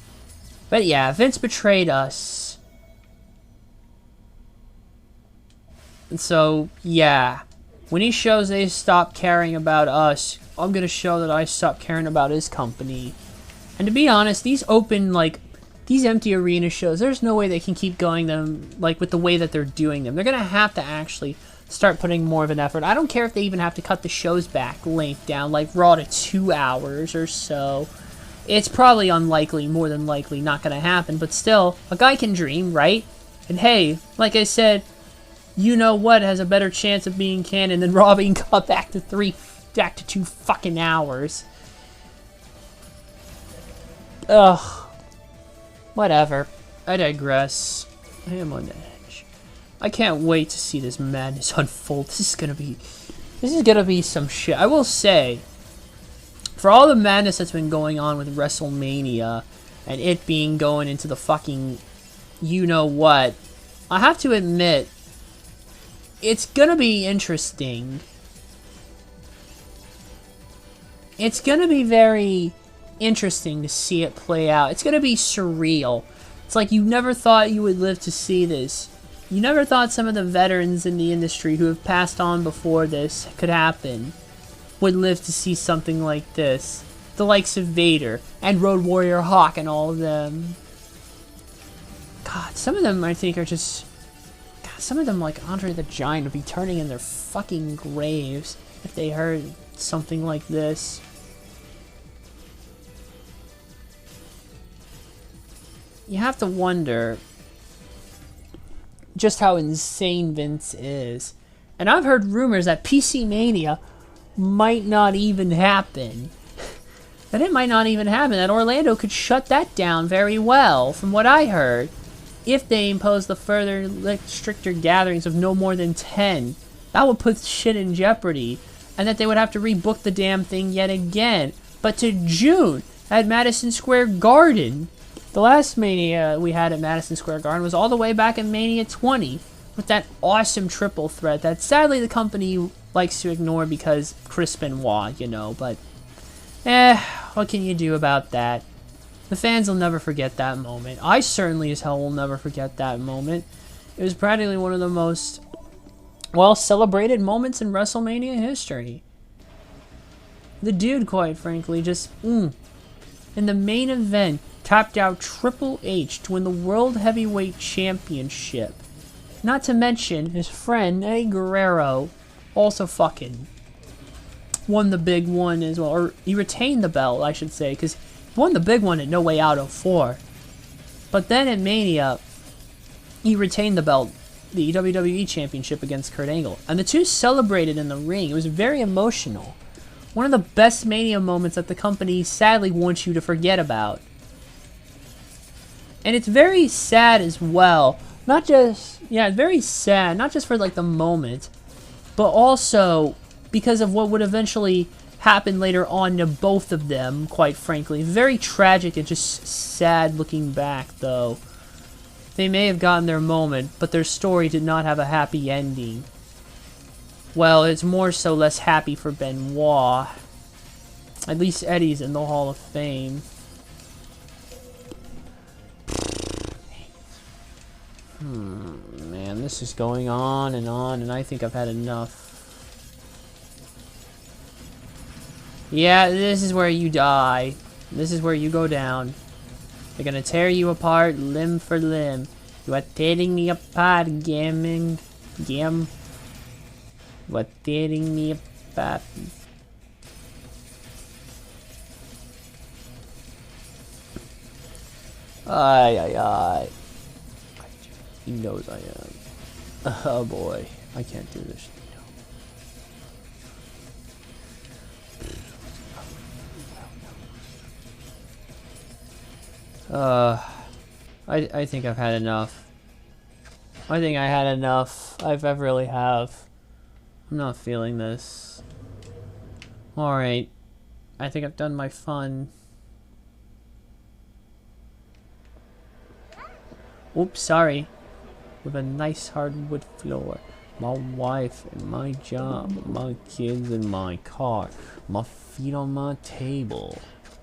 But yeah, Vince betrayed us. And so, yeah. When he shows they stop caring about us, I'm gonna show that I stop caring about his company. And to be honest, these open, like, these empty arena shows, there's no way they can keep going them, like, with the way that they're doing them. They're gonna have to actually start putting more of an effort. I don't care if they even have to cut the show's back length down, like Raw to 2 hours or so. It's probably unlikely, more than likely, not gonna happen, but still, a guy can dream, right? And hey, like I said, you know what has a better chance of being canon than Raw being cut back to 2 fucking hours. Ugh. Whatever. I digress. I am on edge. I can't wait to see this madness unfold. This is gonna be some shit. I will say, for all the madness that's been going on with WrestleMania and it being going into the fucking you-know-what, I have to admit, it's gonna be interesting. It's gonna be very interesting to see it play out. It's gonna be surreal. It's like you never thought you would live to see this. You never thought some of the veterans in the industry who have passed on before this could happen would live to see something like this. The likes of Vader and Road Warrior Hawk and all of them. God, some of them I think are just... God, some of them, like Andre the Giant, would be turning in their fucking graves if they heard something like this. You have to wonder just how insane Vince is. And I've heard rumors that PC Mania might not even happen. That it might not even happen. That Orlando could shut that down very well, from what I heard, if they impose the further stricter gatherings of no more than 10. That would put shit in jeopardy. And that they would have to rebook the damn thing yet again. But to June at Madison Square Garden. The last Mania we had at Madison Square Garden was all the way back in Mania 20 with that awesome triple threat that sadly the company likes to ignore because Chris Benoit, you know, but what can you do about that? The fans will never forget that moment. I certainly as hell will never forget that moment. It was practically one of the most well celebrated moments in WrestleMania history. The dude, quite frankly, just in the main event tapped out Triple H to win the World Heavyweight Championship. Not to mention, his friend, Eddie Guerrero, also fucking won the big one as well. Or, he retained the belt, I should say, because he won the big one at No Way Out 04. But then at Mania, he retained the belt, the WWE Championship against Kurt Angle. And the two celebrated in the ring. It was very emotional. One of the best Mania moments that the company sadly wants you to forget about. And it's very sad as well. Not just, yeah, it's very sad. Not just for like the moment, but also because of what would eventually happen later on to both of them, quite frankly. Very tragic and just sad looking back, though. They may have gotten their moment, but their story did not have a happy ending. Well, it's more so less happy for Benoit. At least Eddie's in the Hall of Fame. Man, this is going on, and I think I've had enough. Yeah, this is where you die. This is where you go down. They're gonna tear you apart limb for limb. You are tearing me apart, Gam. You are tearing me apart. Ay. He knows I am. Oh boy, I can't do this. I think I've had enough. I think I had enough. I really have. I'm not feeling this. Alright. I think I've done my fun. Oops, sorry. With a nice hardwood floor. My wife and my job. My kids and my car. My feet on my table.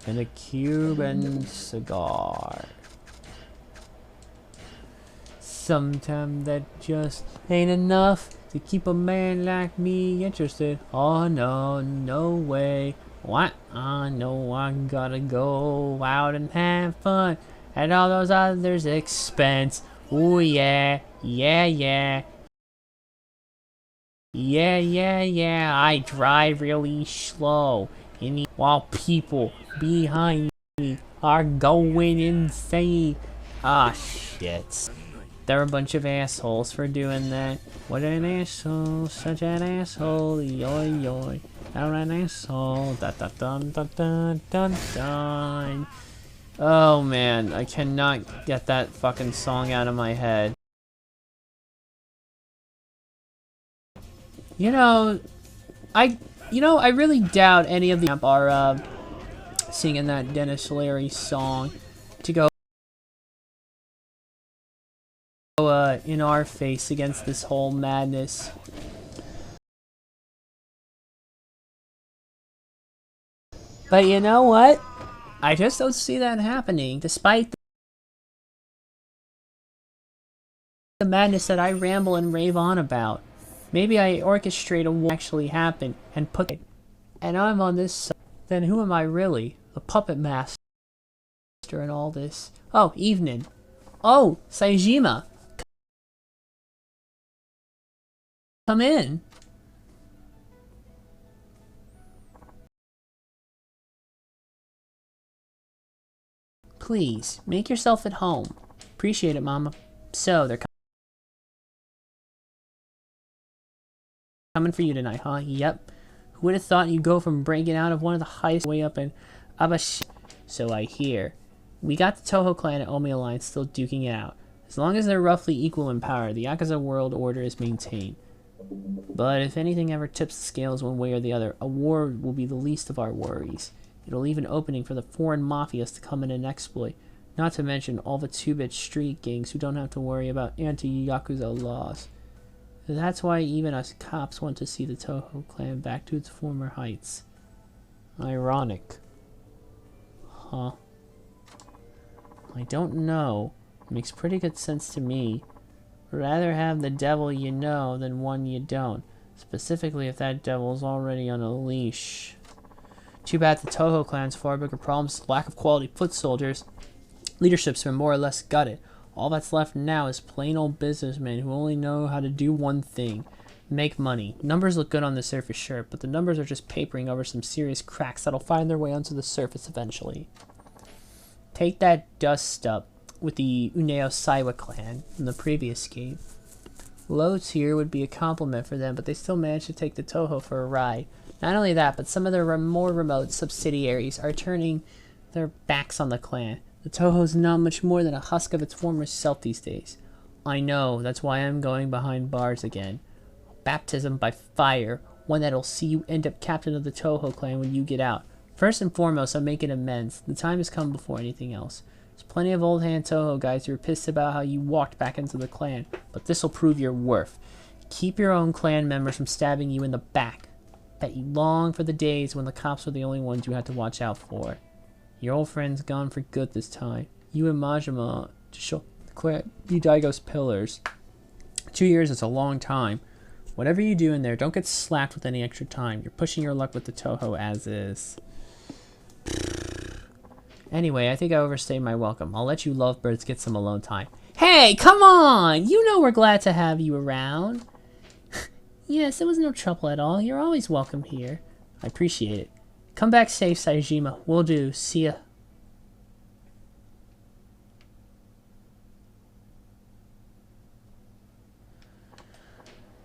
And a Cuban cigar. Sometimes that just ain't enough to keep a man like me interested. Oh no, no way. What? I know I gotta go out and have fun at all those others' expense. Ooh yeah, yeah. I drive really slow, and while people behind me are going insane. Ah, shit. They're a bunch of assholes for doing that. What an asshole, such an asshole, I'm an asshole, dun. Oh man, I cannot get that fucking song out of my head. You know, I really doubt any of the are singing that Dennis Leary song to go in our face against this whole madness. But you know what? I just don't see that happening, despite the madness that I ramble and rave on about. Maybe I orchestrate a war actually happen and put it, and I'm on this side. Then who am I really? The puppet master in all this. Oh, evening. Oh, Saejima. Come in. Please, make yourself at home. Appreciate it, Mama. So, they're coming for you tonight, huh? Yep. Who would have thought you'd go from breaking out of one of the highest way up in Abashi? So I hear. We got the Toho clan and Omi Alliance still duking it out. As long as they're roughly equal in power, the Yakuza world order is maintained. But if anything ever tips the scales one way or the other, a war will be the least of our worries. It'll leave an opening for the foreign mafias to come in and exploit, not to mention all the 2-bit street gangs who don't have to worry about anti-Yakuza laws. That's why even us cops want to see the Toho clan back to its former heights. Ironic. Huh. I don't know. It makes pretty good sense to me. Rather have the devil you know than one you don't. Specifically if that devil's already on a leash. Too bad the Toho clan's far bigger problems, lack of quality foot soldiers. Leadership's been more or less gutted. All that's left now is plain old businessmen who only know how to do one thing. Make money. Numbers look good on the surface, sure, but the numbers are just papering over some serious cracks that'll find their way onto the surface eventually. Take that dust up with the Uneo Saiwa clan in the previous game. Low tier would be a compliment for them, but they still managed to take the Toho for a ride. Not only that, but some of their more remote subsidiaries are turning their backs on the clan. The Toho's not much more than a husk of its former self these days. I know, that's why I'm going behind bars again. Baptism by fire, one that'll see you end up captain of the Toho clan when you get out. First and foremost, I'm making amends. The time has come before anything else. There's plenty of old hand Toho guys who are pissed about how you walked back into the clan, but this'll prove your worth. Keep your own clan members from stabbing you in the back. Bet you long for the days when the cops were the only ones you had to watch out for. Your old friend's gone for good this time. You and Majima to show Daigo's pillars. 2 years is a long time. Whatever you do in there, don't get slapped with any extra time. You're pushing your luck with the Toho as is. Anyway, I think I overstayed my welcome. I'll let you lovebirds get some alone time. Hey, come on! You know we're glad to have you around. Yes, it was no trouble at all. You're always welcome here. I appreciate it. Come back safe, Saejima. Will do. See ya.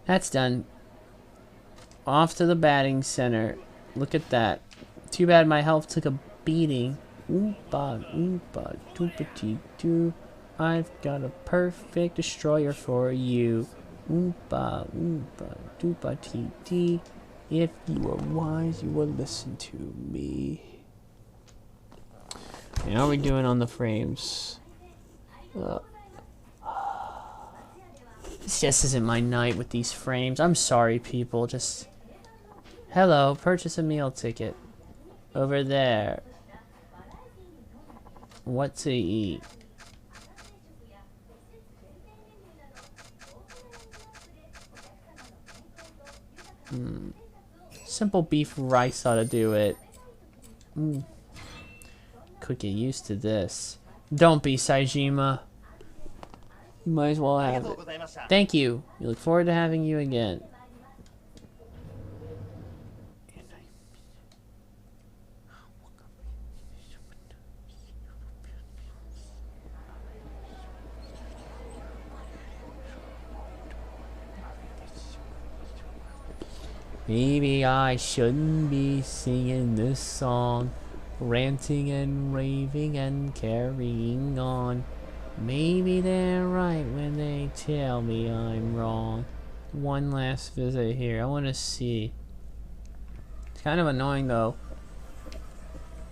That's done. Off to the batting center. Look at that. Too bad my health took a beating. Oompa, oompa, doopity doo. I've got a perfect destroyer for you. Oompa, oompa, doopity dee. If you were wise, you would listen to me. How are we doing on the frames? This just isn't my night with these frames. I'm sorry, people. Just... Hello, purchase a meal ticket. Over there. What to eat? Simple beef rice ought to do it. Could get used to this. Don't be, Saejima. You might as well have it. Thank you. We look forward to having you again. Maybe I shouldn't be singing this song. Ranting and raving and carrying on. Maybe they're right when they tell me I'm wrong. One last visit here. I want to see. It's kind of annoying though.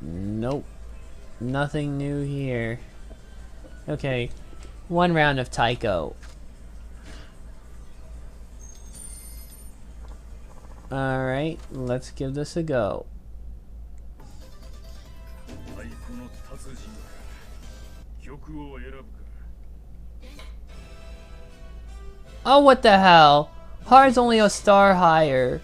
Nope. Nothing new here. Okay. One round of Taiko. Alright, let's give this a go. Oh, what the hell? Hard's only a star higher.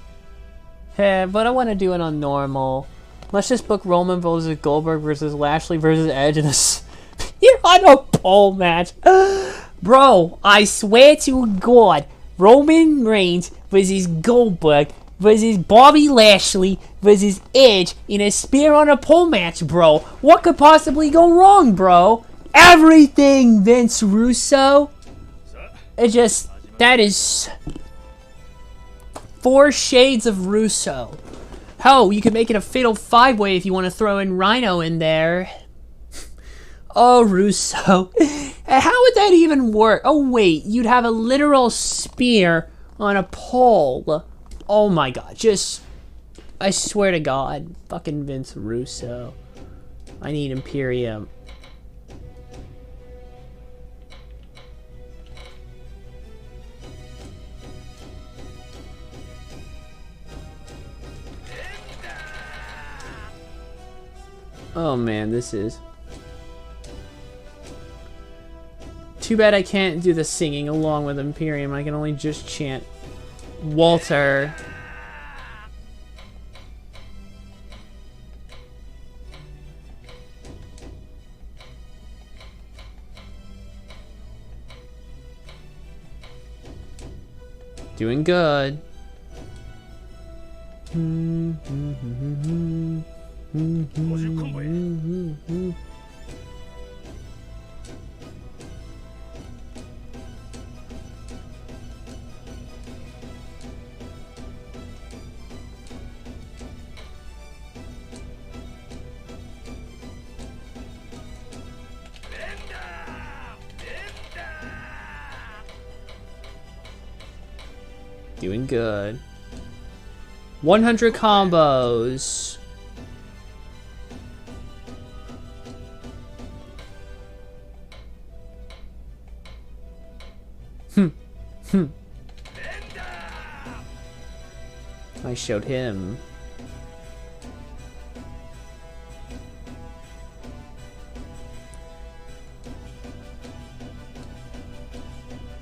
Hey, but I want to do it on normal. Let's just book Roman versus Goldberg versus Lashley versus Edge in this. You're on a pole match. Bro, I swear to God, Roman Reigns versus Goldberg versus Bobby Lashley versus Edge in a spear on a pole match, bro. What could possibly go wrong, bro? Everything, Vince Russo. It just, that is 4 shades of Russo. Hell, you could make it a fatal 5-way if you want to throw in Rhino in there. Oh, Russo. How would that even work? Oh, wait, you'd have a literal spear on a pole. Oh my god, just, I swear to God, fucking Vince Russo. I need Imperium. Oh man, this is... Too bad I can't do the singing along with Imperium. I can only just chant Walter. Doing good. Doing good. 100 combos. I showed him.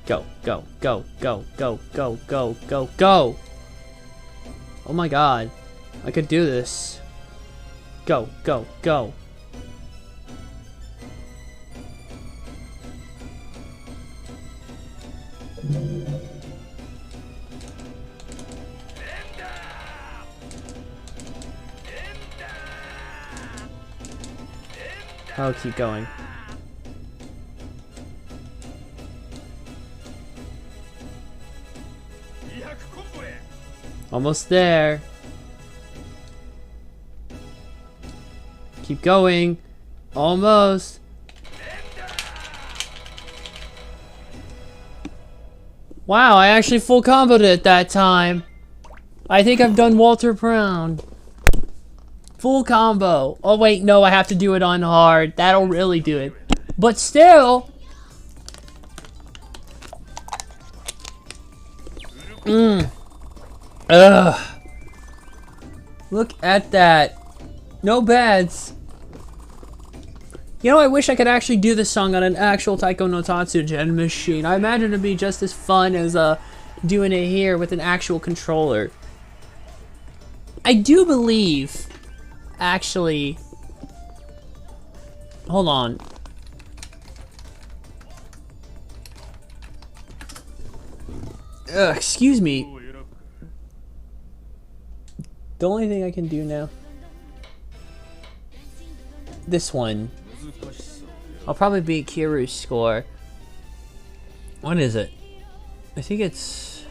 Go, go, go, go, go, go, go, go, go! Oh my god. I could do this. Go, go, go. I'll keep going. Almost there. Keep going. Almost. Wow, I actually full comboed it that time. I think I've done Walter Brown. Full combo. Oh wait, no, I have to do it on hard. That'll really do it. But still. Ugh. Look at that. No bads. You know, I wish I could actually do this song on an actual Taiko no Tatsujin machine. I imagine it'd be just as fun as doing it here with an actual controller. I do believe, actually... Hold on. Ugh, excuse me. The only thing I can do now... This one. I'll probably beat Kiru's score. What is it? I think it's...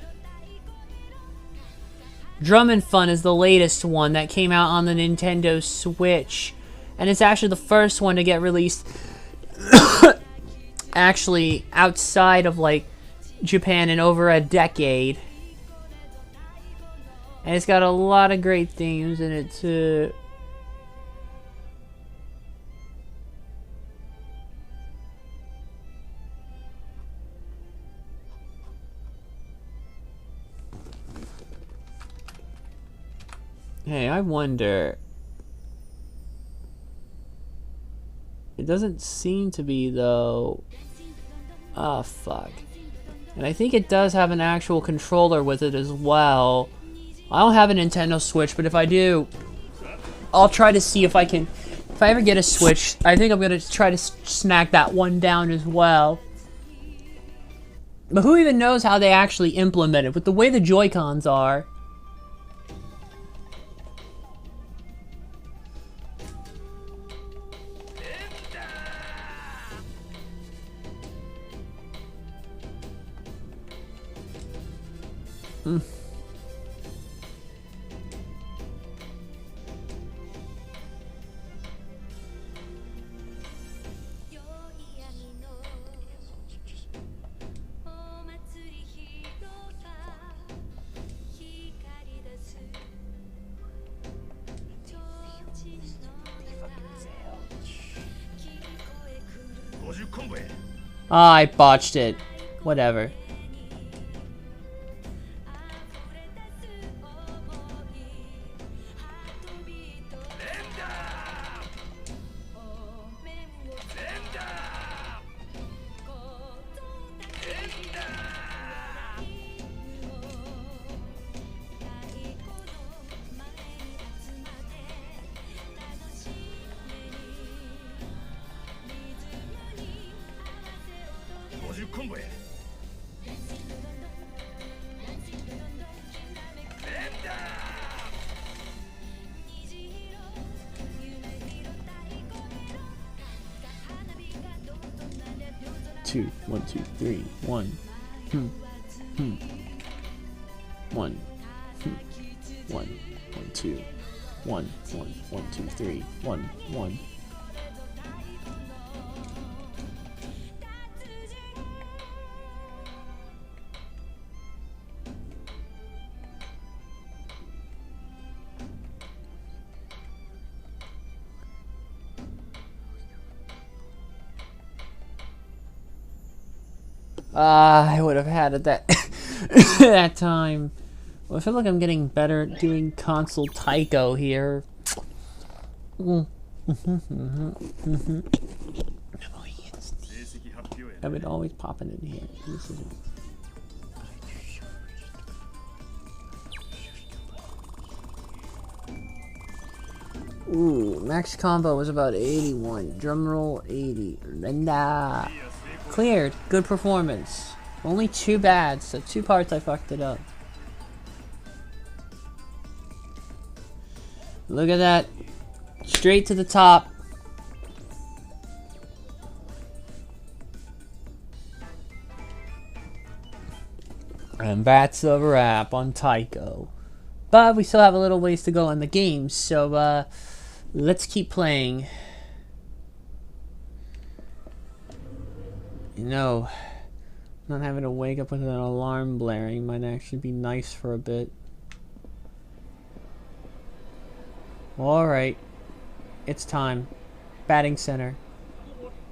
Drum and Fun is the latest one that came out on the Nintendo Switch. And it's actually the first one to get released actually outside of like Japan in over a decade. And it's got a lot of great themes in it too. Hey, I wonder. It doesn't seem to be though. Ah, fuck. And I think it does have an actual controller with it as well. I don't have a Nintendo Switch, but if I do, I'll try to see if I can. If I ever get a Switch, I think I'm gonna try to snack that one down as well. But who even knows how they actually implement it with the way the Joy-Cons are? I botched it. Whatever. Two, 1, 2, 3, 1. One. 1, 1, 2. 1, 1, 1, 2, 3, 1, 1. I would have had it that that time. Well, I feel like I'm getting better at doing console taiko here. I've been always popping in here. This is ooh, max combo was about 81. Drumroll 80. Linda. Cleared. Good performance. Only 2 bad, so 2 parts I fucked it up. Look at that. Straight to the top. And that's a wrap on Taiko. But we still have a little ways to go on the game, so let's keep playing. You know, not having to wake up with an alarm blaring might actually be nice for a bit. Alright, it's time. Batting center.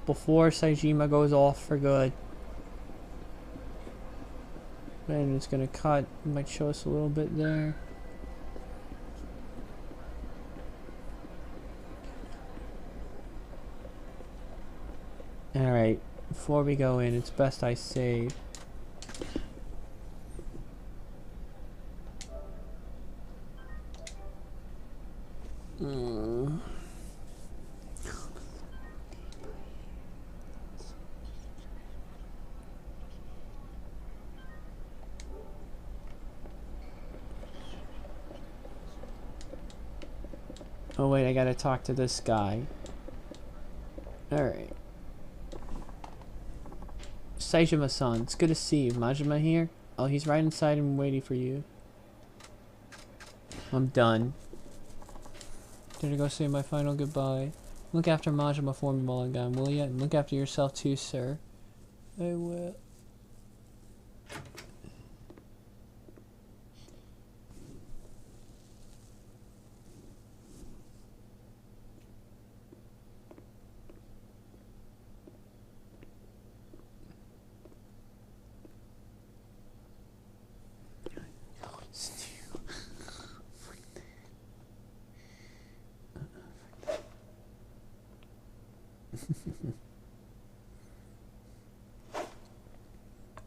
Before Saejima goes off for good. And it's gonna cut. It might show us a little bit there. Alright, before we go in, it's best I save. Oh wait, I gotta talk to this guy. Alright. Saejima-san, it's good to see you. Majima here? Oh, he's right inside and waiting for you. I'm done. Gonna go say my final goodbye. Look after Majima before me while I'm gone, will ya? And look after yourself too, sir. I will.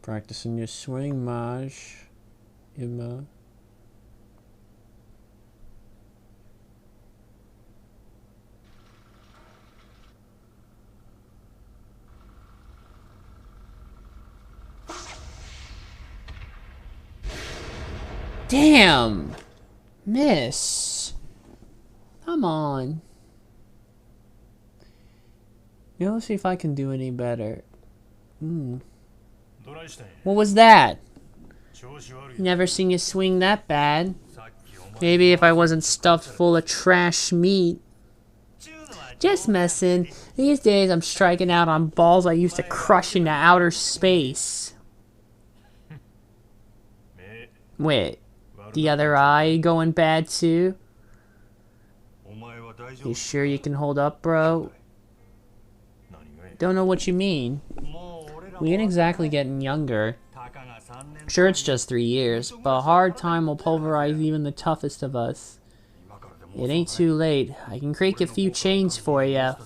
Practicing your swing, Maj. Emma. Damn! Miss. Come on. You know, let's see if I can do any better. What was that? Never seen you swing that bad. Maybe if I wasn't stuffed full of trash meat. Just messing. These days I'm striking out on balls I used to crush into outer space. Wait, the other eye going bad too? You sure you can hold up, bro? Don't know what you mean. We ain't exactly getting younger. Sure, it's just 3 years, but a hard time will pulverize even the toughest of us. It ain't too late. I can crank a few chains for ya.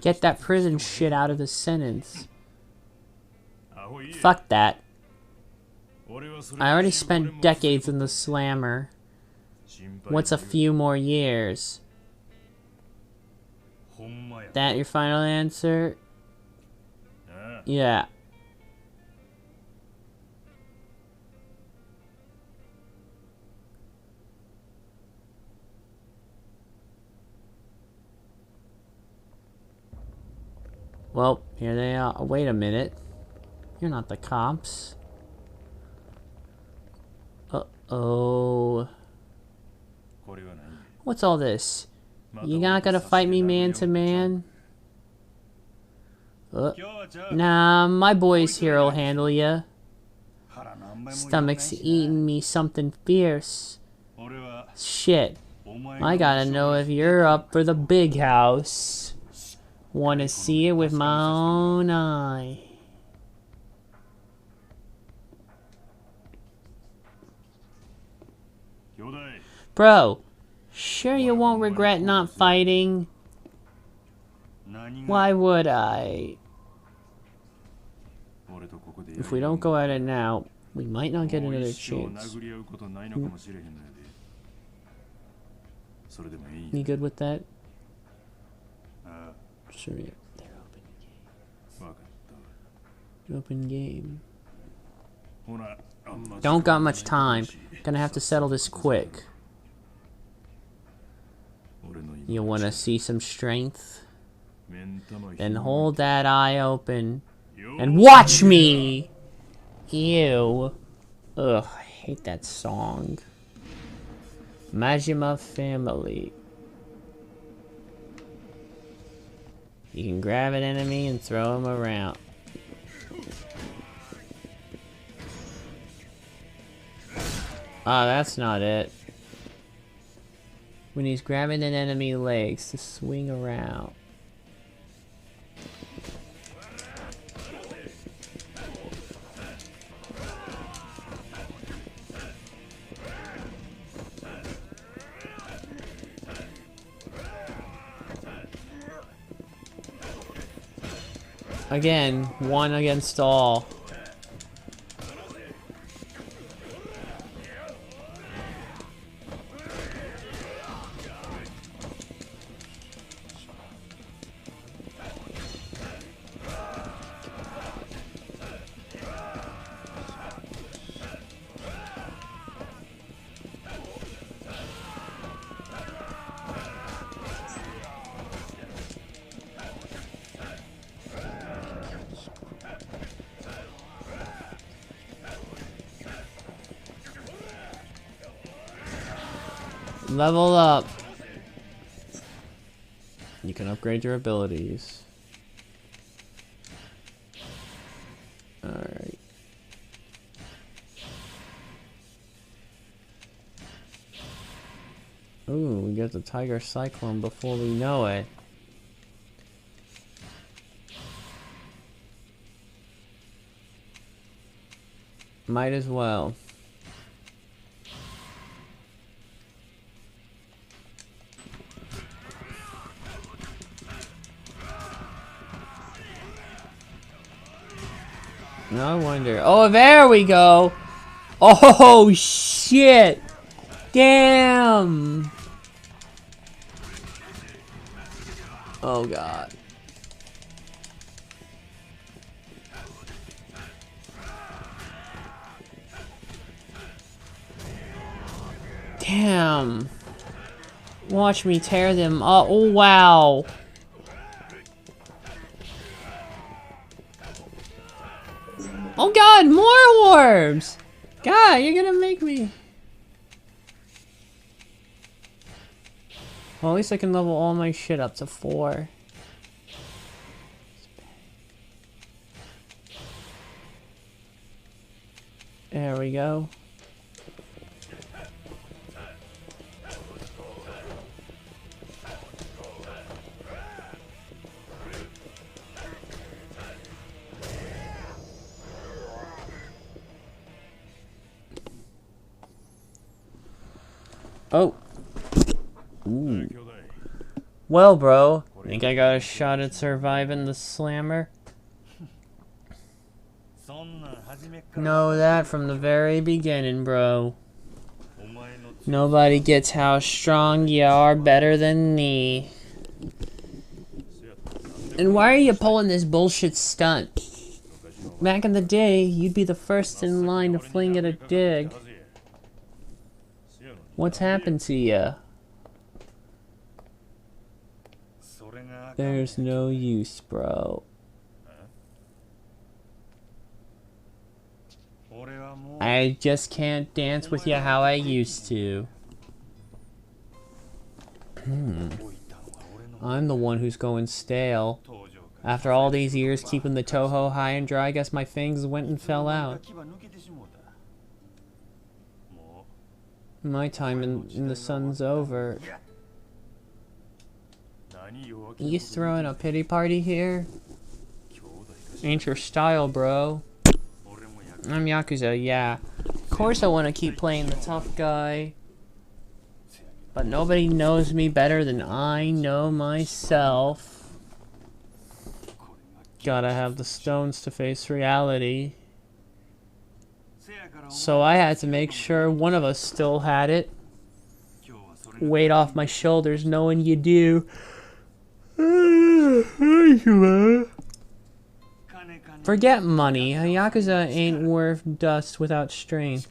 Get that prison shit out of the sentence. Fuck that. I already spent decades in the slammer. What's a few more years? That your final answer? Yeah. Well, here they are. Oh, wait a minute. You're not the cops. Uh-oh. What's all this? You not gonna fight me man to man? Nah, my boys here'll handle ya. Stomach's eating me something fierce. Shit. I gotta know if you're up for the big house. Wanna see it with my own eye. Bro, sure you won't regret not fighting? Why would I? If we don't go at it now, we might not get another chance. You good with that? Sure, yeah. They're open game. Don't got much time. Gonna have to settle this quick. You wanna see some strength? Then hold that eye open and watch me! Ew. Ugh, I hate that song. Majima Family. You can grab an enemy and throw him around. Ah, that's not it. When he's grabbing an enemy legs to swing around. Again, one against all. Level up. You can upgrade your abilities. Alright. Ooh, we get the Tiger Cyclone before we know it. Might as well. No wonder. Oh, there we go. Oh, shit. Damn. Oh, God. Damn. Watch me tear them up. Oh, wow. Oh, God, more worms. God, you're gonna make me. Well, at least I can level all my shit up to 4. There we go. Oh. Ooh. Well, bro, think I got a shot at surviving the slammer? Know that from the very beginning, bro. Nobody gets how strong you are better than me. And why are you pulling this bullshit stunt? Back in the day, you'd be the first in line to fling at a dig. What's happened to you? There's no use, bro. I just can't dance with you how I used to. I'm the one who's going stale. After all these years keeping the Toho high and dry, I guess my fangs went and fell out. My time in the sun's over. You throwing a pity party here? Ain't your style, bro. I'm Yakuza, yeah. Of course I want to keep playing the tough guy. But nobody knows me better than I know myself. Gotta have the stones to face reality. So I had to make sure one of us still had it. Weight off my shoulders knowing you do. Forget money. A Yakuza ain't worth dust without strain.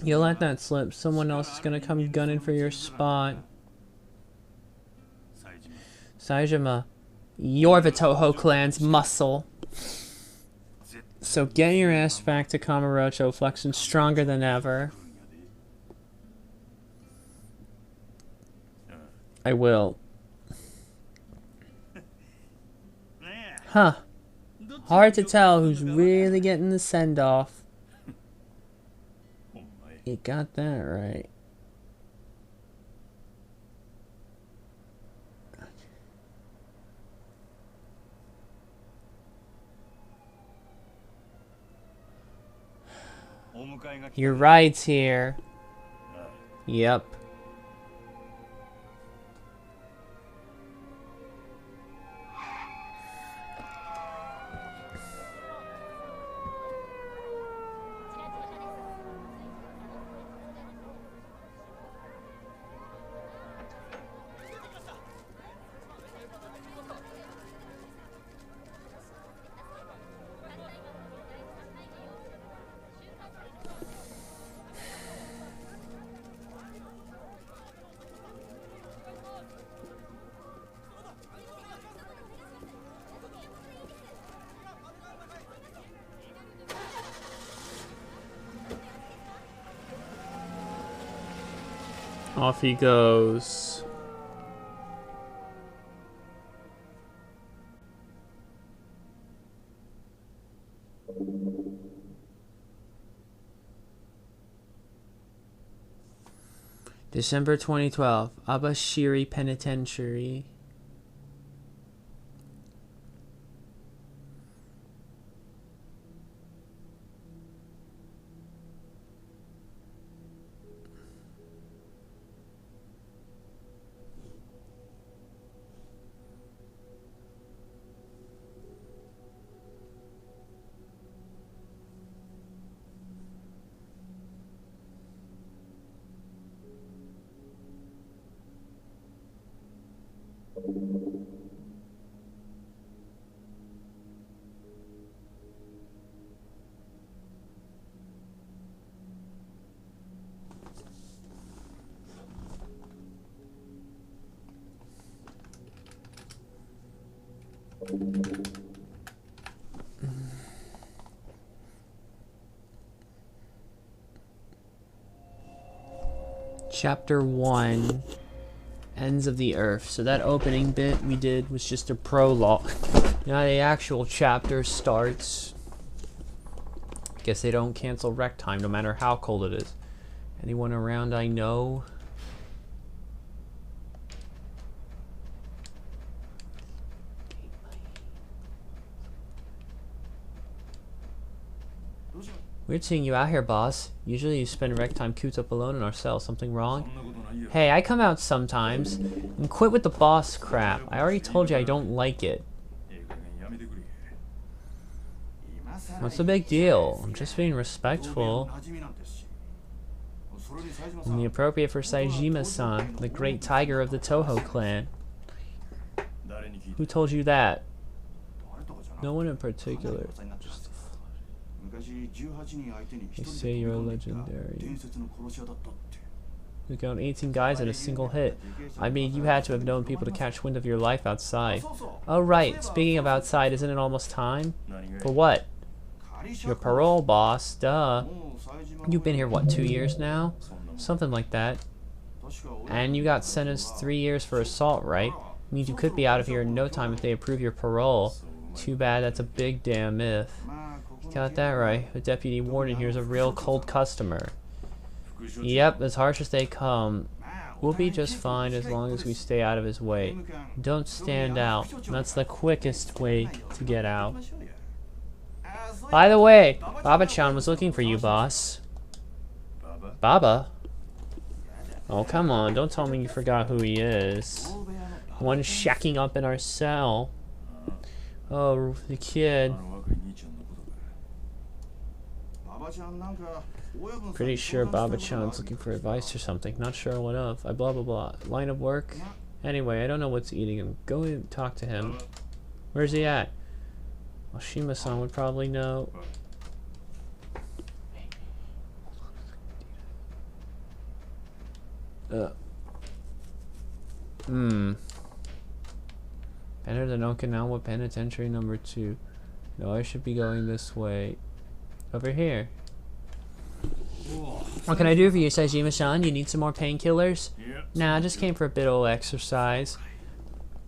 You let that slip, someone else is gonna come gunning for your spot. Saejima, you're the Toho clan's muscle. So get your ass back to Kamurocho, flexing stronger than ever. I will. Huh. Hard to tell who's really getting the send-off. You got that right. Your ride's here. Yep. Off he goes. December 2012. Abashiri Penitentiary. Chapter 1, Ends of the Earth. So that opening bit we did was just a prologue. Now the actual chapter starts. Guess they don't cancel rec time no matter how cold it is. Anyone around I know? Weird seeing you out here, boss. Usually you spend rec time cooped up alone in our cell. Something wrong? Hey, I come out sometimes. And quit with the boss crap. I already told you I don't like it. What's the big deal? I'm just being respectful. Only appropriate for Saejima-san, the great tiger of the Toho clan. Who told you that? No one in particular. They say you're legendary. You killed 18 guys in a single hit. I mean, you had to have known people to catch wind of your life outside. Oh right, speaking of outside, isn't it almost time? For what? Your parole, boss, duh. You've been here, what, 2 years now? Something like that. And you got sentenced 3 years for assault, right? Means you could be out of here in no time if they approve your parole. Too bad that's a big damn myth. Got that right. The deputy warden here is a real cold customer. Yep, as harsh as they come. We'll be just fine as long as we stay out of his way. Don't stand out. That's the quickest way to get out. By the way, Baba-chan was looking for you, boss. Baba? Oh, come on. Don't tell me you forgot who he is. The one shacking up in our cell. Oh, the kid. Pretty sure Baba-chan's looking for advice or something. Not sure what of. I blah blah blah. Line of work? Anyway, I don't know what's eating him. Go and talk to him. Where's he at? Well, Shima-san would probably know. Better than Okinawa Penitentiary number 2. No, I should be going this way. Over here. What can I do for you, Saejima-san? You need some more painkillers? Nah, I just came for a bit of exercise.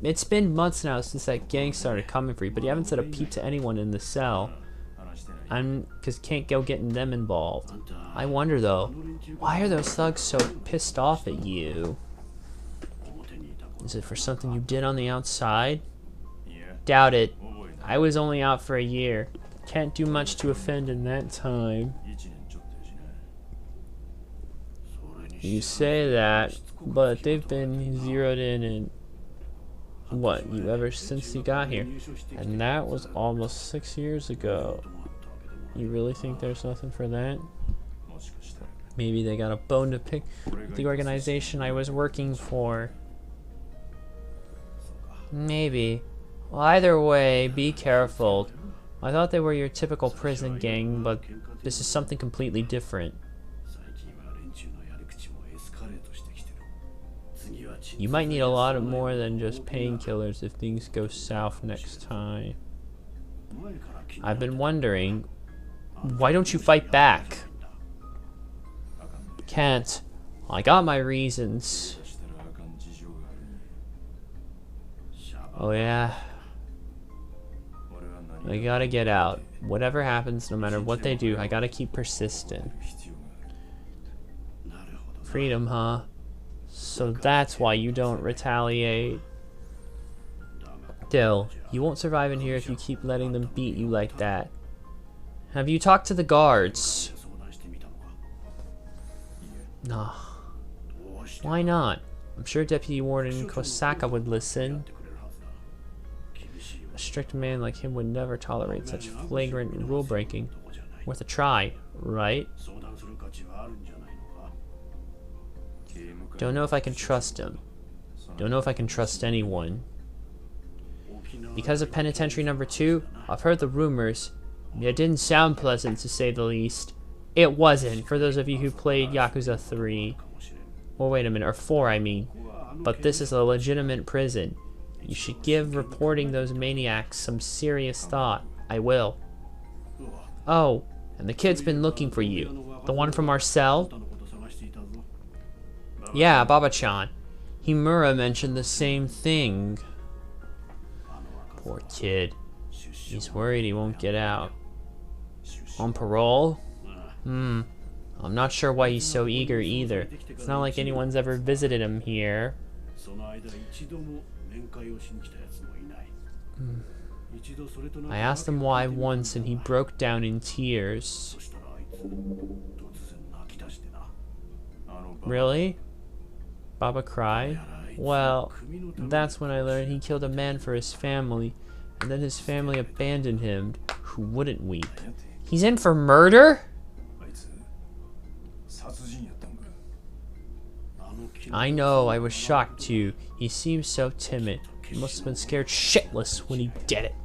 It's been months now since that gang started coming for you, but you haven't said a peep to anyone in the cell. Cause can't go getting them involved. I wonder though, why are those thugs so pissed off at you? Is it for something you did on the outside? Doubt it. I was only out for a year. Can't do much to offend in that time. You say that, but they've been zeroed in what, you ever since you got here. And that was almost 6 years ago. You really think there's nothing for that? Maybe they got a bone to pick with the organization I was working for. Maybe. Well, either way, be careful. I thought they were your typical prison gang, but this is something completely different. You might need a lot of more than just painkillers if things go south next time. I've been wondering, why don't you fight back? Can't. I got my reasons. Oh yeah. I gotta get out. Whatever happens, no matter what they do, I gotta keep persistent. Freedom, huh? So that's why you don't retaliate. Still, you won't survive in here if you keep letting them beat you like that. Have you talked to the guards? Nah. Why not? I'm sure Deputy Warden Kosaka would listen. A strict man like him would never tolerate such flagrant rule breaking. Worth a try, right? Don't know if I can trust him. Don't know if I can trust anyone. Because of Penitentiary Number 2, I've heard the rumors. It didn't sound pleasant, to say the least. It wasn't, for those of you who played Yakuza 3. Well, wait a minute, or 4, I mean. But this is a legitimate prison. You should give reporting those maniacs some serious thought. I will. Oh, and the kid's been looking for you. The one from our cell? Yeah, Baba-chan. Himura mentioned the same thing. Poor kid. He's worried he won't get out. On parole? I'm not sure why he's so eager either. It's not like anyone's ever visited him here. I asked him why once and he broke down in tears. Really? Baba cried? Well, that's when I learned he killed a man for his family, and then his family abandoned him. Who wouldn't weep? He's in for murder? I know, I was shocked too. He seemed so timid. He must have been scared shitless when he did it.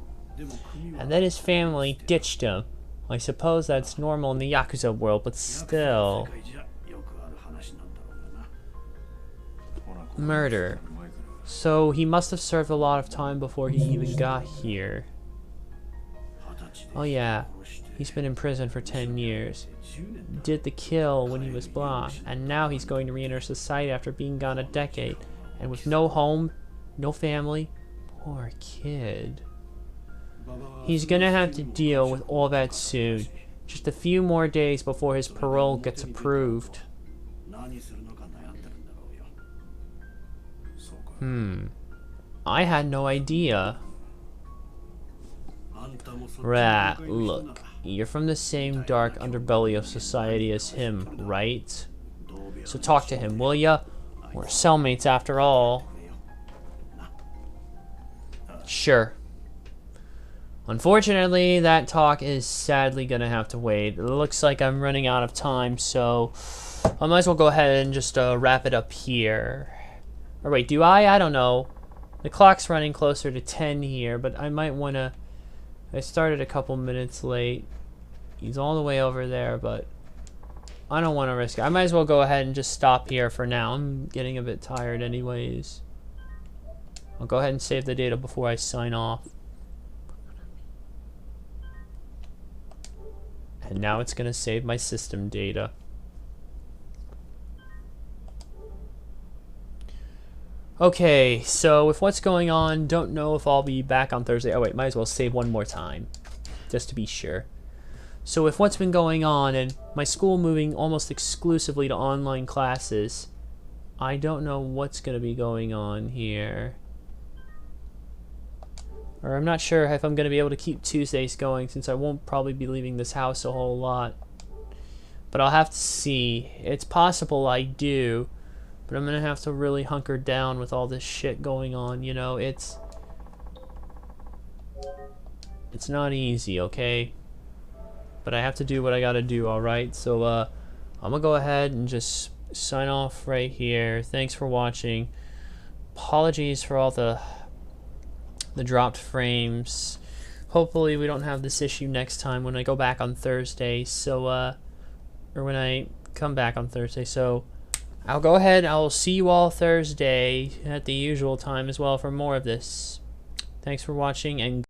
And then his family ditched him. I suppose that's normal in the Yakuza world, but still. Murder. So he must have served a lot of time before he even got here. Oh yeah, he's been in prison for 10 years. Did the kill when he was blind, and now he's going to re-enter society after being gone a decade. And with no home, no family. Poor kid. He's gonna have to deal with all that soon. Just a few more days before his parole gets approved. I had no idea. Rat, look. You're from the same dark underbelly of society as him, right? So talk to him, will ya? We're cellmates after all. Sure. Unfortunately, that talk is sadly gonna have to wait. It looks like I'm running out of time, so I might as well go ahead and just wrap it up here. Or wait, do I? I don't know. The clock's running closer to 10 here, but I might want to... I started a couple minutes late. He's all the way over there, but I don't want to risk it. I might as well go ahead and just stop here for now. I'm getting a bit tired anyways. I'll go ahead and save the data before I sign off. And now it's going to save my system data. Okay, so with what's going on, don't know if I'll be back on Thursday. Oh wait, might as well save one more time, just to be sure. So with what's been going on, and my school moving almost exclusively to online classes, I don't know what's going to be going on here. Or I'm not sure if I'm going to be able to keep Tuesdays going, since I won't probably be leaving this house a whole lot. But I'll have to see. It's possible I do. But I'm going to have to really hunker down with all this shit going on, you know, it's not easy, okay? But I have to do what I gotta do, alright? So, I'm gonna go ahead and just sign off right here. Thanks for watching. Apologies for all the dropped frames. Hopefully we don't have this issue next time when I go back on Thursday, so, or when I come back on Thursday, so... I'll go ahead, I'll see you all Thursday at the usual time as well for more of this. Thanks for watching, and